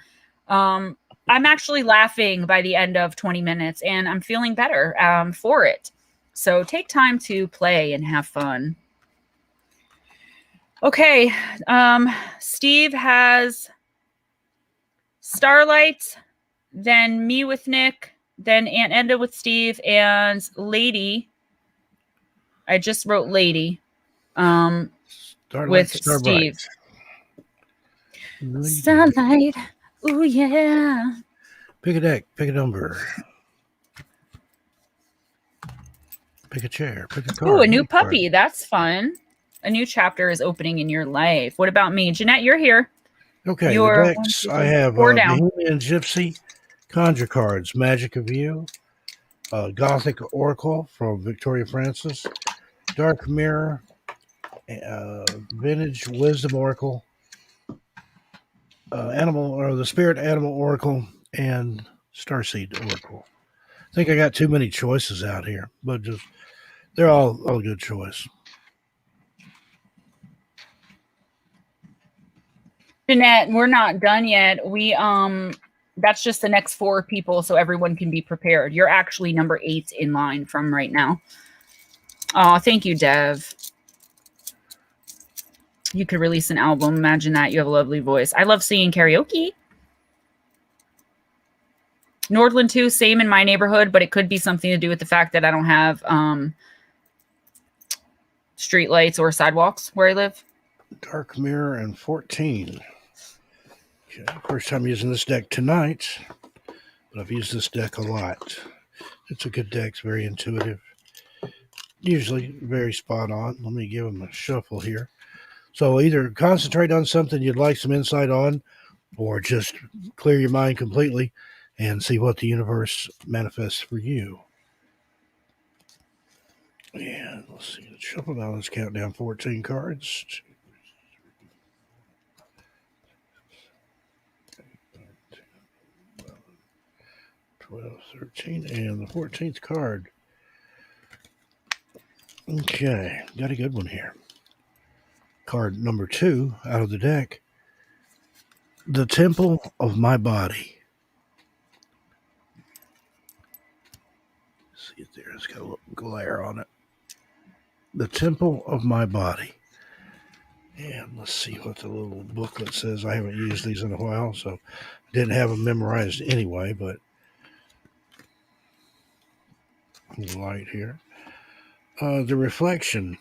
I'm actually laughing by the end of 20 minutes and I'm feeling better for it. So take time to play and have fun. Okay. Steve has Starlight, then me with Nick, then Aunt Enda with Steve, and Lady. I just wrote Lady. With Steve. Starlight. Ooh, yeah. Pick a deck. Pick a number. Pick a chair. Pick a card. Ooh, a new puppy. That's fun. A new chapter is opening in your life. What about me? Jeanette, you're here. Okay, the decks. I have Bohemian Gypsy, Conjure Cards, Magic of You, Gothic Oracle from Victoria Francis, Dark Mirror, Vintage Wisdom Oracle, the Spirit Animal Oracle, and Starseed Oracle. I think I got too many choices out here, but just they're all a good choice. Jeanette, we're not done yet. We that's just the next 4 people, so everyone can be prepared. You're actually number 8 in line from right now. Oh, thank you, Dev. You could release an album. Imagine that. You have a lovely voice. I love singing karaoke. Nordland too, same in my neighborhood, but it could be something to do with the fact that I don't have street lights or sidewalks where I live. Dark Mirror and 14. Okay, first time using this deck tonight, but I've used this deck a lot. It's a good deck. It's very intuitive. Usually very spot on. Let me give them a shuffle here. So either concentrate on something you'd like some insight on, or just clear your mind completely and see what the universe manifests for you. And let's see. Shuffle now. Let's count down 14 cards. 12, 13, and the 14th card. Okay, got a good one here. Card number 2 out of the deck. The Temple of My Body. Let's see it there. It's got a little glare on it. The Temple of My Body. And let's see what the little booklet says. I haven't used these in a while, so I didn't have them memorized anyway, but light here. The reflection,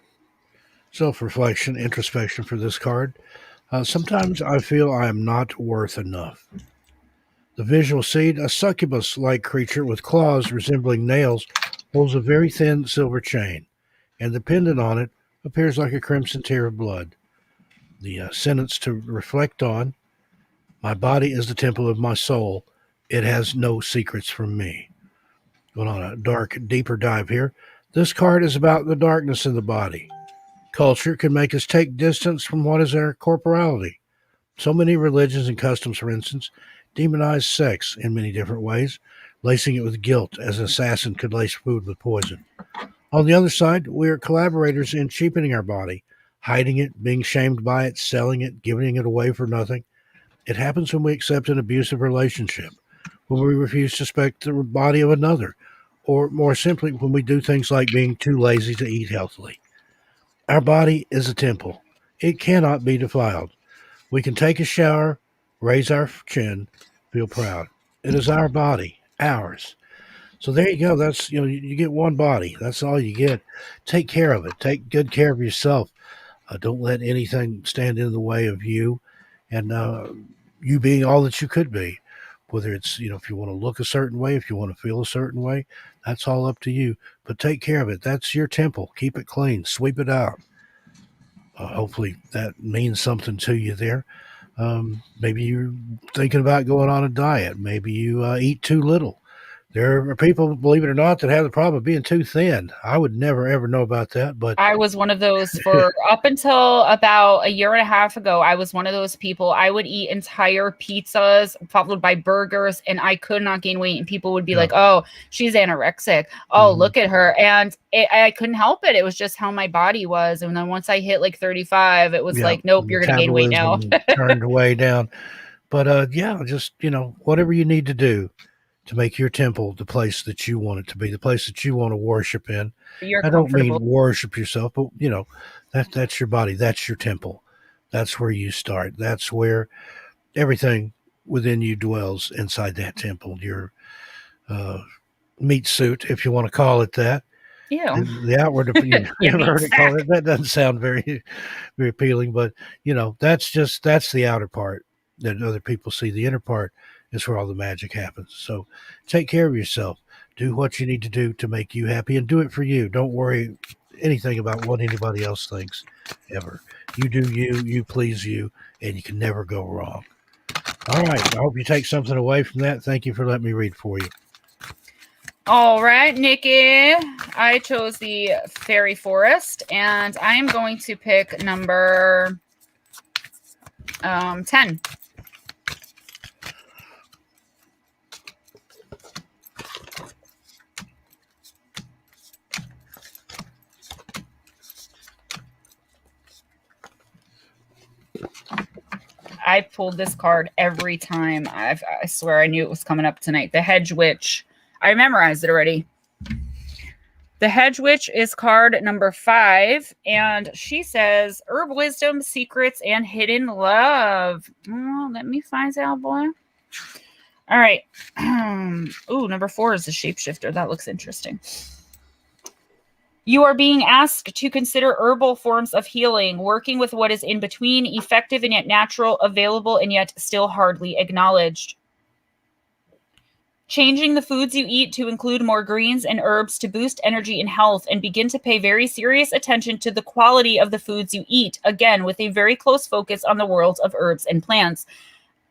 self-reflection, introspection for this card. Sometimes I feel I am not worth enough. The visual seed, a succubus-like creature with claws resembling nails, holds a very thin silver chain, and the pendant on it appears like a crimson tear of blood. The sentence to reflect on: my body is the temple of my soul. It has no secrets from me. Going on a deeper dive here. This card is about the darkness in the body. Culture can make us take distance from what is our corporality. So many religions and customs, for instance, demonize sex in many different ways, lacing it with guilt as an assassin could lace food with poison. On the other side, we are collaborators in cheapening our body, hiding it, being shamed by it, selling it, giving it away for nothing. It happens when we accept an abusive relationship, when we refuse to respect the body of another, or more simply, when we do things like being too lazy to eat healthily. Our body is a temple. It cannot be defiled. We can take a shower, raise our chin, Feel proud. It is our body, ours. So there you go. That's you get one body. That's all you get. Take care of it. Take good care of yourself. Don't let anything stand in the way of you, and you being all that you could be. Whether it's if you want to look a certain way, if you want to feel a certain way, that's all up to you. But take care of it. That's your temple. Keep it clean. Sweep it out. Hopefully that means something to you there. Maybe you're thinking about going on a diet. Maybe you eat too little. There are people, believe it or not, that have the problem of being too thin. I would never ever know about that, but I was one of those for up until about a year and a half ago. I was one of those people. I would eat entire pizzas followed by burgers, and I could not gain weight. And people would be like, "Oh, she's anorexic. Oh, look at her." And I couldn't help it. It was just how my body was. And then once I hit like 35, it was like, "Nope, you're going to gain weight now." Turned way down. But just whatever you need to do to make your temple the place that you want it to be, the place that you want to worship in. I don't mean worship yourself, but that's your body. That's your temple. That's where you start. That's where everything within you dwells inside that temple. Your meat suit, if you want to call it that. Yeah. The outward, you ever heard it called it? That doesn't sound very, very appealing, but that's the outer part that other people see. The inner part is where all the magic happens. So take care of yourself. Do what you need to do to make you happy, and do it for you. Don't worry anything about what anybody else thinks ever. You do you, you please you, and you can never go wrong. All right. I hope you take something away from that. Thank you for letting me read for you. All right, Nikki. I chose the Fairy Forest, and I'm going to pick number 10. I pulled this card every time. I swear I knew it was coming up tonight. The Hedge Witch. I memorized it already. The Hedge Witch is card number 5, and she says, herb wisdom, secrets, and hidden love. Oh, let me find out, boy. All right. Ooh, number 4 is the shapeshifter. That looks interesting. You are being asked to consider herbal forms of healing, working with what is in between, effective and yet natural, available and yet still hardly acknowledged. Changing the foods you eat to include more greens and herbs to boost energy and health, and begin to pay very serious attention to the quality of the foods you eat, again, with a very close focus on the world of herbs and plants.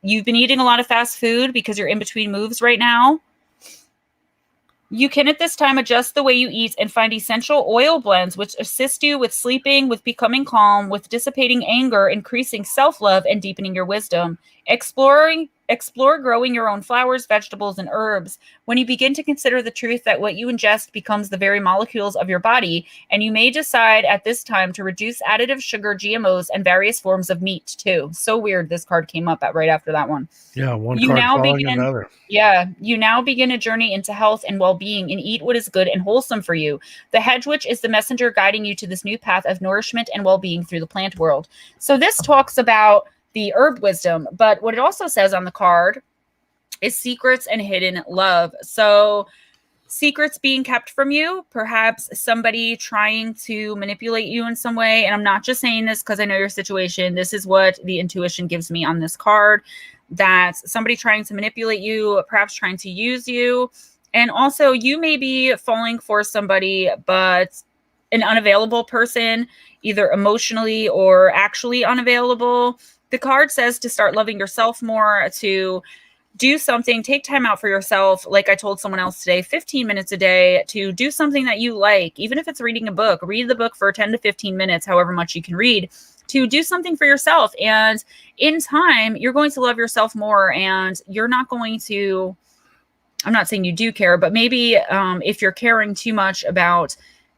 You've been eating a lot of fast food because you're in between moves right now. You can at this time adjust the way you eat and find essential oil blends which assist you with sleeping, with becoming calm, with dissipating anger, increasing self-love, and deepening your wisdom. Explore growing your own flowers, vegetables, and herbs. When you begin to consider the truth that what you ingest becomes the very molecules of your body, and you may decide at this time to reduce additive sugar, GMOs, and various forms of meat too. So weird this card came up right after that one. Yeah, one card following another. Yeah, you now begin a journey into health and well-being, and eat what is good and wholesome for you. The Hedge Witch is the messenger guiding you to this new path of nourishment and well-being through the plant world. So this talks about the herb wisdom, but what it also says on the card is secrets and hidden love. So secrets being kept from you, perhaps somebody trying to manipulate you in some way. And I'm not just saying this because I know your situation. This is what the intuition gives me on this card, that somebody trying to manipulate you, perhaps trying to use you. And also you may be falling for somebody, but an unavailable person, either emotionally or actually unavailable. The card says to start loving yourself more, to do something, take time out for yourself. Like I told someone else today, 15 minutes a day to do something that you like, even if it's reading a book. Read the book for 10 to 15 minutes, however much you can read, to do something for yourself. And in time, you're going to love yourself more, and you're not going to, I'm not saying you do care, but maybe if you're caring too much about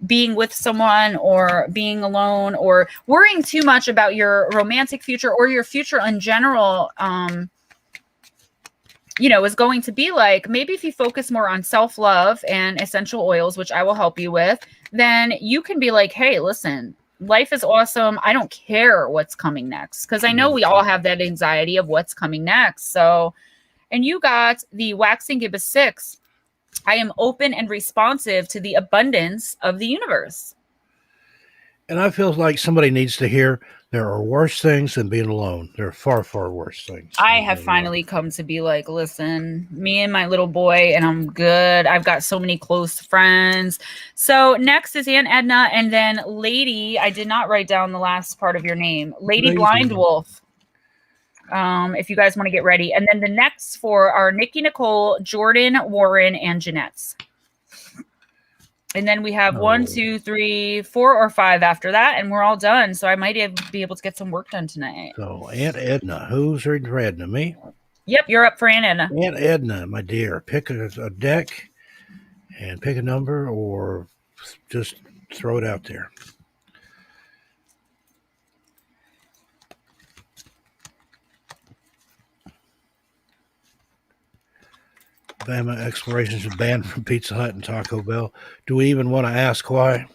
being with someone or being alone, or worrying too much about your romantic future or your future in general, is going to be like, maybe if you focus more on self-love and essential oils, which I will help you with, then you can be like, hey, listen, life is awesome. I don't care what's coming next. Because I know we all have that anxiety of what's coming next. So And you got the Waxing Gibbous 6. I am open and responsive to the abundance of the universe. And I feel like somebody needs to hear there are worse things than being alone. There are far, far worse things. I have finally come to be like, listen, me and my little boy, and I'm good. I've got so many close friends. So next is Aunt Edna, and then Lady, I did not write down the last part of your name. Lady Blind Wolf. If you guys want to get ready. And then the next four are Nikki Nicole, Jordan, Warren, and Jeanette's. And then we have 1, 2, 3, 4, or 5 after that, and we're all done. So I might be able to get some work done tonight. So Aunt Edna, who's reading for Edna? Me? Yep, you're up for Aunt Edna. Aunt Edna, my dear, pick a deck and pick a number, or just throw it out there. Bama Explorations is banned from Pizza Hut and Taco Bell. Do we even want to ask why?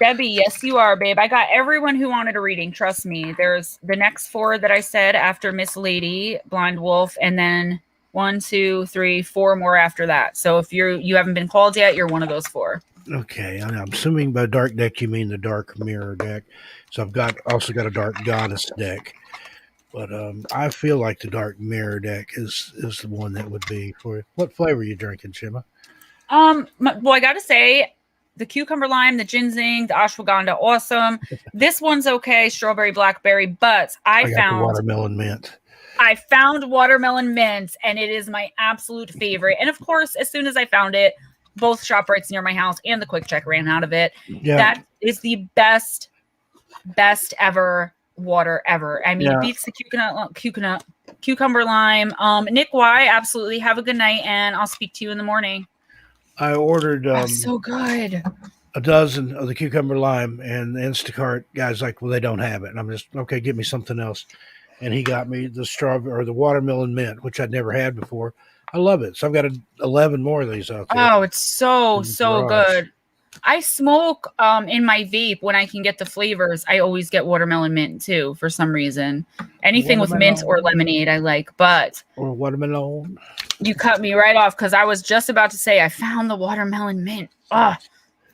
Debbie, yes, you are, babe. I got everyone who wanted a reading. Trust me. There's the next 4 that I said after Miss Lady, Blind Wolf, and then 1, 2, 3, 4 more after that. So if you haven't been called yet, you're one of those 4. Okay, I'm assuming by dark deck you mean the dark mirror deck. So I've also got a dark goddess deck. But I feel like the dark mirror deck is the one that would be for you. What flavor are you drinking, Gemma? Well, I gotta say, the cucumber lime, the ginseng, the ashwagandha, awesome. This one's okay, strawberry blackberry, but I found watermelon mint. I found watermelon mint, and it is my absolute favorite. And of course, as soon as I found it, both ShopRites near my house and the Quick Check ran out of it. Yeah. That is the best ever water ever. I mean, it beats the cucumber lime. Nick Y, absolutely. Have a good night, and I'll speak to you in the morning. I ordered so good. a dozen of the cucumber lime, and the Instacart guy's like, well, they don't have it. And I'm just, okay, give me something else. And he got me the strawberry or the watermelon mint, which I'd never had before. I love it. So I've got 11 more of these out there. Oh, it's so good. I smoke in my vape when I can get the flavors. I always get watermelon mint too, for some reason. Anything with mint or lemonade I like, but or watermelon. You cut me right off because I was just about to say I found the watermelon mint. Ah,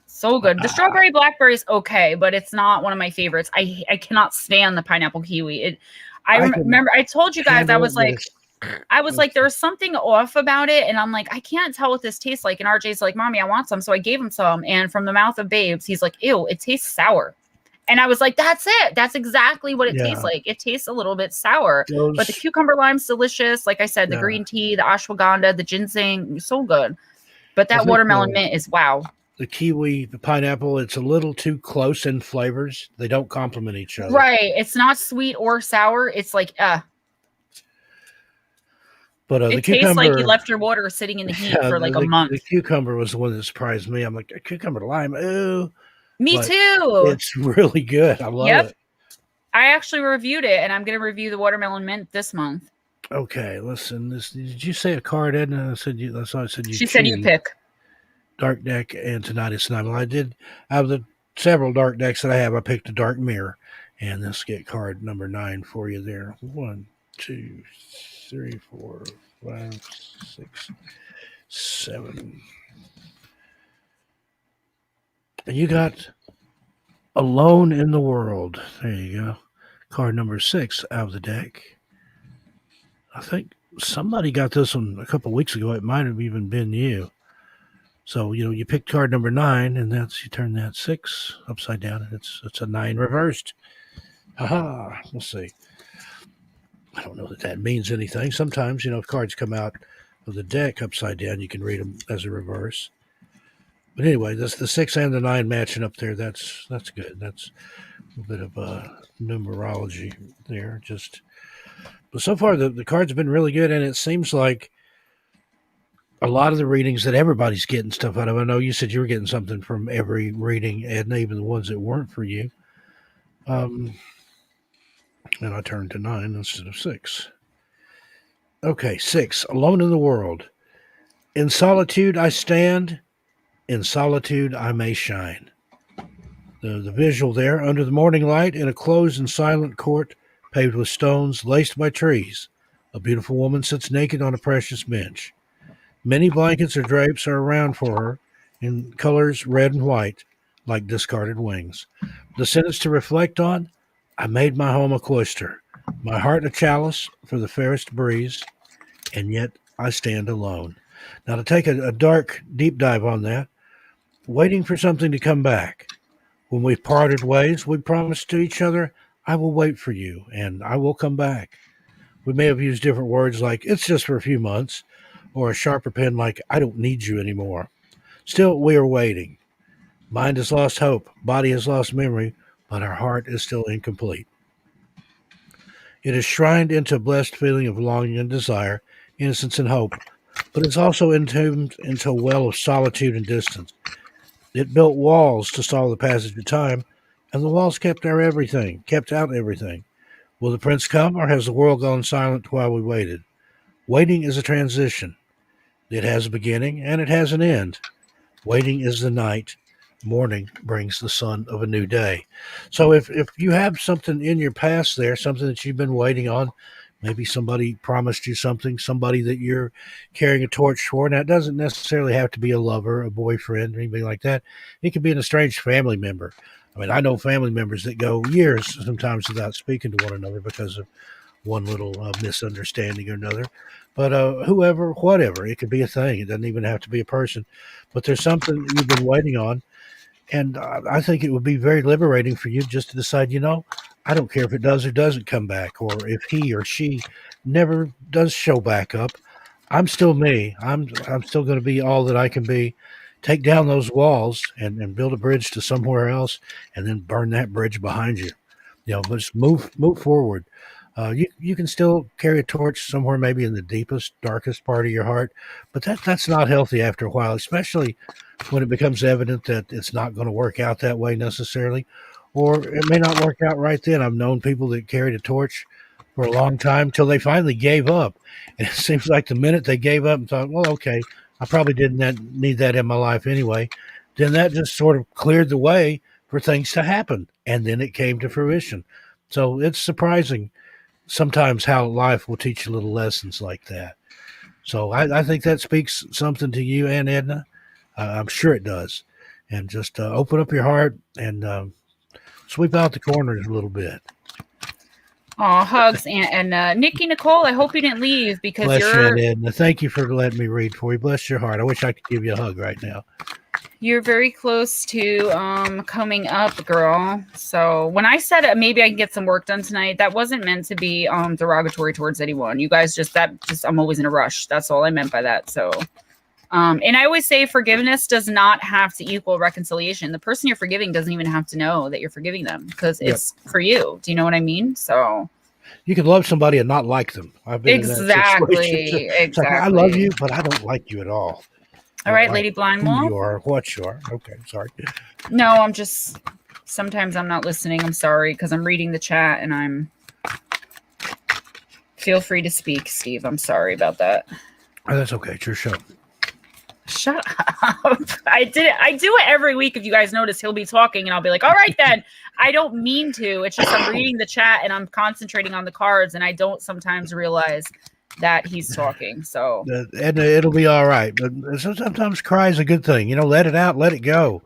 so good. The strawberry blackberry is okay, but it's not one of my favorites. I cannot stand the pineapple kiwi. I remember I told you guys I was like, there's something off about it. And I'm like, I can't tell what this tastes like. And RJ's like, Mommy, I want some. So I gave him some. And from the mouth of babes, he's like, ew, it tastes sour. And I was like, that's it. That's exactly what it tastes like. It tastes a little bit sour. But the cucumber lime's delicious. Like I said, the green tea, the ashwagandha, the ginseng, so good. But that watermelon mint is wow. The kiwi, the pineapple, it's a little too close in flavors. They don't complement each other. Right. It's not sweet or sour. It's like, But it the tastes cucumber, like you left your water sitting in the heat for like a month. The cucumber was the one that surprised me. I'm like, cucumber lime, ooh. Me too. It's really good. I love it. I actually reviewed it, and I'm going to review the watermelon mint this month. Okay, listen. Did you say a card, Edna? That's why I said you. She said you pick dark deck, and tonight it's 9. Well, I did. Out of the several dark decks that I have, I picked a dark mirror, and let's get card number 9 for you there. 1, 2, 3, 4, 5, 6, 7. And you got Alone in the World. There you go. Card number 6 out of the deck. I think somebody got this one a couple weeks ago. It might have even been you. So, you picked card number 9, and you turn that 6 upside down, and it's a 9 reversed. Aha. Let's see. I don't know that means anything. Sometimes, if cards come out of the deck upside down, you can read them as a reverse. But anyway, that's the 6 and the 9 matching up there. That's good. That's a bit of numerology there. But so far the cards have been really good, and it seems like a lot of the readings that everybody's getting stuff out of. I know you said you were getting something from every reading, and even the ones that weren't for you. And I turned to 9 instead of 6. Okay, 6. Alone in the World. In solitude I stand. In solitude I may shine. The visual there, under the morning light, in a closed and silent court, paved with stones, laced by trees, A beautiful woman sits naked on a precious bench. Many blankets or drapes are around for her in colors red and white, like discarded wings. The sentence to reflect on: I made my home a cloister, my heart a chalice for the fairest breeze, and yet I stand alone. Now, to take a dark, deep dive on that, waiting for something to come back. When we parted ways, we promised to each other, I will wait for you and I will come back. We may have used different words like, it's just for a few months, or a sharper pen like, I don't need you anymore. Still, we are waiting. Mind has lost hope, body has lost memory, but our heart is still incomplete. It is shrined into a blessed feeling of longing and desire, innocence and hope, but it's also entombed into a well of solitude and distance. It built walls to stall the passage of time, and the walls kept our everything, kept out everything. Will the prince come, or has the world gone silent while we waited? Waiting is a transition. It has a beginning, and it has an end. Waiting is the night. Morning brings the sun of a new day. So if you have something in your past there, something that you've been waiting on, maybe somebody promised you something, somebody that you're carrying a torch for. Now, it doesn't necessarily have to be a lover, a boyfriend, or anything like that. It could be an estranged family member. I mean, I know family members that go years sometimes without speaking to one another because of one little misunderstanding or another. But whoever, whatever, it could be a thing. It doesn't even have to be a person. But there's something you've been waiting on, and I think it would be very liberating for you just to decide, I don't care if it does or doesn't come back, or if he or she never does show back up. I'm still me. I'm still going to be all that I can be. Take down those walls and build a bridge to somewhere else, and then burn that bridge behind you. But just move forward. You can still carry a torch somewhere, maybe in the deepest, darkest part of your heart, but that's not healthy after a while, especially when it becomes evident that it's not going to work out that way necessarily, or it may not work out right then. I've known people that carried a torch for a long time till they finally gave up, and it seems like the minute they gave up and thought, well, okay, I probably didn't need that in my life anyway, then that just sort of cleared the way for things to happen, and then it came to fruition. So it's surprising sometimes how life will teach you little lessons like that. So I think that speaks something to you and Edna. I'm sure it does. And just open up your heart and sweep out the corners a little bit. Oh, hugs, and Nikki Nicole, I hope you didn't leave because Bless you, and Edna. Thank you for letting me read for you. Bless your heart. I wish I could give you a hug right now. You're very close to coming up, girl. So when I said maybe I can get some work done tonight, that wasn't meant to be derogatory towards anyone. You guys I'm always in a rush. That's all I meant by that. So and I always say forgiveness does not have to equal reconciliation. The person you're forgiving doesn't even have to know that you're forgiving them because it's for you. Do you know what I mean? So you can love somebody and not like them. I've been in that situation. It's like, I love you, but I don't like you at all. All right, Lady Blind Wolf. Who you are, what you are. Okay, sorry. No, sometimes I'm not listening. I'm sorry because I'm reading the chat and feel free to speak, Steve. I'm sorry about that. Oh, that's okay. It's your show. Shut up. I do it every week. If you guys notice, he'll be talking and I'll be like, all right, then. I don't mean to. It's just I'm reading the chat and I'm concentrating on the cards and I don't sometimes realize that he's talking. So and it'll be all right. But sometimes cry is a good thing. Let it out, let it go.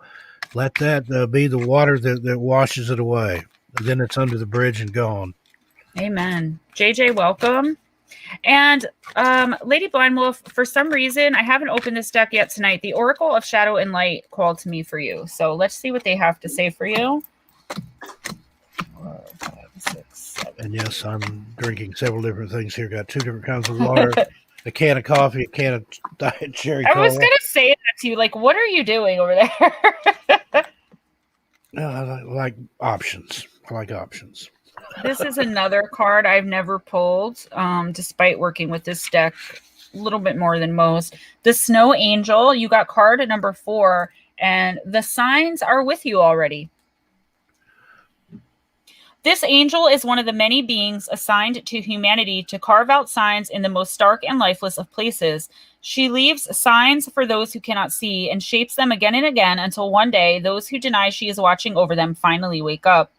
Let that be the water that washes it away. And then it's under the bridge and gone. Amen. JJ, welcome. And Lady Blind Wolf, for some reason, I haven't opened this deck yet tonight. The Oracle of Shadow and Light called to me for you. So let's see what they have to say for you. 4, 5, 6, 7. And yes, I'm drinking several different things here. Got 2 different kinds of water, a can of coffee, a can of Diet Cherry Cola. I was going to say that to you. Like, what are you doing over there? I like options. I like options. This is another card I've never pulled, despite working with this deck a little bit more than most. The Snow Angel, you got card at number 4, and the signs are with you already. This angel is one of the many beings assigned to humanity to carve out signs in the most stark and lifeless of places. She leaves signs for those who cannot see and shapes them again and again until one day those who deny she is watching over them finally wake up.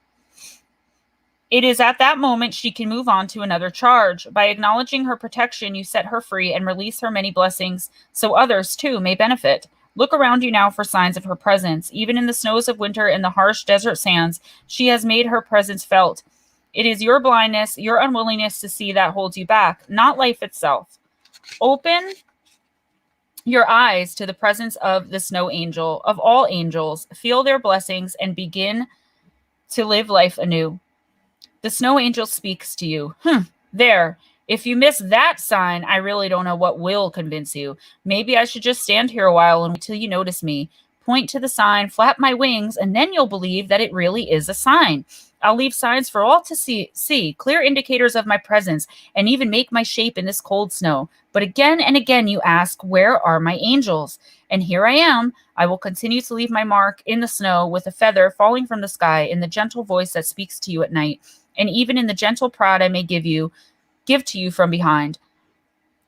It is at that moment she can move on to another charge. By acknowledging her protection, you set her free and release her many blessings so others, too, may benefit. Look around you now for signs of her presence. Even in the snows of winter and the harsh desert sands, she has made her presence felt. It is your blindness, your unwillingness to see that holds you back, not life itself. Open your eyes to the presence of the snow angel, of all angels. Feel their blessings and begin to live life anew. The snow angel speaks to you. There. If you miss that sign, I really don't know what will convince you. Maybe I should just stand here a while until you notice me. Point to the sign, flap my wings, and then you'll believe that it really is a sign. I'll leave signs for all to see, clear indicators of my presence, and even make my shape in this cold snow. But again and again you ask, where are my angels? And here I am. I will continue to leave my mark in the snow with a feather falling from the sky in the gentle voice that speaks to you at night. And even in the gentle prod I may give to you from behind.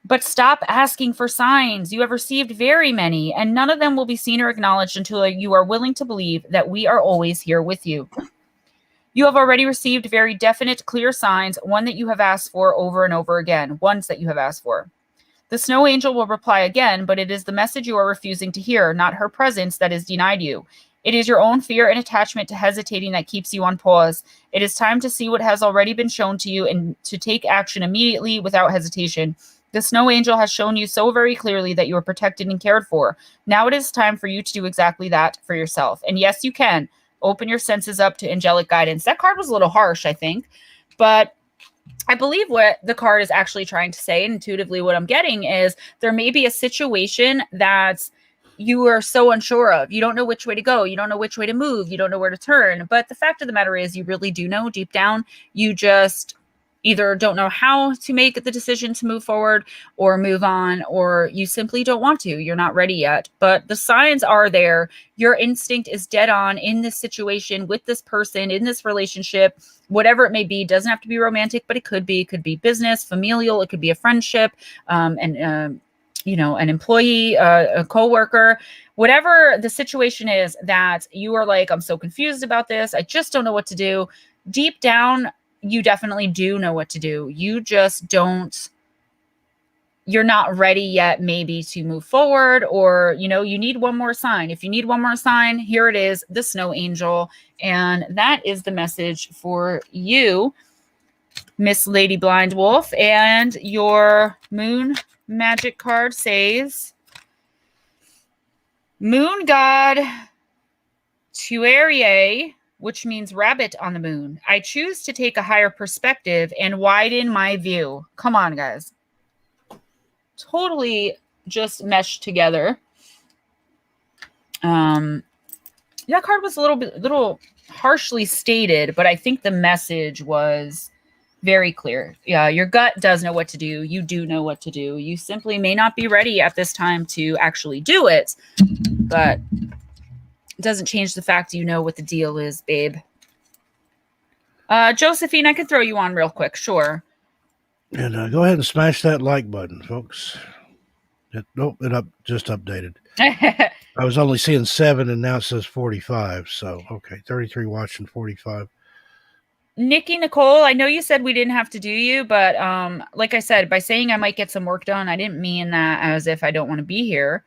But stop asking for signs. You have received very many, and none of them will be seen or acknowledged until you are willing to believe that we are always here with you. You have already received very definite, clear signs, one that you have asked for over and over again, ones that you have asked for. The snow angel will reply again, but it is the message you are refusing to hear, not her presence, that is denied you. It is your own fear and attachment to hesitating that keeps you on pause. It is time to see what has already been shown to you and to take action immediately without hesitation. The snow angel has shown you so very clearly that you are protected and cared for. Now it is time for you to do exactly that for yourself. And yes, you can. Open your senses up to angelic guidance. That card was a little harsh, I think, but I believe what the card is actually trying to say, and intuitively what I'm getting is there may be a situation that you are so unsure of. You don't know which way to go. You don't know which way to move. You don't know where to turn. But the fact of the matter is you really do know deep down. You just either don't know how to make the decision to move forward or move on, or you simply don't want to. You're not ready yet. But the signs are there. Your instinct is dead on in this situation with this person, in this relationship, whatever it may be. It doesn't have to be romantic, but it could be. It could be business, familial. It could be a friendship, an employee, a coworker, whatever the situation is that you are like, I'm so confused about this. I just don't know what to do. Deep down, you definitely do know what to do. You just don't, you're not ready yet maybe to move forward, or, you need one more sign. If you need one more sign, here it is, the snow angel. And that is the message for you, Miss Lady Blind Wolf. And your moon magic card says, Moon God Tuerie, which means rabbit on the moon. I choose to take a higher perspective and widen my view. Come on, guys. Totally just meshed together. That card was a little harshly stated, but I think the message was very clear. Yeah, your gut does know what to do. You do know what to do. You simply may not be ready at this time to actually do it, but it doesn't change the fact you know what the deal is, babe. Josephine, I could throw you on real quick. Sure. And go ahead and smash that like button, folks. It just updated. I was only seeing 7, and now it says 45. So, okay, 33 watching, 45. Nikki Nicole, I know you said we didn't have to do you, but like I said, by saying I might get some work done, I didn't mean that as if I don't want to be here.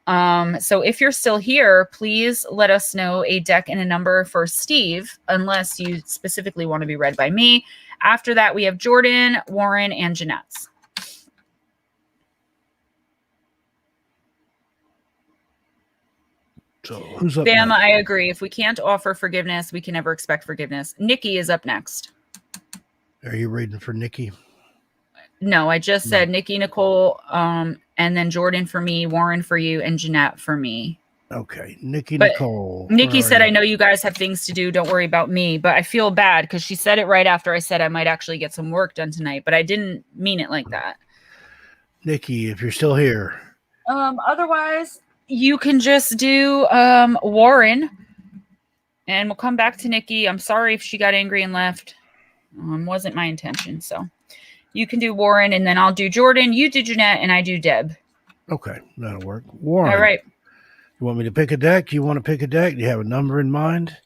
So if you're still here, please let us know a deck and a number for Steve, unless you specifically want to be read by me. After that, we have Jordan, Warren, and Jeanette's. So who's up Bama, next? I agree. If we can't offer forgiveness, we can never expect forgiveness. Nikki is up next. Are you reading for Nikki? No, I just said Nikki, Nicole, and then Jordan for me, Warren for you, and Jeanette for me. Okay, Nicole. Nikki said, I know you guys have things to do. Don't worry about me. But I feel bad because she said it right after I said I might actually get some work done tonight. But I didn't mean it like that. Nikki, if you're still here. Otherwise, you can just do Warren. And we'll come back to Nikki. I'm sorry if she got angry and left. Wasn't my intention. So you can do Warren, and then I'll do Jordan. You do Jeanette, and I do Deb. Okay, that'll work. Warren. All right. You want me to pick a deck? You want to pick a deck? Do you have a number in mind?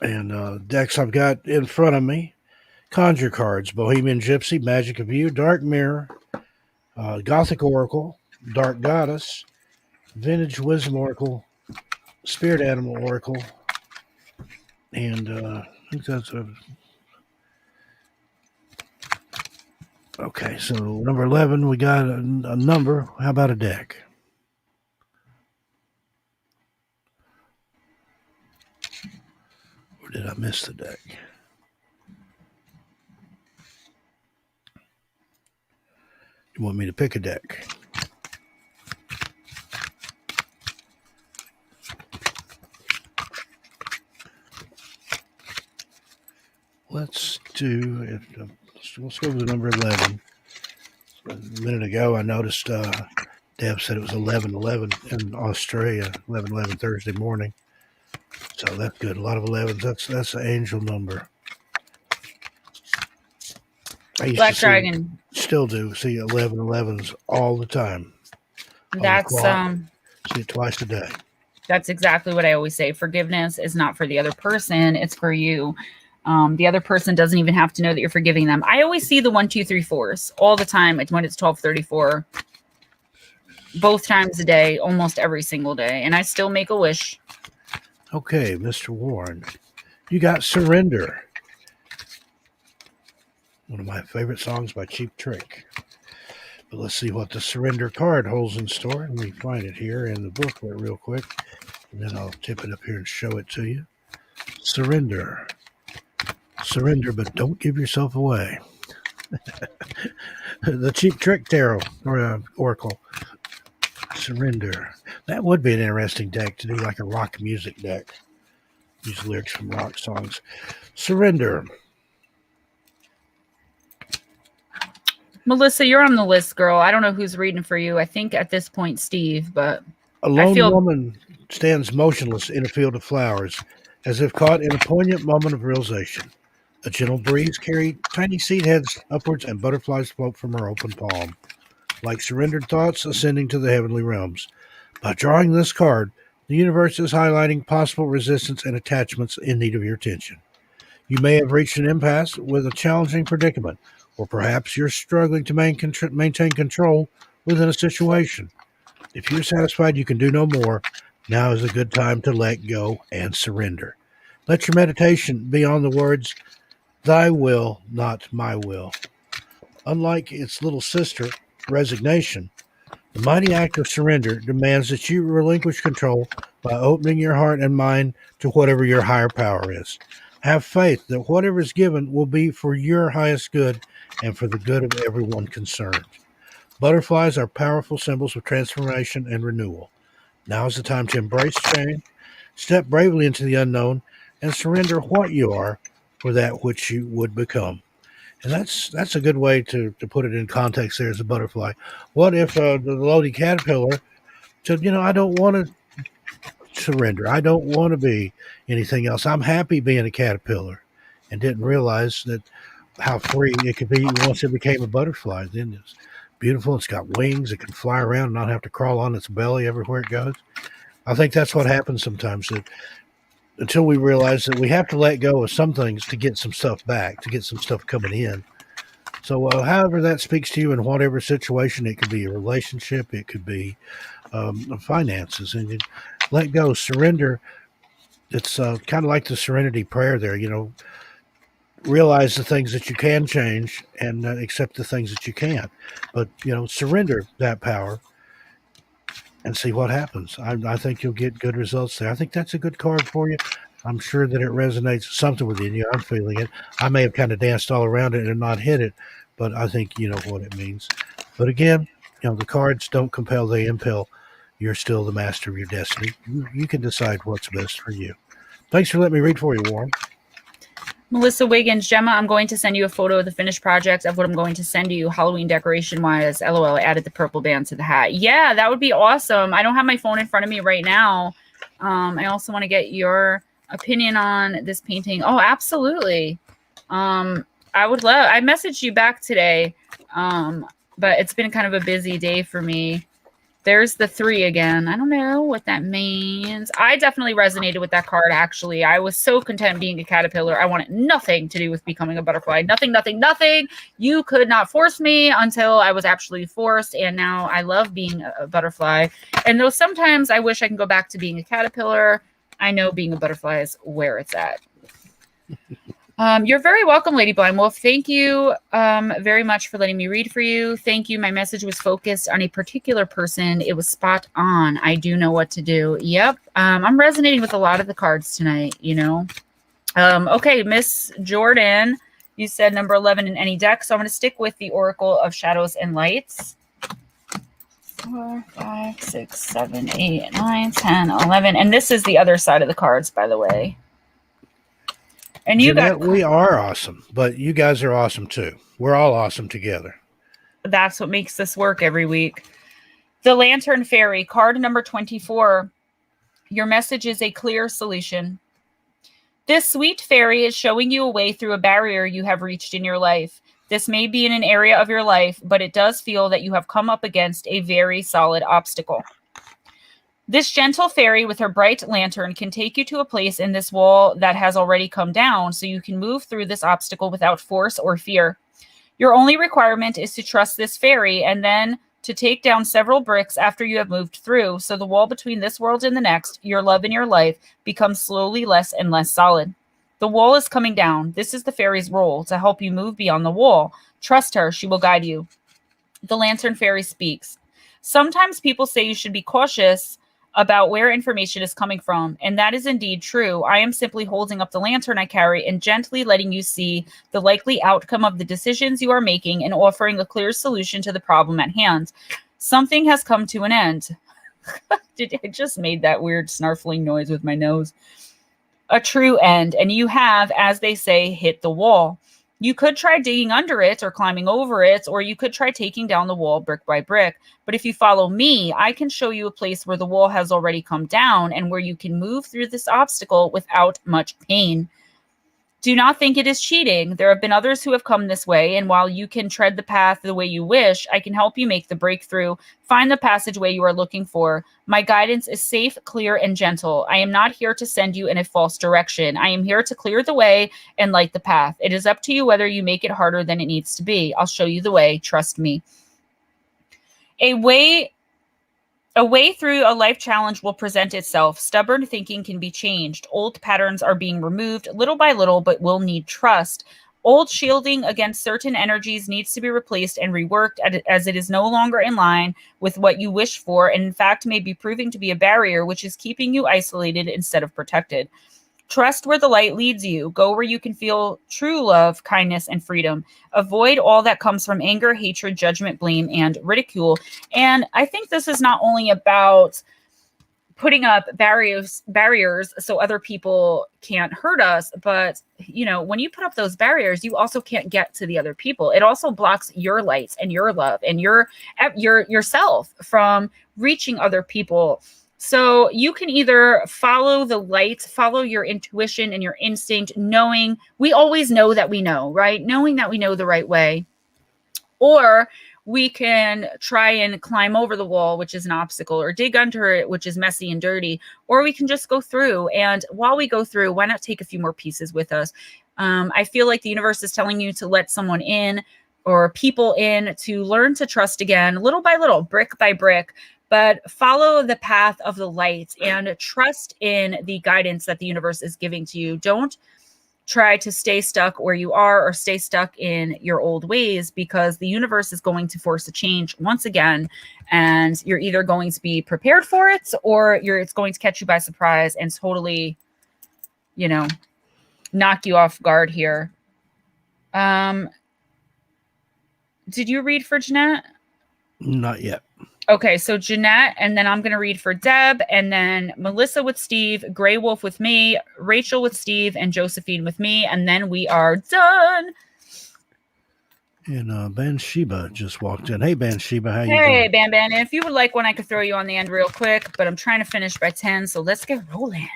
And decks I've got in front of me: Conjure cards, Bohemian Gypsy, Magic of You, Dark Mirror, Gothic Oracle, Dark Goddess, Vintage Wisdom Oracle, Spirit Animal Oracle, and I think that's a. Okay, so number 11, we got a number. How about a deck? Or did I miss the deck? You want me to pick a deck? Let's do. Let's go with number 11. A minute ago, I noticed Deb said it was 11:11 in Australia, 11:11 Thursday morning. So that's good. A lot of 11s. That's an angel number. Black Dragon. Still do see 11:11s all the time. That's see it twice a day. That's exactly what I always say. Forgiveness is not for the other person; it's for you. The other person doesn't even have to know that you're forgiving them. I always see the 1, 2, 3, 4s all the time. When it's 12:34, both times a day, almost every single day, and I still make a wish. Okay, Mr. Warren, you got Surrender. One of my favorite songs by Cheap Trick. But let's see what the Surrender card holds in store. Let me find it here in the booklet real quick, and then I'll tip it up here and show it to you. Surrender. Surrender, but don't give yourself away. The Cheap Trick Tarot or Oracle. Surrender. That would be an interesting deck to do, like a rock music deck. Use lyrics from rock songs. Surrender. Melissa, you're on the list, girl. I don't know who's reading for you. I think at this point, Steve, but a lone woman stands motionless in a field of flowers, as if caught in a poignant moment of realization. A gentle breeze carried tiny seed heads upwards, and butterflies float from her open palm, like surrendered thoughts ascending to the heavenly realms. By drawing this card, the universe is highlighting possible resistance and attachments in need of your attention. You may have reached an impasse with a challenging predicament, or perhaps you're struggling to maintain control within a situation. If you're satisfied you can do no more, now is a good time to let go and surrender. Let your meditation be on the words, "Thy will, not my will." Unlike its little sister, resignation, the mighty act of surrender demands that you relinquish control by opening your heart and mind to whatever your higher power is. Have faith that whatever is given will be for your highest good and for the good of everyone concerned. Butterflies are powerful symbols of transformation and renewal. Now is the time to embrace change, step bravely into the unknown, and surrender what you are for that which you would become. And that's a good way to put it in context there as a butterfly. What if the lowly caterpillar said, I don't want to surrender. I don't want to be anything else. I'm happy being a caterpillar, and didn't realize that how free it could be once it became a butterfly. Then it's beautiful. It's got wings. It can fly around and not have to crawl on its belly everywhere it goes. I think that's what happens sometimes, that until we realize that we have to let go of some things to get some stuff back, to get some stuff coming in. So however that speaks to you in whatever situation, it could be a relationship, it could be finances, and you let go, surrender. It's kind of like the serenity prayer there, realize the things that you can change and accept the things that you can't. But, surrender that power and see what happens. I think you'll get good results there. I think that's a good card for you. I'm sure that it resonates something within you. I'm feeling it. I may have kind of danced all around it and not hit it, but I think you know what it means. But again, the cards don't compel, they impel. You're still the master of your destiny. You can decide what's best for you. Thanks for letting me read for you, Warren. Melissa Wiggins, Gemma, I'm going to send you a photo of the finished project of what I'm going to send you Halloween decoration-wise. LOL, I added the purple band to the hat. Yeah, that would be awesome. I don't have my phone in front of me right now. I also want to get your opinion on this painting. Oh, absolutely. I messaged you back today, but it's been kind of a busy day for me. There's the 3 again. I don't know what that means. I definitely resonated with that card, actually. I was so content being a caterpillar. I wanted nothing to do with becoming a butterfly. Nothing, nothing, nothing. You could not force me until I was actually forced, and now I love being a butterfly. And though sometimes I wish I can go back to being a caterpillar, I know being a butterfly is where it's at. You're very welcome, Lady Blind Wolf. Thank you very much for letting me read for you. Thank you. My message was focused on a particular person. It was spot on. I do know what to do. Yep. I'm resonating with a lot of the cards tonight, you know. Okay, Miss Jordan, you said number 11 in any deck. So I'm going to stick with the Oracle of Shadows and Lights. 4, 5, 6, 7, 8, 9, 10, 11. And this is the other side of the cards, by the way. And you Jeanette, we are awesome, but you guys are awesome too. We're all awesome together. That's what makes this work every week. The Lantern Fairy, card number 24. Your message is a clear solution. This sweet fairy is showing you a way through a barrier you have reached in your life. This may be in an area of your life, but it does feel that you have come up against a very solid obstacle. This gentle fairy with her bright lantern can take you to a place in this wall that has already come down, so you can move through this obstacle without force or fear. Your only requirement is to trust this fairy and then to take down several bricks after you have moved through, so the wall between this world and the next, your love and your life, becomes slowly less and less solid. The wall is coming down. This is the fairy's role, to help you move beyond the wall. Trust her. She will guide you. The Lantern Fairy speaks. Sometimes people say you should be cautious about where information is coming from, and that is indeed true. I am simply holding up the lantern I carry and gently letting you see the likely outcome of the decisions you are making and offering a clear solution to the problem at hand. Something has come to an end. I just made that weird snarfling noise with my nose. A true end, and you have, as they say, hit the wall. You could try digging under it or climbing over it, or you could try taking down the wall brick by brick. But if you follow me, I can show you a place where the wall has already come down and where you can move through this obstacle without much pain. Do not think it is cheating. There have been others who have come this way, and while you can tread the path the way you wish, I can help you make the breakthrough, find the passageway you are looking for. My guidance is safe, clear, and gentle. I am not here to send you in a false direction. I am here to clear the way and light the path. It is up to you whether you make it harder than it needs to be. I'll show you the way. Trust me. A way through a life challenge will present itself. Stubborn thinking can be changed. Old patterns are being removed little by little, but will need trust. Old shielding against certain energies needs to be replaced and reworked as it is no longer in line with what you wish for, and in fact may be proving to be a barrier which is keeping you isolated instead of protected. Trust where the light leads you. Go where you can feel true love, kindness, and freedom. Avoid all that comes from anger, hatred, judgment, blame, and ridicule. And I think this is not only about putting up barriers so other people can't hurt us, but you know, when you put up those barriers, you also can't get to the other people. It also blocks your lights and your love and yourself from reaching other people. So you can either follow the light, follow your intuition and your instinct, knowing we always know that we know, right? Knowing that we know the right way. Or we can try and climb over the wall, which is an obstacle, or dig under it, which is messy and dirty, or we can just go through. And while we go through, why not take a few more pieces with us? I feel like the universe is telling you to let someone in or people in to learn to trust again, little by little, brick by brick. But follow the path of the light and trust in the guidance that the universe is giving to you. Don't try to stay stuck where you are or stay stuck in your old ways, because the universe is going to force a change once again. And you're either going to be prepared for it, or it's going to catch you by surprise and totally, you know, knock you off guard here. Did you read for Jeanette? Not yet. Okay, so Jeanette, and then I'm going to read for Deb, and then Melissa with Steve, Grey Wolf with me, Rachel with Steve, and Josephine with me, and then we are done. And Bathsheba just walked in. Hey, Bathsheba, how you doing? Hey, Ban. And if you would like one, I could throw you on the end real quick, but I'm trying to finish by 10, so let's get rolling.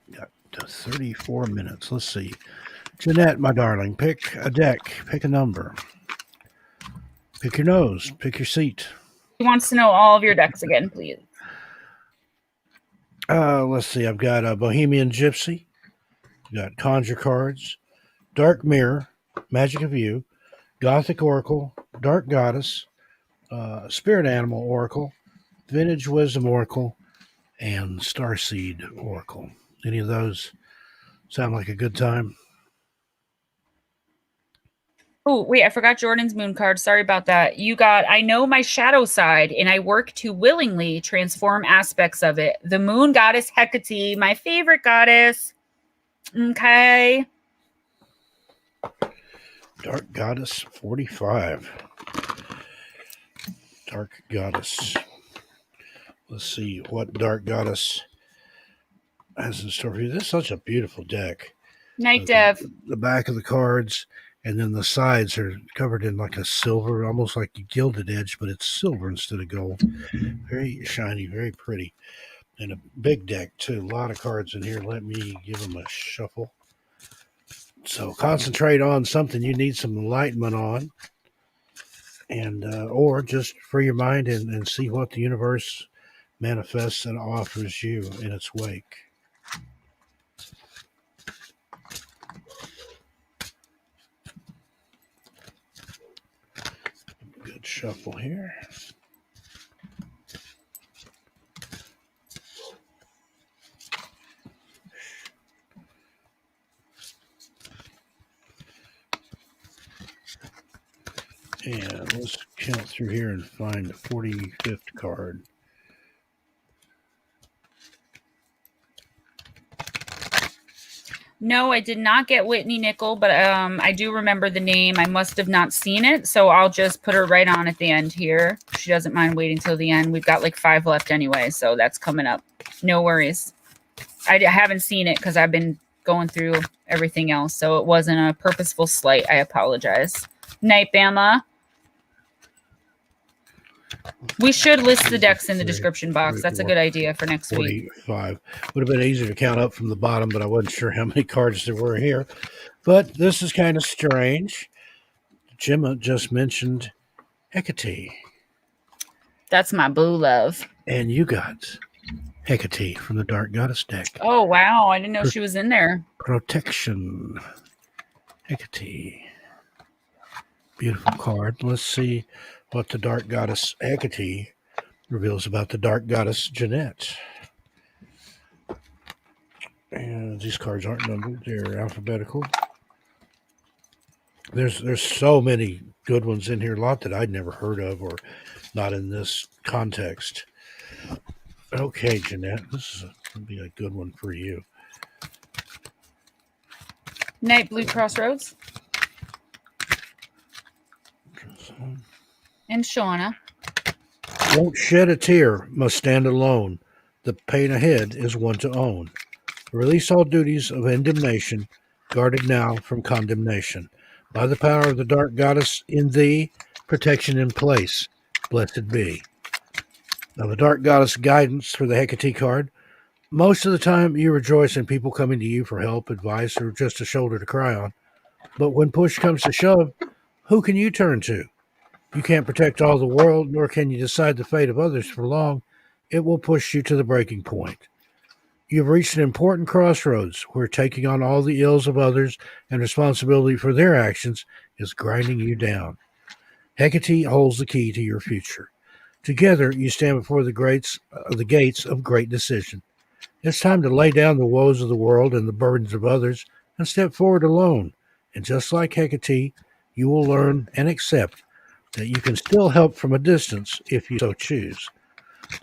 Got 34 minutes. Let's see. Jeanette, my darling, pick a deck, pick a number. Pick your nose, pick your seat. He wants to know all of your decks again, please. Let's see. I've got a Bohemian Gypsy. I've got Conjure Cards, Dark Mirror, Magic of You, Gothic Oracle, Dark Goddess, Spirit Animal Oracle, Vintage Wisdom Oracle, and Starseed Oracle. Any of those sound like a good time? Oh, wait, I forgot Jordan's moon card. Sorry about that. You got, I know my shadow side, and I work to willingly transform aspects of it. The moon goddess Hecate, my favorite goddess. Okay. Dark Goddess 45. Dark Goddess. Let's see what Dark Goddess has in store for you. This is such a beautiful deck. Night, Dev. The back of the cards, and then the sides are covered in like a silver, almost like a gilded edge, but it's silver instead of gold. Very shiny, very pretty. And a big deck, too. A lot of cards in here. Let me give them a shuffle. So concentrate on something you need some enlightenment on, and or just free your mind and see what the universe manifests and offers you in its wake. Good shuffle here. And let's count through here and find the 45th card. No, I did not get Whitney Nickel, but I do remember the name. I must have not seen it, so I'll just put her right on at the end here. She doesn't mind waiting till the end. We've got like 5 left anyway, so that's coming up. No worries. I haven't seen it because I've been going through everything else, so it wasn't a purposeful slight. I apologize. Night, Bama. We should list the decks in the description box. That's a good idea for next week. 45. Would have been easier to count up from the bottom, but I wasn't sure how many cards there were here. But this is kind of strange. Gemma just mentioned Hecate. That's my boo love. And you got Hecate from the Dark Goddess deck. Oh, wow. I didn't know she was in there. Protection. Hecate. Beautiful card. Let's see what the Dark Goddess Hecate reveals about the Dark Goddess Jeanette. And these cards aren't numbered. They're alphabetical. There's so many good ones in here. A lot that I'd never heard of or not in this context. Okay, Jeanette. This is going to be a good one for you. Night, Blue Crossroads. And Shauna. Won't shed a tear, must stand alone. The pain ahead is one to own. Release all duties of indemnation, guarded now from condemnation. By the power of the Dark Goddess in thee, protection in place, blessed be. Now, the Dark Goddess guidance for the Hecate card. Most of the time, you rejoice in people coming to you for help, advice, or just a shoulder to cry on. But when push comes to shove, who can you turn to? You can't protect all the world, nor can you decide the fate of others for long. It will push you to the breaking point. You've reached an important crossroads where taking on all the ills of others and responsibility for their actions is grinding you down. Hecate holds the key to your future. Together, you stand before the gates of great decision. It's time to lay down the woes of the world and the burdens of others and step forward alone. And just like Hecate, you will learn and accept that you can still help from a distance if you so choose.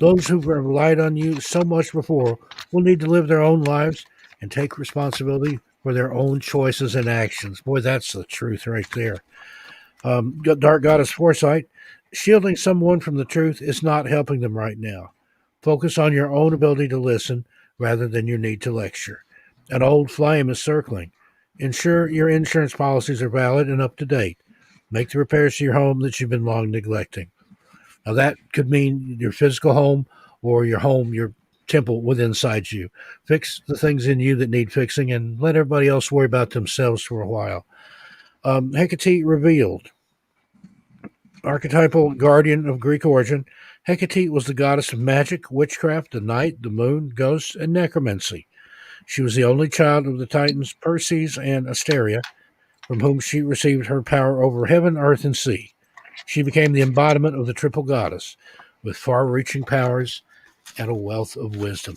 Those who've relied on you so much before will need to live their own lives and take responsibility for their own choices and actions. Boy, that's the truth right there. Dark Goddess Foresight, shielding someone from the truth is not helping them right now. Focus on your own ability to listen rather than your need to lecture. An old flame is circling. Ensure your insurance policies are valid and up to date. Make the repairs to your home that you've been long neglecting. Now, that could mean your physical home or your home, your temple within inside you. Fix the things in you that need fixing and let everybody else worry about themselves for a while. Hecate revealed. archetypal guardian of Greek origin, Hecate was the goddess of magic, witchcraft, the night, the moon, ghosts, and necromancy. She was the only child of the Titans Perses and Asteria, from whom she received her power over heaven, earth, and sea. She became the embodiment of the triple goddess, with far-reaching powers and a wealth of wisdom.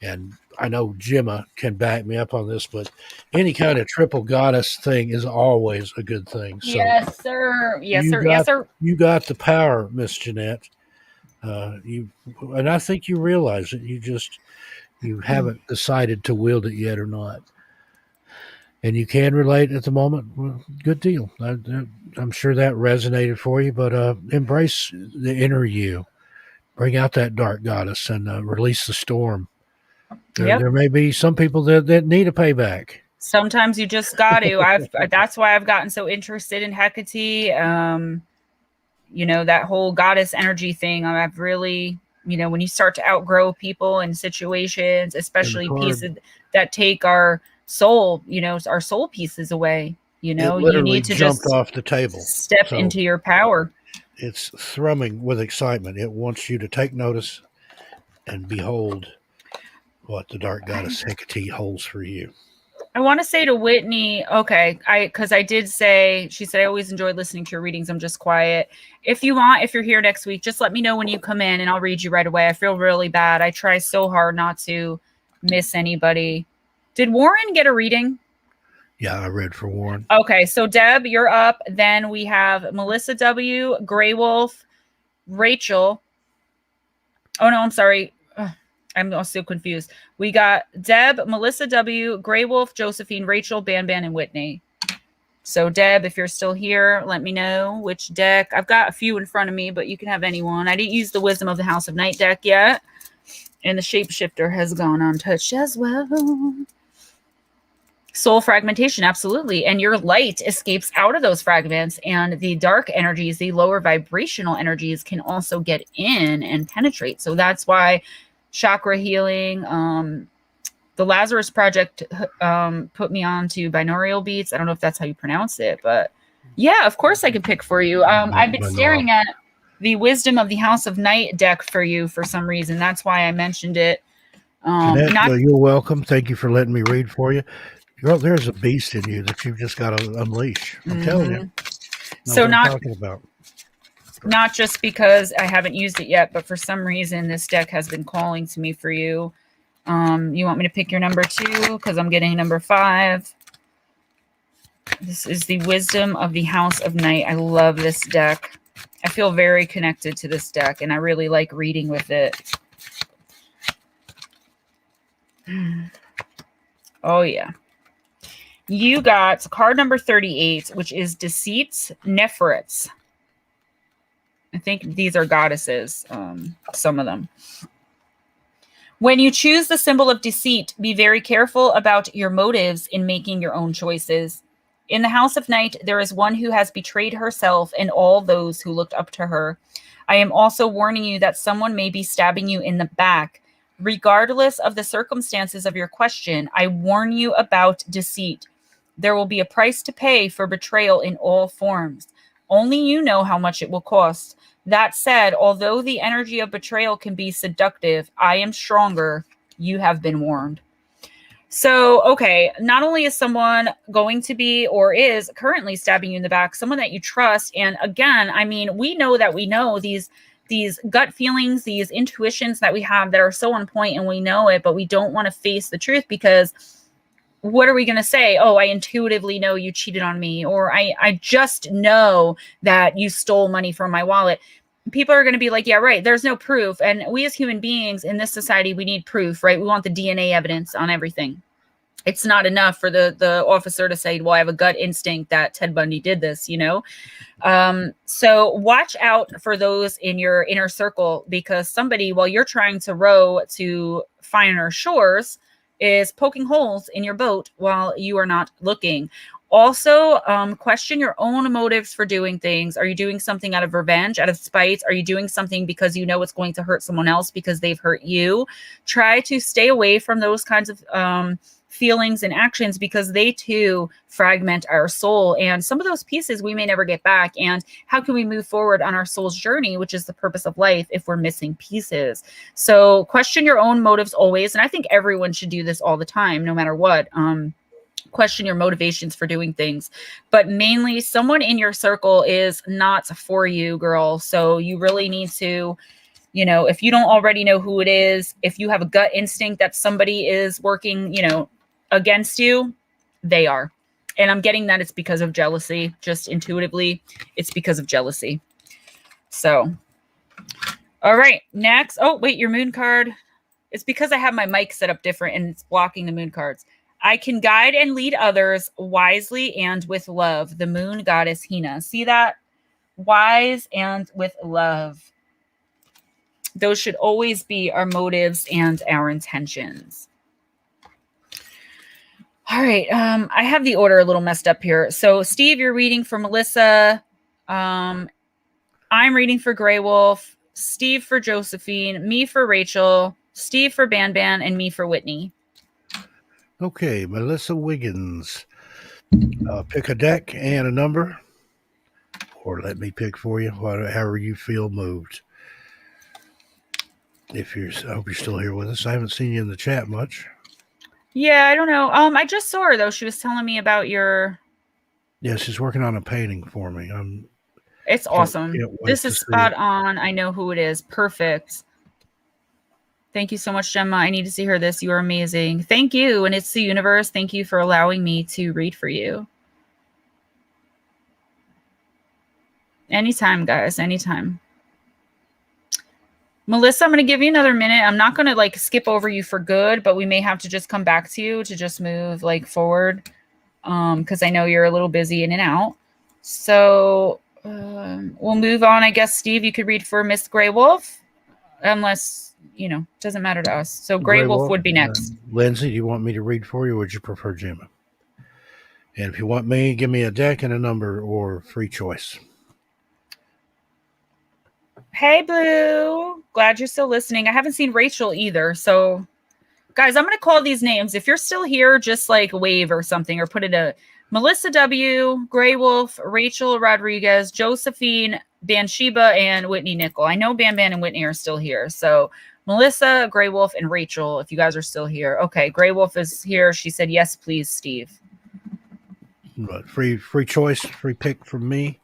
And I know Gemma can back me up on this, but any kind of triple goddess thing is always a good thing. So Yes, sir. Yes, you sir. Yes, got sir. you got the power, Miss Jeanette. And I think you realize it. You haven't decided to wield it yet or not. And you can relate at the moment. Well, good deal. I'm sure that resonated for you. But embrace the inner you. Bring out that dark goddess and release the storm. There may be some people that need a payback. Sometimes you just got to. That's why I've gotten so interested in Hecate. That whole goddess energy thing. I've really, when you start to outgrow people and situations, especially pieces that take our soul, our soul pieces away, you need to jumped just off the table. Step into your power. It's thrumming with excitement. It wants you to take notice and behold what the dark goddess Hecate holds for you. I want to say to Whitney, okay, because I did say, she said, I always enjoyed listening to your readings. I'm just quiet. If you're here next week, just let me know when you come in and I'll read you right away. I feel really bad. I try so hard not to miss anybody. Did Warren get a reading? Yeah, I read for Warren. Okay, so Deb, you're up. Then we have Melissa W., Grey Wolf, Rachel. Oh, no, I'm sorry. I'm also confused. We got Deb, Melissa W., Grey Wolf, Josephine, Rachel, Ban, and Whitney. So Deb, if you're still here, let me know which deck. I've got a few in front of me, but you can have any one. I didn't use the Wisdom of the House of Night deck yet. And the Shapeshifter has gone untouched as well. Soul fragmentation, absolutely. And your light escapes out of those fragments, and the dark energies, the lower vibrational energies, can also get in and penetrate. So that's why chakra healing, the Lazarus Project put me on to binaural beats. I don't know if that's how you pronounce it, but yeah, of course I could pick for you. I've been staring at the Wisdom of the House of Night deck for you for some reason. That's why I mentioned it. Jeanette, you're welcome. Thank you for letting me read for you. Girl, there's a beast in you that you've just got to unleash. I'm telling you. So not just because I haven't used it yet, but for some reason this deck has been calling to me for you. You want me to pick your number 2 because I'm getting number 5. This is the Wisdom of the House of Night. I love this deck. I feel very connected to this deck, and I really like reading with it. Oh, yeah. You got card number 38, which is Deceits, Nephrites. I think these are goddesses, some of them. When you choose the symbol of deceit, be very careful about your motives in making your own choices. In the House of Night, there is one who has betrayed herself and all those who looked up to her. I am also warning you that someone may be stabbing you in the back. Regardless of the circumstances of your question, I warn you about deceit. There will be a price to pay for betrayal in all forms. Only you know how much it will cost. That said, although the energy of betrayal can be seductive, I am stronger. You have been warned. So, okay, not only is someone going to be or is currently stabbing you in the back, someone that you trust. And again, I mean, we know these gut feelings, these intuitions that we have that are so on point, and we know it, but we don't want to face the truth because what are we going to say? Oh, I intuitively know you cheated on me, or I just know that you stole money from my wallet. People are going to be like, yeah, right. There's no proof. And we as human beings in this society, we need proof, right? We want the DNA evidence on everything. It's not enough for the officer to say, well, I have a gut instinct that Ted Bundy did this, So watch out for those in your inner circle, because somebody, while you're trying to row to finer shores, is poking holes in your boat while you are not looking. Also, question your own motives for doing things. Are you doing something out of revenge, out of spite? Are you doing something because you know it's going to hurt someone else because they've hurt you? Try to stay away from those kinds of feelings and actions, because they too fragment our soul. And some of those pieces we may never get back. And how can we move forward on our soul's journey, which is the purpose of life, if we're missing pieces? So question your own motives always. And I think everyone should do this all the time, no matter what. Question your motivations for doing things, but mainly someone in your circle is not for you, girl. So you really need to, if you don't already know who it is, if you have a gut instinct that somebody is working, against you, they are. And I'm getting that it's because of jealousy. Just intuitively, it's because of jealousy. So, all right, next. Oh, wait, your moon card. It's because I have my mic set up different and it's blocking the moon cards. I can guide and lead others wisely and with love. The moon goddess Hina. See that? Wise and with love. Those should always be our motives and our intentions. All right. I have the order a little messed up here. So, Steve, you're reading for Melissa. I'm reading for Grey Wolf. Steve for Josephine. Me for Rachel. Steve for Ban Ban. And me for Whitney. Okay, Melissa Wiggins. Pick a deck and a number, or let me pick for you, however you feel moved. I hope you're still here with us. I haven't seen you in the chat much. Yeah, I don't know. I just saw her though. She was telling me about your. Yeah, she's working on a painting for me. It's awesome. This is spot on. I know who it is. Perfect. Thank you so much, Gemma. I need to see her this. You are amazing. Thank you. And it's the universe. Thank you for allowing me to read for you. Anytime, guys. Anytime. Melissa, I'm going to give you another minute. I'm not going to skip over you for good, but we may have to just come back to you to just move forward. Because I know you're a little busy in and out. So we'll move on. I guess, Steve, you could read for Miss Grey Wolf. Unless... doesn't matter to us. So Grey Wolf would be next. Lindsay, do you want me to read for you, or would you prefer Gemma? And if you want me, give me a deck and a number, or free choice. Hey, Blue. Glad you're still listening. I haven't seen Rachel either. So, guys, I'm going to call these names. If you're still here, just wave or something, or put it a Melissa W., Grey Wolf, Rachel Rodriguez, Josephine, Bathsheba, and Whitney Nickel. I know Ban Ban and Whitney are still here. So, Melissa, Grey Wolf, and Rachel, if you guys are still here. Okay, Grey Wolf is here. She said, yes, please, Steve. But free choice, free pick from me.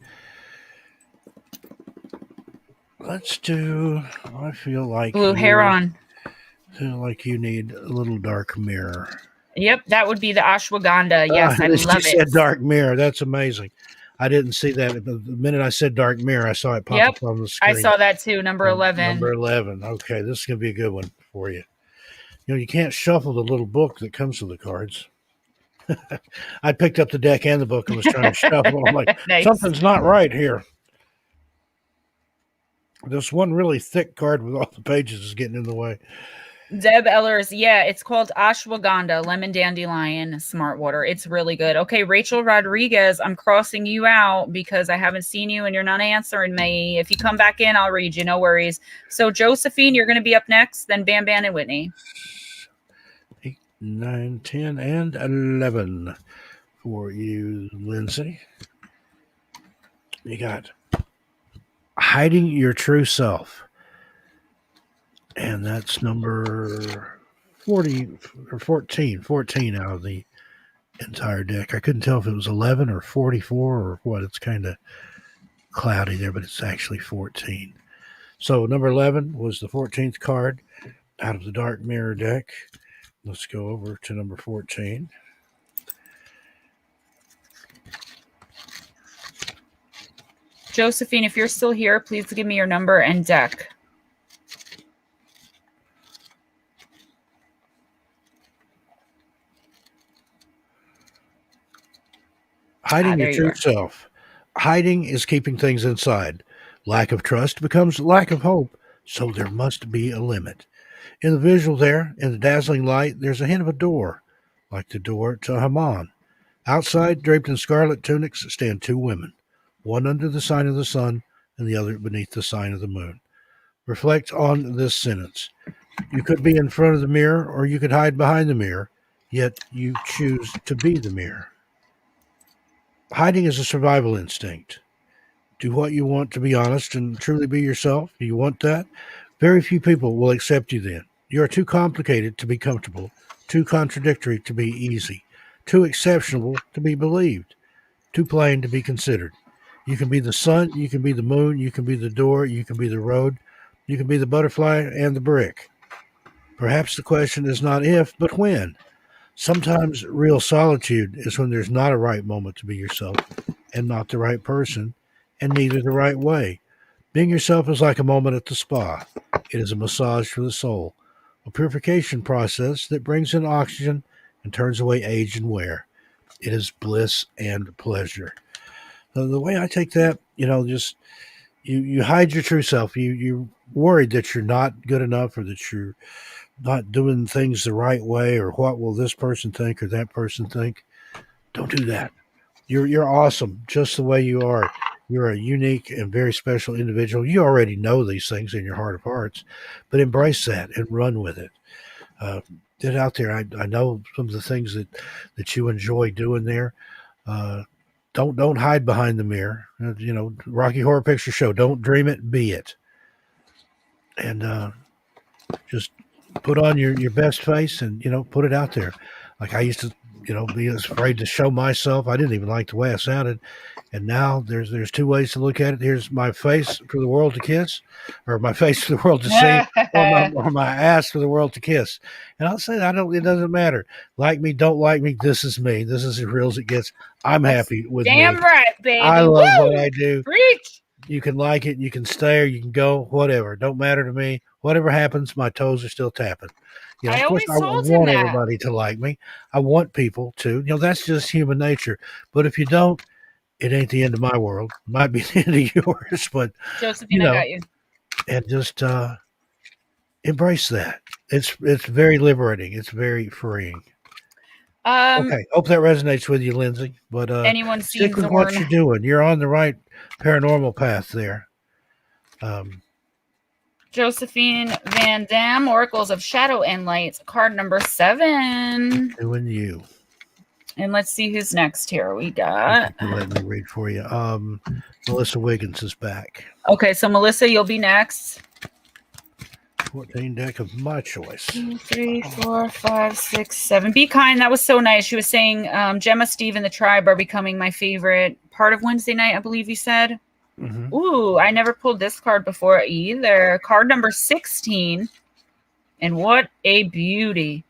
Let's do, I feel like... Blue hair on. I feel like you need a little dark mirror. Yep, that would be the ashwagandha. Yes, I love it. She said dark mirror. That's amazing. I didn't see that. The minute I said dark mirror, I saw it pop up on the screen. I saw that too. Number 11. Number 11. Okay, this is going to be a good one for you. You can't shuffle the little book that comes with the cards. I picked up the deck and the book and was trying to shuffle. I'm like, nice. Something's not right here. This one really thick card with all the pages is getting in the way. Deb Ellers, yeah, it's called ashwagandha, lemon dandelion, smart water. It's really good. Okay, Rachel Rodriguez, I'm crossing you out because I haven't seen you and you're not answering me. If you come back in, I'll read you. No worries. So, Josephine, you're going to be up next, then Ban Ban and Whitney. 8, 9, 10, and 11 for you, Lindsay. You got hiding your true self. And that's number 40 or 14 out of the entire deck. I couldn't tell if it was 11 or 44 or what. It's kind of cloudy there, but it's actually 14. So number 11 was the 14th card out of the Dark Mirror deck. Let's go over to number 14. Josephine, if you're still here, please give me your number and deck. Hiding your true self. Hiding is keeping things inside. Lack of trust becomes lack of hope, so there must be a limit. In the visual there, in the dazzling light, there's a hint of a door, like the door to Haman. Outside, draped in scarlet tunics, stand two women, one under the sign of the sun and the other beneath the sign of the moon. Reflect on this sentence. You could be in front of the mirror, or you could hide behind the mirror. yet you choose to be the mirror. Hiding is a survival instinct. Do what you want to be honest and truly be yourself. Do you want that? Very few people will accept you then. You are too complicated to be comfortable, too contradictory to be easy, too exceptional to be believed, too plain to be considered. You can be the sun, you can be the moon, you can be the door, you can be the road, you can be the butterfly and the brick. Perhaps the question is not if, but when. Sometimes real solitude is when there's not a right moment to be yourself and not the right person and neither the right way. Being yourself is like a moment at the spa. It is a massage for the soul, a purification process that brings in oxygen and turns away age and wear. It is bliss and pleasure. So the way I take that, just you hide your true self. You're worried that you're not good enough or that you're not doing things the right way or what will this person think or that person think. Don't do that. You're awesome just the way you are. You're a unique and very special individual. You already know these things in your heart of hearts, but embrace that and run with it. Uh, get out there. I know some of the things that you enjoy doing there. Uh, don't hide behind the mirror. Rocky Horror Picture Show. Don't dream it, be it, and just put on your best face and put it out there. Like I used to, be afraid to show myself. I didn't even like the way I sounded. And now there's two ways to look at it. Here's my face for the world to kiss, or my face for the world to see, or my ass for the world to kiss. And I'll say that it doesn't matter. Like me, don't like me. This is me. This is as real as it gets. I'm happy with Damn me. right, baby. I love Woo! what I do. Preach. You can like it, you can stay, or you can go, whatever. Don't matter to me. Whatever happens, my toes are still tapping. I Of course, always I told him want that. everybody to like me. I want people to. That's just human nature. But if you don't, it ain't the end of my world. It might be the end of yours, but Josephine, I got you. And just embrace that. It's very liberating. It's very freeing. Okay, hope that resonates with you, Lindsay. But anyone stick seen with what you're doing. You're on the right paranormal path there. Josephine Van Dam, Oracles of Shadow and Light, card number 7. Doing you. And let's see who's next here. We got. Let me read for you. Melissa Wiggins is back. Okay, so Melissa, you'll be next. 14 deck of my choice. 2, 3, 4, 5, 6, 7. Be kind. That was so nice. She was saying Gemma, Steve, and the tribe are becoming my favorite part of Wednesday night, I believe you said. Mm-hmm. Ooh, I never pulled this card before either. Card number 16. And what a beauty.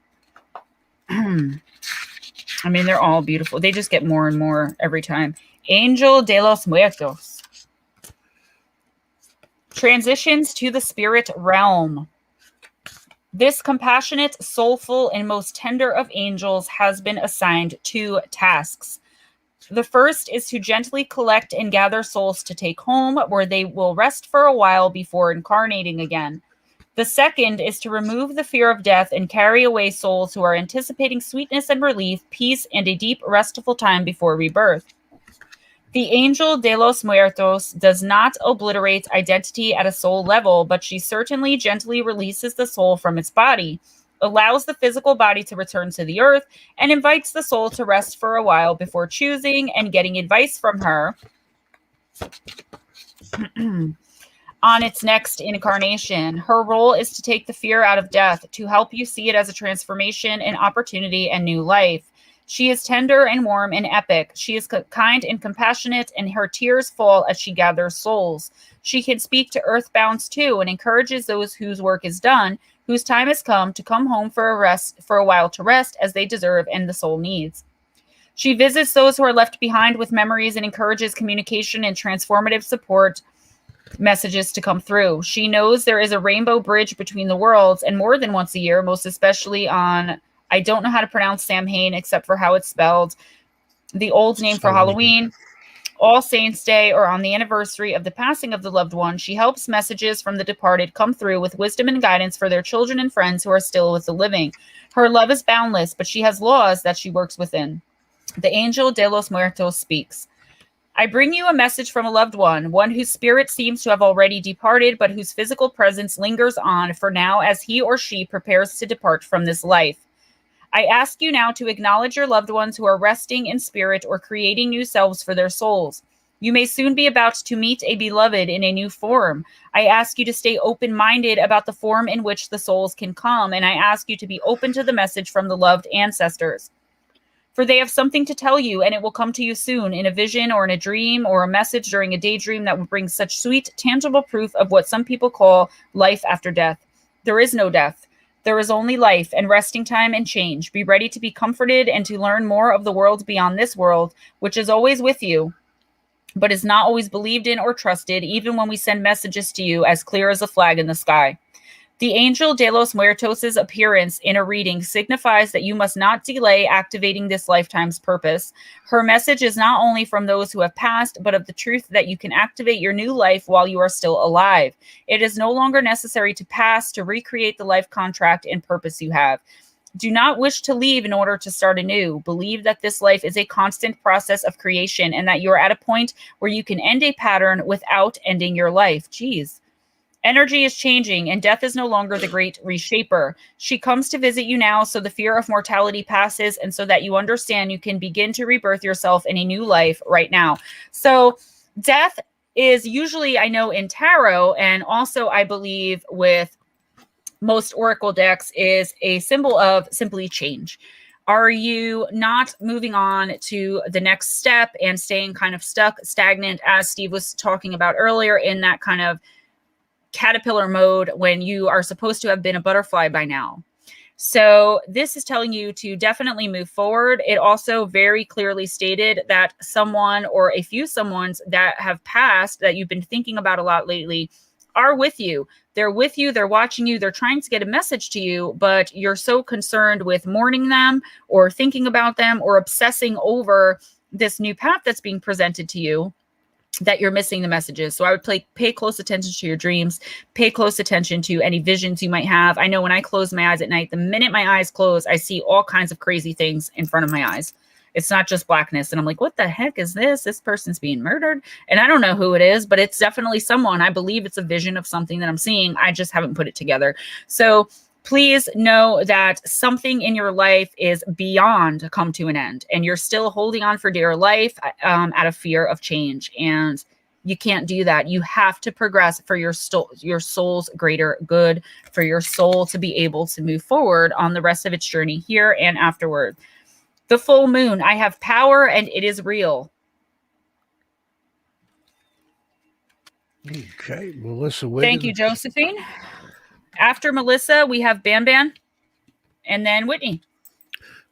I mean, they're all beautiful. They just get more and more every time. Angel de los Muertos. Transitions to the spirit realm. This compassionate, soulful, and most tender of angels has been assigned 2 tasks. The first is to gently collect and gather souls to take home, where they will rest for a while before incarnating again. The second is to remove the fear of death and carry away souls who are anticipating sweetness and relief, peace, and a deep, restful time before rebirth. The Angel de los Muertos does not obliterate identity at a soul level, but she certainly gently releases the soul from its body, allows the physical body to return to the earth, and invites the soul to rest for a while before choosing and getting advice from her on its next incarnation. Her role is to take the fear out of death, to help you see it as a transformation, an opportunity, and new life. She is tender and warm and epic. She is kind and compassionate, and her tears fall as she gathers souls. She can speak to earthbounds too, and encourages those whose work is done, whose time has come to come home for a while to rest as they deserve and the soul needs. She visits those who are left behind with memories and encourages communication and transformative support messages to come through. She knows there is a rainbow bridge between the worlds, and more than once a year, most especially on, I don't know how to pronounce Samhain except for how it's spelled, the old name for Halloween, All Saints Day, or on the anniversary of the passing of the loved one. She helps messages from the departed come through with wisdom and guidance for their children and friends who are still with the living. Her love is boundless, but she has laws that she works within. The Angel de los Muertos speaks. I bring you a message from a loved one whose spirit seems to have already departed, but whose physical presence lingers on for now as he or she prepares to depart from this life. I ask you now to acknowledge your loved ones who are resting in spirit or creating new selves for their souls. You may soon be about to meet a beloved in a new form. I ask you to stay open-minded about the form in which the souls can come, and I ask you to be open to the message from the loved ancestors. For they have something to tell you, and it will come to you soon in a vision or in a dream or a message during a daydream that will bring such sweet, tangible proof of what some people call life after death. There is no death. There is only life and resting time and change. Be ready to be comforted and to learn more of the world beyond this world, which is always with you, but is not always believed in or trusted, even when we send messages to you as clear as a flag in the sky. The angel de los Muertos' appearance in a reading signifies that you must not delay activating this lifetime's purpose. Her message is not only from those who have passed, but of the truth that you can activate your new life while you are still alive. It is no longer necessary to pass to recreate the life contract and purpose you have. Do not wish to leave in order to start anew. Believe that this life is a constant process of creation and that you are at a point where you can end a pattern without ending your life. Jeez. Energy is changing, and death is no longer the great reshaper. She comes to visit you now so the fear of mortality passes and so that you understand you can begin to rebirth yourself in a new life right now. So death is usually, I know, in tarot, and also I believe with most oracle decks, is a symbol of simply change. Are you not moving on to the next step and staying kind of stuck, stagnant, as Steve was talking about earlier, in that kind of caterpillar mode when you are supposed to have been a butterfly by now? So this is telling you to definitely move forward. It also very clearly stated that someone or a few someones that have passed that you've been thinking about a lot lately are with you. They're with you. They're watching you. They're trying to get a message to you, but you're so concerned with mourning them or thinking about them or obsessing over this new path that's being presented to you that you're missing the messages. So I would pay close attention to your dreams, pay close attention to any visions you might have. I know when I close my eyes at night, the minute my eyes close, I see all kinds of crazy things in front of my eyes. It's not just blackness. And I'm like, what the heck is this? This person's being murdered. And I don't know who it is, but it's definitely someone. I believe it's a vision of something that I'm seeing. I just haven't put it together. So please know that something in your life is beyond to come to an end, and you're still holding on for dear life out of fear of change. And you can't do that. You have to progress for your soul's greater good, for your soul to be able to move forward on the rest of its journey here and afterward. The full moon, I have power and it is real. Okay, Melissa. Thank you, Josephine. After Melissa, we have Ban Ban and then Whitney.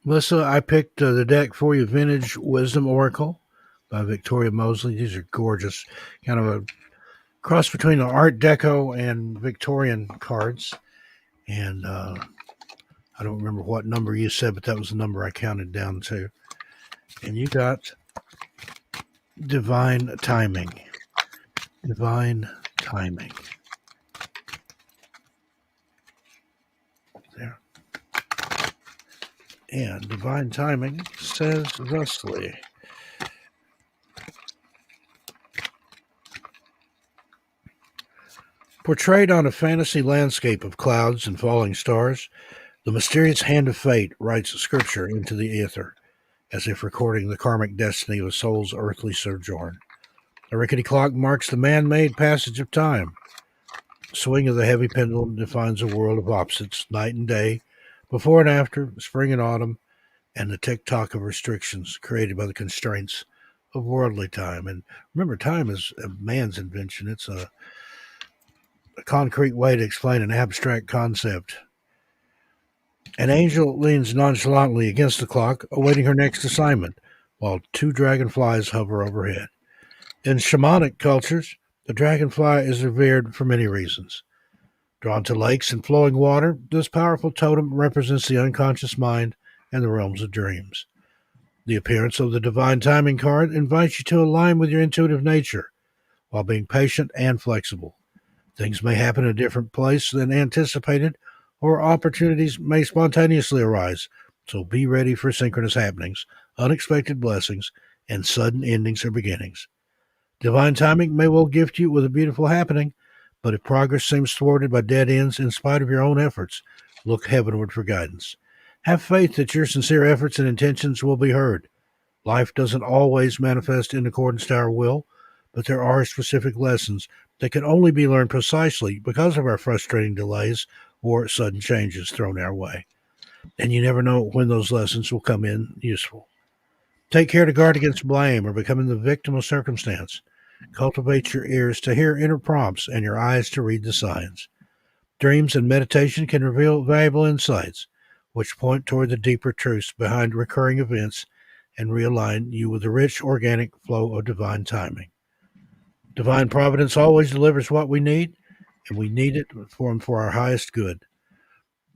Melissa, I picked the deck for you, Vintage Wisdom Oracle by Victoria Mosley. These are gorgeous, kind of a cross between the Art Deco and Victorian cards. And I don't remember what number you said, but that was the number I counted down to. And you got Divine Timing. Divine Timing. There. And Divine Timing says thusly. Portrayed on a fantasy landscape of clouds and falling stars, the mysterious hand of fate writes scripture into the ether, as if recording the karmic destiny of a soul's earthly sojourn. A rickety clock marks the man-made passage of time. The swing of the heavy pendulum defines a world of opposites, night and day, before and after, spring and autumn, and the tick-tock of restrictions created by the constraints of worldly time. And remember, time is a man's invention. It's a concrete way to explain an abstract concept. An angel leans nonchalantly against the clock, awaiting her next assignment, while two dragonflies hover overhead. In shamanic cultures, the dragonfly is revered for many reasons. Drawn to lakes and flowing water, this powerful totem represents the unconscious mind and the realms of dreams. The appearance of the Divine Timing card invites you to align with your intuitive nature, while being patient and flexible. Things may happen in a different place than anticipated, or opportunities may spontaneously arise, so be ready for synchronous happenings, unexpected blessings, and sudden endings or beginnings. Divine timing may well gift you with a beautiful happening, but if progress seems thwarted by dead ends in spite of your own efforts, look heavenward for guidance. Have faith that your sincere efforts and intentions will be heard. Life doesn't always manifest in accordance to our will, but there are specific lessons that can only be learned precisely because of our frustrating delays or sudden changes thrown our way. And you never know when those lessons will come in useful. Take care to guard against blame or becoming the victim of circumstance. Cultivate your ears to hear inner prompts and your eyes to read the signs. Dreams and meditation can reveal valuable insights, which point toward the deeper truths behind recurring events and realign you with the rich, organic flow of divine timing. Divine providence always delivers what we need, and we need it for our highest good.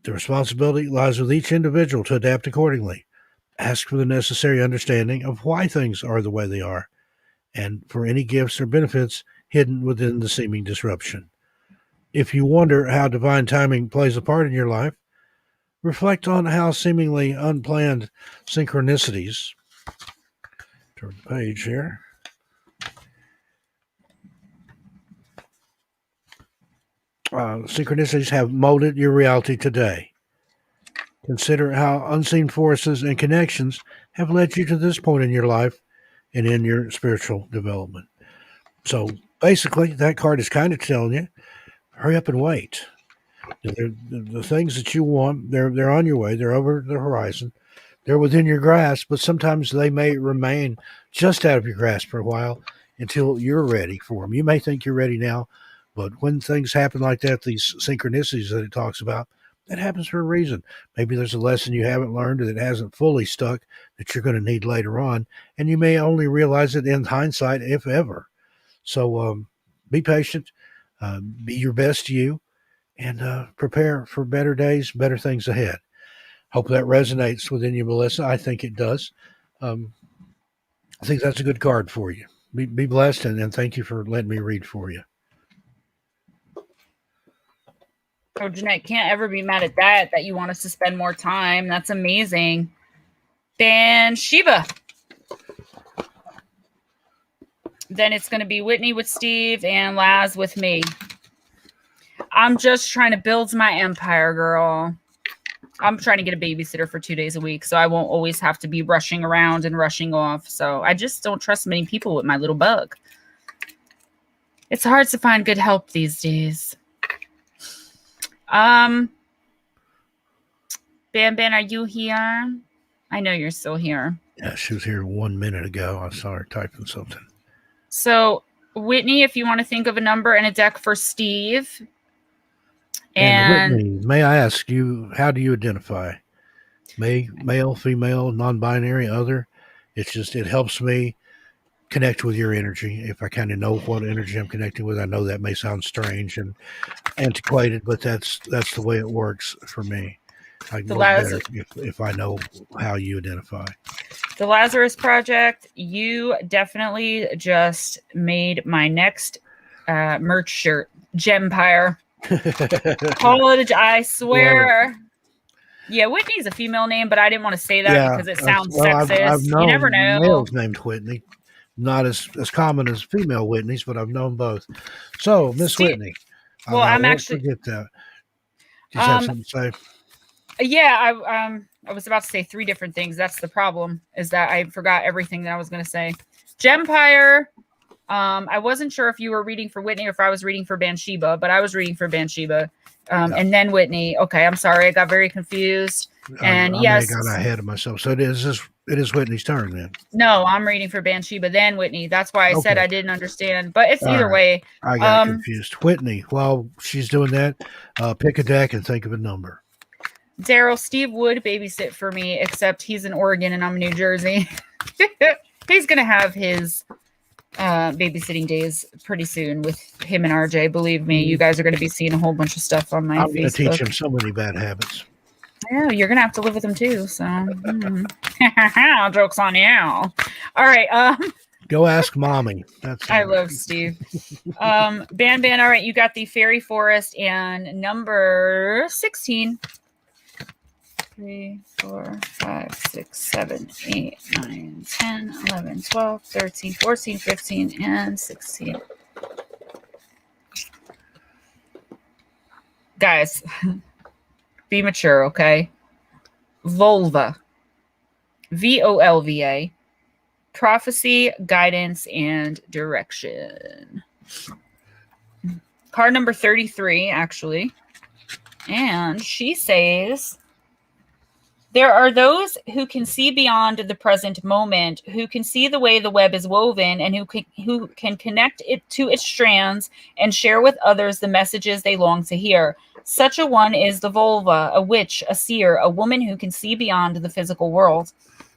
The responsibility lies with each individual to adapt accordingly. Ask for the necessary understanding of why things are the way they are, and for any gifts or benefits hidden within the seeming disruption. If you wonder how divine timing plays a part in your life, reflect on how seemingly unplanned synchronicities, turn the page here, synchronicities have molded your reality today. Consider how unseen forces and connections have led you to this point in your life and in your spiritual development. So basically, that card is kind of telling you, hurry up and wait. The things that you want, they're on your way. They're over the horizon. They're within your grasp, but sometimes they may remain just out of your grasp for a while until you're ready for them. You may think you're ready now, but when things happen like that, these synchronicities that it talks about, that happens for a reason. Maybe there's a lesson you haven't learned that hasn't fully stuck that you're going to need later on, and you may only realize it in hindsight, if ever. So be patient, be your best you, and prepare for better days, better things ahead. Hope that resonates within you, Melissa. I think it does. Um, I think that's a good card for you. Be blessed, and thank you for letting me read for you. Oh, Jeanette, can't ever be mad at that you want us to spend more time. That's amazing. Bathsheba. Then it's going to be Whitney with Steve and Laz with me. I'm just trying to build my empire, girl. I'm trying to get a babysitter for 2 days a week, so I won't always have to be rushing around and rushing off. So I just don't trust many people with my little bug. It's hard to find good help these days. Ban, are you here? I know you're still here. Yeah, she was here 1 minute ago. I saw her typing something. So, Whitney, if you want to think of a number and a deck for Steve. And Whitney, may I ask you, how do you identify? Male, female, non-binary, other? It's just, it helps me connect with your energy. If I kind of know what energy I'm connecting with, I know that may sound strange and antiquated, but that's the way it works for me. I can work better if I know how you identify. The Lazarus Project, you definitely just made my next merch shirt. Gempire. College, I swear. Yeah, Whitney's a female name, but I didn't want to say that because it sounds sexist. I've known you never know. Males named Whitney. Not as common as female Whitneys, but I've known both. So, Miss Whitney. Well, I'm actually forget that. Do you have something to say? Yeah, I was about to say 3 different things. That's the problem, is that I forgot everything that I was going to say. Gempire. I wasn't sure if you were reading for Whitney or if I was reading for Bathsheba, but I was reading for Bathsheba. And then Whitney. Okay, I'm sorry. I got very confused. And yes. I got ahead of myself. So it is Whitney's turn then. No, I'm reading for Bathsheba, then Whitney. That's why I said I didn't understand. But it's either way. I got confused. Whitney, while she's doing that, pick a deck and think of a number. Daryl, Steve would babysit for me, except he's in Oregon and I'm in New Jersey. He's going to have his babysitting days pretty soon with him and RJ. Believe me, you guys are going to be seeing a whole bunch of stuff on my Facebook. I'm going to teach him so many bad habits. Yeah, you're going to have to live with him too. So, joke's on you. All right. Go ask mommy. I love Steve. Ban. All right. You got the Fairy Forest and number 16. 3, 4, 5, 6, 7, 8, 9, 10, 11, 12, 13, 14, 15, and 16. Guys, be mature, okay? Volva. VOLVA. Prophecy, guidance, and direction. Card number 33, actually. And she says, there are those who can see beyond the present moment, who can see the way the web is woven, and who can connect it to its strands and share with others the messages they long to hear. Such a one is the Volva, a witch, a seer, a woman who can see beyond the physical world.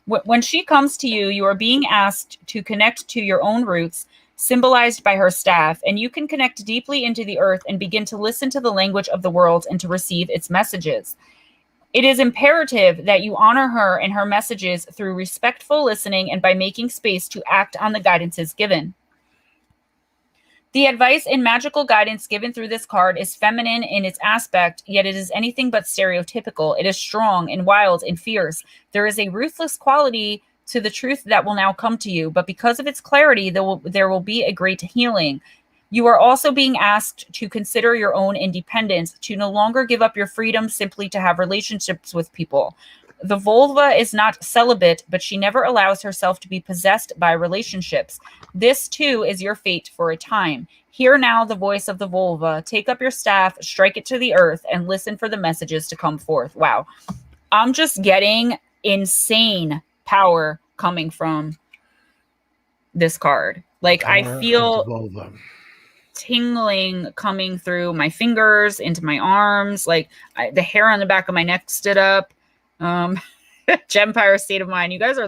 When she comes to you, you are being asked to connect to your own roots, symbolized by her staff, and you can connect deeply into the earth and begin to listen to the language of the world and to receive its messages. It is imperative that you honor her and her messages through respectful listening and by making space to act on the guidances given. The advice and magical guidance given through this card is feminine in its aspect, yet it is anything but stereotypical. It is strong and wild and fierce. There is a ruthless quality to the truth that will now come to you, but because of its clarity, there will be a great healing. You are also being asked to consider your own independence, to no longer give up your freedom simply to have relationships with people. The vulva is not celibate, but she never allows herself to be possessed by relationships. This, too, is your fate for a time. Hear now the voice of the vulva. Take up your staff, strike it to the earth, and listen for the messages to come forth. Wow. I'm just getting insane power coming from this card. Like, I feel tingling coming through my fingers into my arms, like the hair on the back of my neck stood up. Gempire state of mind. You guys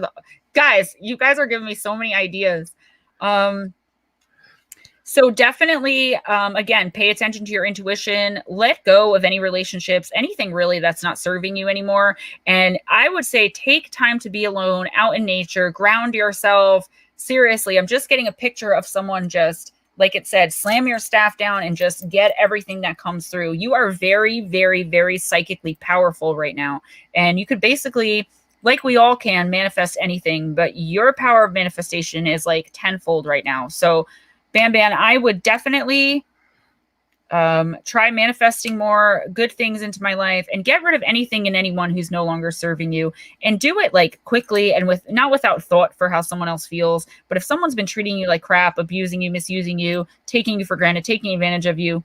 are giving me so many ideas. So definitely, again, pay attention to your intuition, let go of any relationships, anything really that's not serving you anymore. And I would say take time to be alone, out in nature, ground yourself. Seriously, I'm just getting a picture of someone just, like it said, slam your staff down and just get everything that comes through. You are very, very, very psychically powerful right now. And you could basically, like we all can, manifest anything, but your power of manifestation is like tenfold right now. So Bam Bam, I would definitely try manifesting more good things into my life and get rid of anything and anyone who's no longer serving you, and do it like quickly and with not without thought for how someone else feels. But if someone's been treating you like crap, abusing you, misusing you, taking you for granted, taking advantage of you,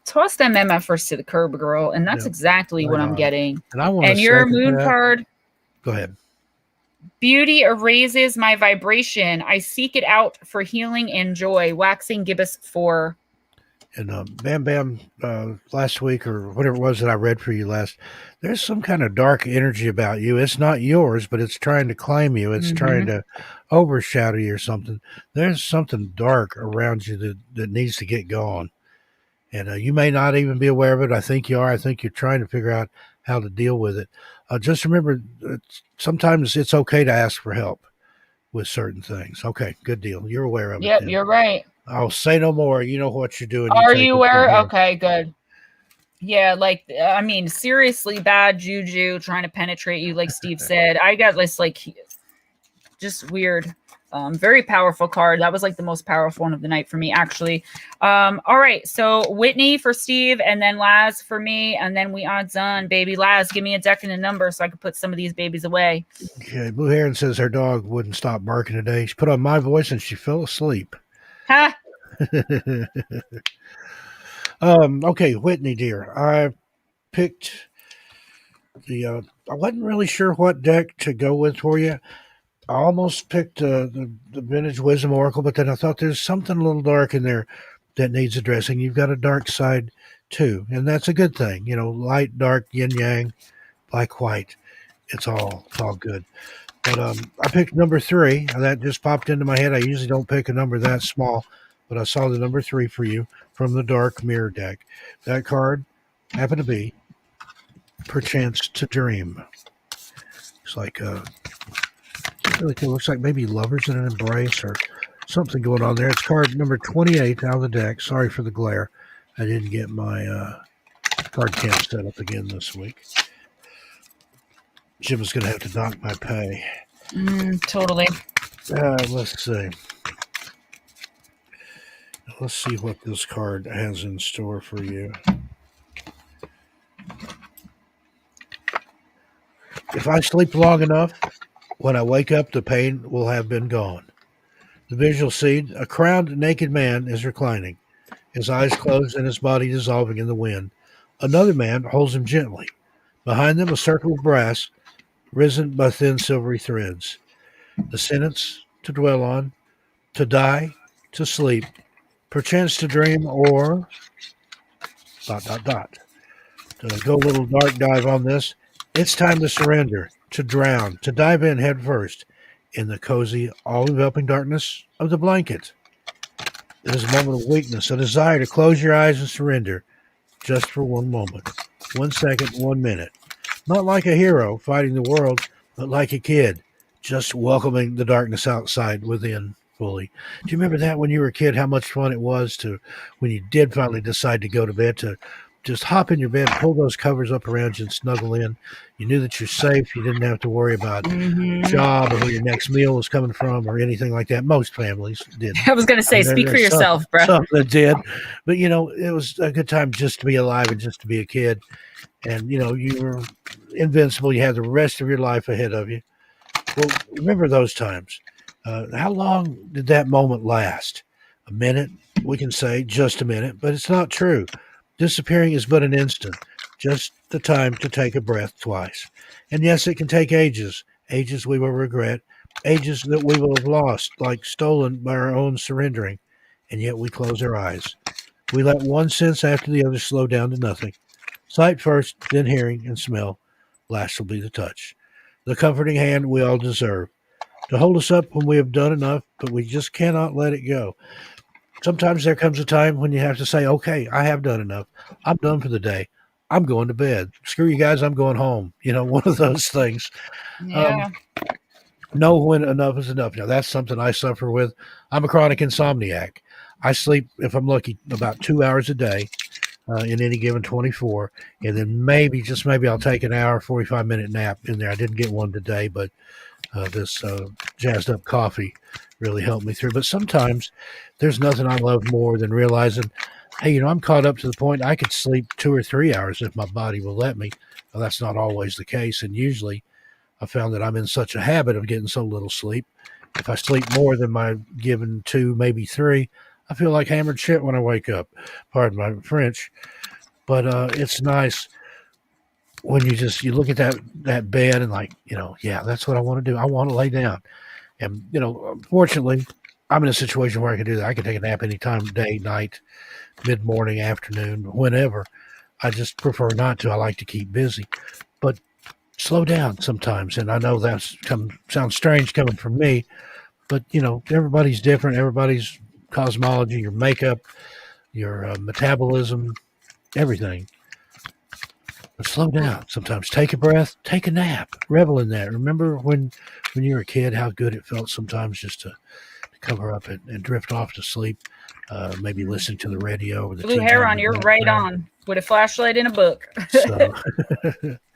toss them MFers to the curb, girl. And that's exactly what I'm getting. And your moon card. Go ahead. Beauty erases my vibration. I seek it out for healing and joy. Waxing gibbous 4. And Bam Bam, last week or whatever it was that I read for you last, there's some kind of dark energy about you. It's not yours, but it's trying to claim you. It's trying to overshadow you or something. There's something dark around you that needs to get gone. And you may not even be aware of it. I think you are. I think you're trying to figure out how to deal with it. Just remember, sometimes it's okay to ask for help with certain things. Okay, good deal. You're aware of it. Yep, you're right. I'll say no more. You know what you're doing. Are you aware? Okay, good. Yeah, like, I mean, seriously bad juju trying to penetrate you, like Steve said. I got this, like, just weird, very powerful card. That was like the most powerful one of the night for me, actually. All right, so Whitney for Steve, and then Laz for me, and then we odds on, baby. Laz, give me a deck and a number so I can put some of these babies away. Okay, Blue Heron says her dog wouldn't stop barking today. She put on my voice and she fell asleep. Ha! Okay, Whitney, dear. I picked I wasn't really sure what deck to go with for you. I almost picked the Vintage Wisdom Oracle, but then I thought there's something a little dark in there that needs addressing. You've got a dark side too, and that's a good thing. You know, light, dark, yin yang, black, white. It's all good. But I picked number 3, and that just popped into my head. I usually don't pick a number that small, but I saw the number 3 for you from the Dark Mirror deck. That card happened to be Perchance to Dream. It's like it looks like maybe lovers in an embrace or something going on there. It's card number 28 out of the deck. Sorry for the glare. I didn't get my card camp set up again this week. Jim is going to have to knock my pay. Totally. Let's see. Let's see what this card has in store for you. If I sleep long enough, when I wake up, the pain will have been gone. The visual scene: a crowned, naked man is reclining, his eyes closed and his body dissolving in the wind. Another man holds him gently. Behind them, a circle of brass, risen by thin silvery threads. The sentence to dwell on: to die, to sleep, perchance to dream, or dot dot dot. To go a little dark dive on this, it's time to surrender, to drown, to dive in head first in the cozy, all enveloping darkness of the blanket. It is a moment of weakness, a desire to close your eyes and surrender just for one moment, 1 second, 1 minute. Not like a hero fighting the world, but like a kid, just welcoming the darkness outside within fully. Do you remember that when you were a kid, how much fun it was to, when you did finally decide to go to bed, to just hop in your bed, pull those covers up around you and snuggle in? You knew that you're safe. You didn't have to worry about job or where your next meal was coming from or anything like that. Most families did. I was going to say, speak for yourself, bro. Some that did. But, it was a good time just to be alive and just to be a kid. And, you were invincible. You had the rest of your life ahead of you. Well, remember those times. How long did that moment last? A minute? We can say just a minute, but it's not true. Disappearing is but an instant, just the time to take a breath twice. And yes, it can take ages we will regret, ages that we will have lost, like stolen by our own surrendering. And yet we close our eyes. We let one sense after the other slow down to nothing. Sight first, then hearing and smell. Last will be the touch. The comforting hand we all deserve. To hold us up when we have done enough, but we just cannot let it go. Sometimes there comes a time when you have to say, okay, I have done enough. I'm done for the day. I'm going to bed. Screw you guys, I'm going home. One of those things. Yeah. Know when enough is enough. Now, that's something I suffer with. I'm a chronic insomniac. I sleep, if I'm lucky, about 2 hours a day in any given 24. And then maybe, just maybe, I'll take an hour, 45-minute nap in there. I didn't get one today, but this jazzed up coffee really helped me through. But sometimes there's nothing I love more than realizing, hey, I'm caught up to the point I could sleep 2 or 3 hours if my body will let me. Well, that's not always the case. And usually I found that I'm in such a habit of getting so little sleep. If I sleep more than my given 2, maybe 3, I feel like hammered shit when I wake up. Pardon my French. But it's nice when you look at that bed and like, yeah, that's what I want to do. I want to lay down. And, unfortunately, I'm in a situation where I can do that. I can take a nap anytime, day, night, mid-morning, afternoon, whenever. I just prefer not to. I like to keep busy. But slow down sometimes. And I know sounds strange coming from me, but, everybody's different. Everybody's cosmology, your makeup, your metabolism, everything. But slow down sometimes. Take a breath, take a nap, revel in that. Remember when you were a kid, how good it felt sometimes just to cover up and drift off to sleep, maybe listen to the radio or the Blue TV hair on, you're right on with a flashlight in a book. So.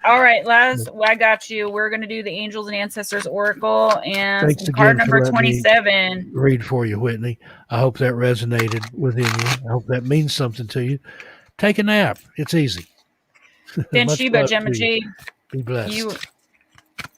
All right, Laz, I got you. We're going to do the Angels and Ancestors Oracle and card number 27. Read for you, Whitney. I hope that resonated within you. I hope that means something to you. Take a nap. It's easy. Ben Sheba, Gemma Jade, be blessed.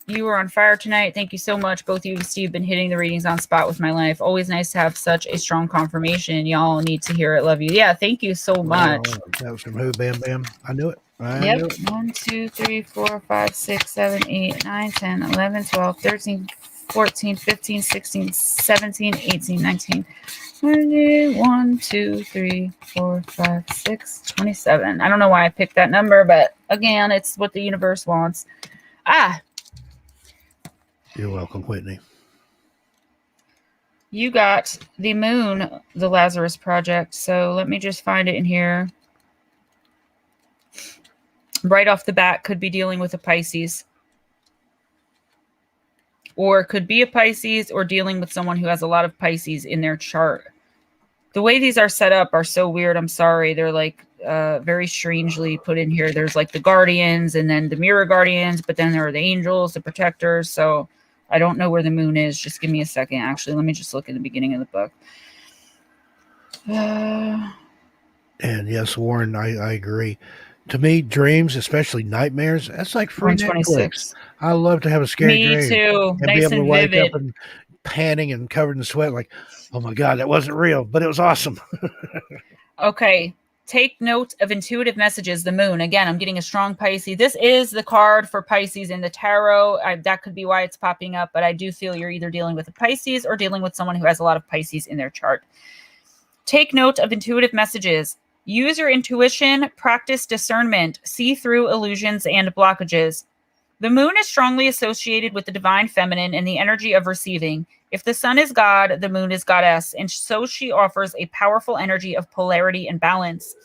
You were on fire tonight. Thank you so much. Both you and Steve been hitting the readings on spot with my life. Always nice to have such a strong confirmation. Y'all need to hear it. Love you. Yeah, thank you so much. That was from who? Bam Bam. I knew it. Yep. 1, 2, 3, 4, 5, 6, 7, 8, 9, 10, 11, 12, 13, 14, 15, 16, 17, 18, 19, 20, 1, 2, 3, 4, 5, 6, 27. I don't know why I picked that number, but again, it's what the universe wants. You're welcome, Whitney. You got the moon, the Lazarus Project. So let me just find it in here. Right off the bat, could be dealing with a Pisces. Or could be a Pisces or dealing with someone who has a lot of Pisces in their chart. The way these are set up are so weird. I'm sorry. They're like very strangely put in here. There's like the guardians and then the mirror guardians, but then there are the angels, the protectors. So I don't know where the moon is. Just give me a second. Actually, let me just look at the beginning of the book. And yes, Warren, I agree. To me, dreams, especially nightmares, that's like free Netflix. 126. I love to have a scary Me dream too. and be Nice able to and wake up vivid. and panting and covered in sweat, like, oh my God, that wasn't real, but it was awesome. Okay. Take note of intuitive messages. The moon. Again, I'm getting a strong Pisces. This is the card for Pisces in the tarot. That could be why it's popping up, but I do feel you're either dealing with a Pisces or dealing with someone who has a lot of Pisces in their chart. Take note of intuitive messages. Use your intuition, practice discernment, see through illusions and blockages. The moon is strongly associated with the divine feminine and the energy of receiving. If the sun is God, the moon is goddess, and so she offers a powerful energy of polarity and balance.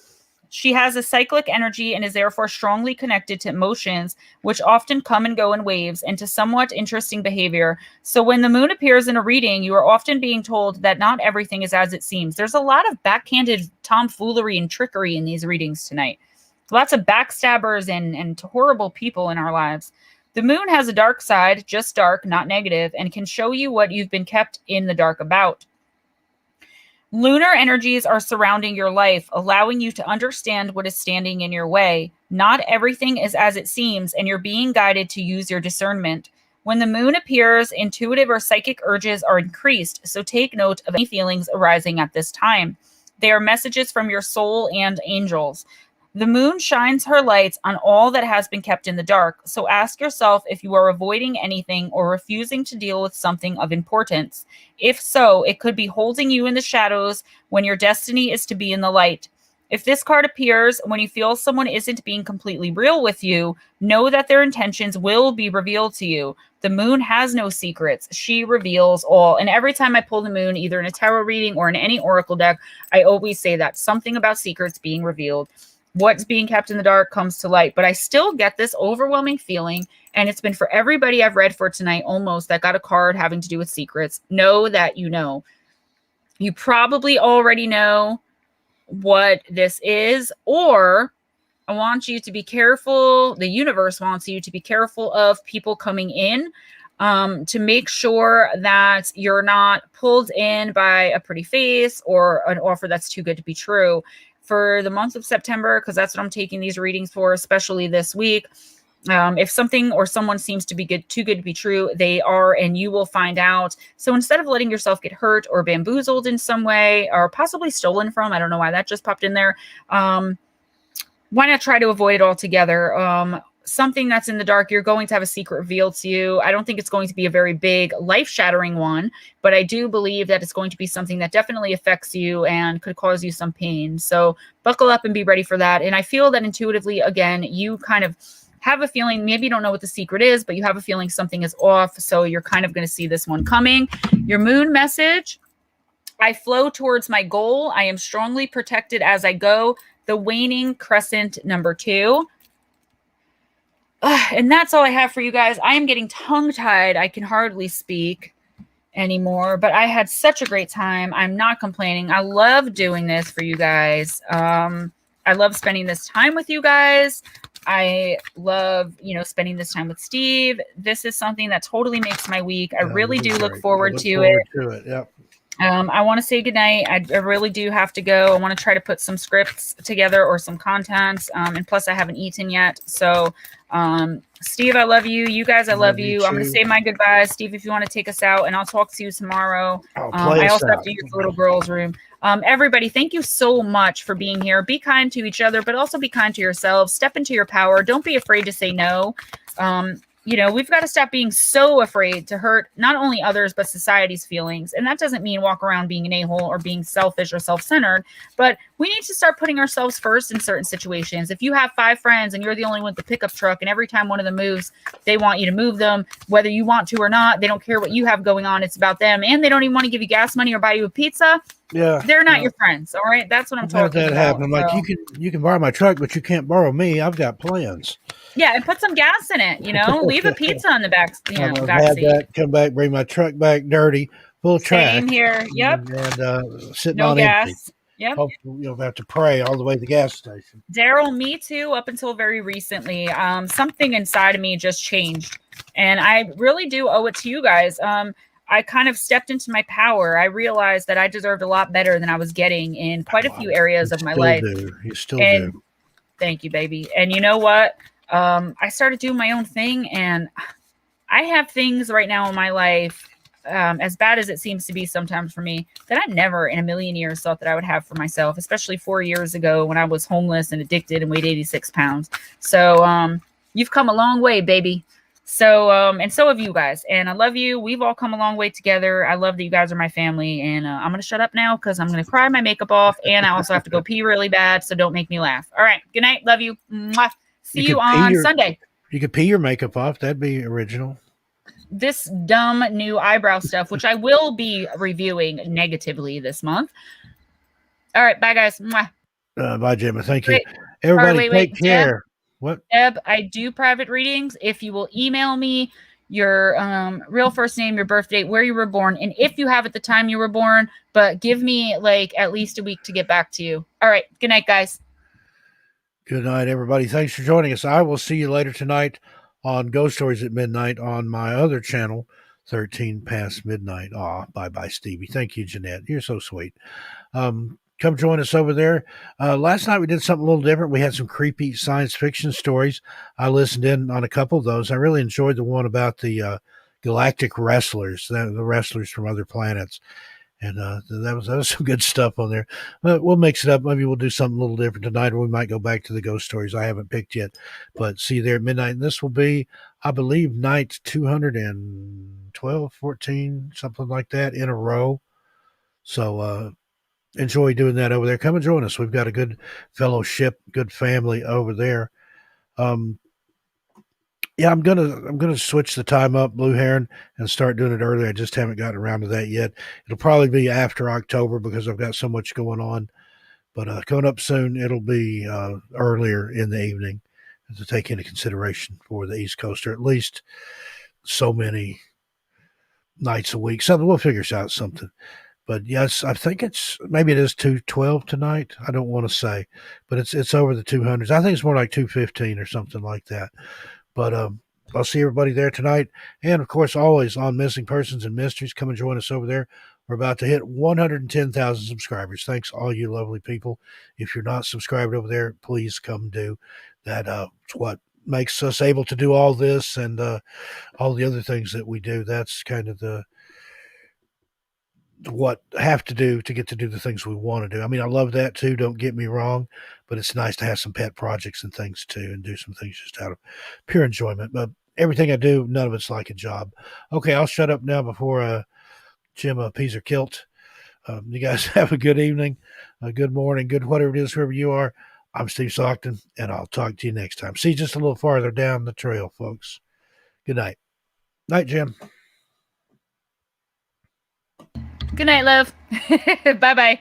She has a cyclic energy and is therefore strongly connected to emotions, which often come and go in waves, and to somewhat interesting behavior. So when the moon appears in a reading, you are often being told that not everything is as it seems. There's a lot of backhanded tomfoolery and trickery in these readings tonight. Lots of backstabbers and horrible people in our lives. The moon has a dark side, just dark, not negative, and can show you what you've been kept in the dark about. Lunar energies are surrounding your life, allowing you to understand what is standing in your way. Not everything is as it seems, and you're being guided to use your discernment. When the moon appears, intuitive or psychic urges are increased, so take note of any feelings arising at this time. They are messages from your soul and angels. The moon shines her lights on all that has been kept in the dark, so ask yourself if you are avoiding anything or refusing to deal with something of importance. If so, it could be holding you in the shadows when your destiny is to be in the light. If this card appears when you feel someone isn't being completely real with you, know that their intentions will be revealed to you. The moon has no secrets. She reveals all. And every time I pull the moon, either in a tarot reading or in any oracle deck, I always say that something about secrets being revealed. What's being kept in the dark comes to light. But I still get this overwhelming feeling, and it's been for everybody I've read for tonight almost that got a card having to do with secrets. Know that you know. You probably already know what this is, or I want you to be careful. The universe wants you to be careful of people coming in, to make sure that you're not pulled in by a pretty face or an offer that's too good to be true. For the month of September, because that's what I'm taking these readings for, especially this week. If something or someone seems to be too good to be true, they are, and you will find out. So instead of letting yourself get hurt or bamboozled in some way, or possibly stolen from, I don't know why that just popped in there. Why not try to avoid it altogether? Something that's in the dark, you're going to have a secret revealed to you. I don't think it's going to be a very big, life-shattering one, but I do believe that it's going to be something that definitely affects you and could cause you some pain. So buckle up and be ready for that. And I feel that intuitively, again, you kind of have a feeling, maybe you don't know what the secret is, but you have a feeling something is off. So you're kind of going to see this one coming. Your moon message: I flow towards my goal. I am strongly protected as I go. The waning crescent, number 2. And that's all I have for you guys. I am getting tongue-tied. I can hardly speak anymore, but I had such a great time. I'm not complaining. I love doing this for you guys. I love spending this time with you guys. I love, spending this time with Steve. This is something that totally makes my week. I really do look forward to it. Yep. I want to say goodnight. I really do have to go. I want to try to put some scripts together or some content. And plus I haven't eaten yet. So, Steve, I love you. You guys, I love you. I'm going to say my goodbyes. Steve, if you want to take us out, and I'll talk to you tomorrow. I also have to use the little girl's room. Everybody, thank you so much for being here. Be kind to each other, but also be kind to yourselves. Step into your power. Don't be afraid to say no. We've got to stop being so afraid to hurt not only others, but society's feelings. And that doesn't mean walk around being an a-hole or being selfish or self-centered, but we need to start putting ourselves first in certain situations. If you have 5 friends and you're the only one with the pickup truck, and every time one of them moves, they want you to move them, whether you want to or not, they don't care what you have going on. It's about them. And they don't even want to give you gas money or buy you a pizza. Yeah. They're not your friends. All right. That's what I'm talking about. Happen. Like, you can borrow my truck, but you can't borrow me. I've got plans. Yeah, and put some gas in it, leave a pizza on the back, I've back had seat. that, come back, bring my truck back dirty, full of trash. Same here. Yep. And sitting no on gas. empty. Yep. Hopefully, have to pray all the way to the gas station. Daryl, me too, up until very recently. Something inside of me just changed. And I really do owe it to you guys. I kind of stepped into my power. I realized that I deserved a lot better than I was getting in quite a few areas of my life. You still do. Thank you, baby. And you know what? I started doing my own thing, and I have things right now in my life, as bad as it seems to be sometimes for me, that I never in a million years thought that I would have for myself, especially 4 years ago when I was homeless and addicted and weighed 86 pounds. So you've come a long way, baby. So and so have you guys. And I love you. We've all come a long way together. I love that you guys are my family. And I'm going to shut up now because I'm going to cry my makeup off. And I also have to go pee really bad. So don't make me laugh. All right. Good night. Love you. Mwah. See you on Sunday. You could pee your makeup off. That'd be original. This dumb new eyebrow stuff, which I will be reviewing negatively this month. All right. Bye, guys. Mwah. Bye, Gemma. Thank you. Everybody take care. Deb, what? Deb, I do private readings. If you will email me your real first name, your birth date, where you were born, and if you have at the time you were born, but give me like at least a week to get back to you. All right. Good night, guys. Good night, everybody. Thanks for joining us. I will see you later tonight on Ghost Stories at Midnight on my other channel, 13 Past Midnight. Aw, bye-bye, Stevie. Thank you, Jeanette. You're so sweet. Come join us over there. Last night we did something a little different. We had some creepy science fiction stories. I listened in on a couple of those. I really enjoyed the one about the galactic wrestlers, the wrestlers from other planets. And that was some good stuff on there. We'll mix it up. Maybe we'll do something a little different tonight, or we might go back to the ghost stories I haven't picked yet. But see you there at midnight. And this will be, I believe, night 212, 14, something like that in a row. So enjoy doing that over there. Come and join us. We've got a good fellowship, good family over there. Yeah, I'm gonna switch the time up, Blue Heron, and start doing it early. I just haven't gotten around to that yet. It'll probably be after October because I've got so much going on. But coming up soon, it'll be earlier in the evening to take into consideration for the East Coast, or at least so many nights a week. Something we'll figure out something. But yes, I think it is 212 tonight. I don't want to say, but it's over the 200s. I think it's more like 215 or something like that. But I'll see everybody there tonight. And, of course, always on Missing Persons and Mysteries. Come and join us over there. We're about to hit 110,000 subscribers. Thanks, all you lovely people. If you're not subscribed over there, please come do that. It's what makes us able to do all this and all the other things that we do. That's kind of what have to do to get to do the things we want to do. I mean, I love that too, don't get me wrong, but it's nice to have some pet projects and things too, and do some things just out of pure enjoyment. But everything I do, none of it's like a job. Okay, I'll shut up now before Gemma pees her kilt. You guys have a good evening, a good morning, good whatever it is, wherever you are. I'm Steve Stockton, and I'll talk to you next time. See you just a little farther down the trail, folks. Good night. Night, Jim. Good night, love. Bye-bye.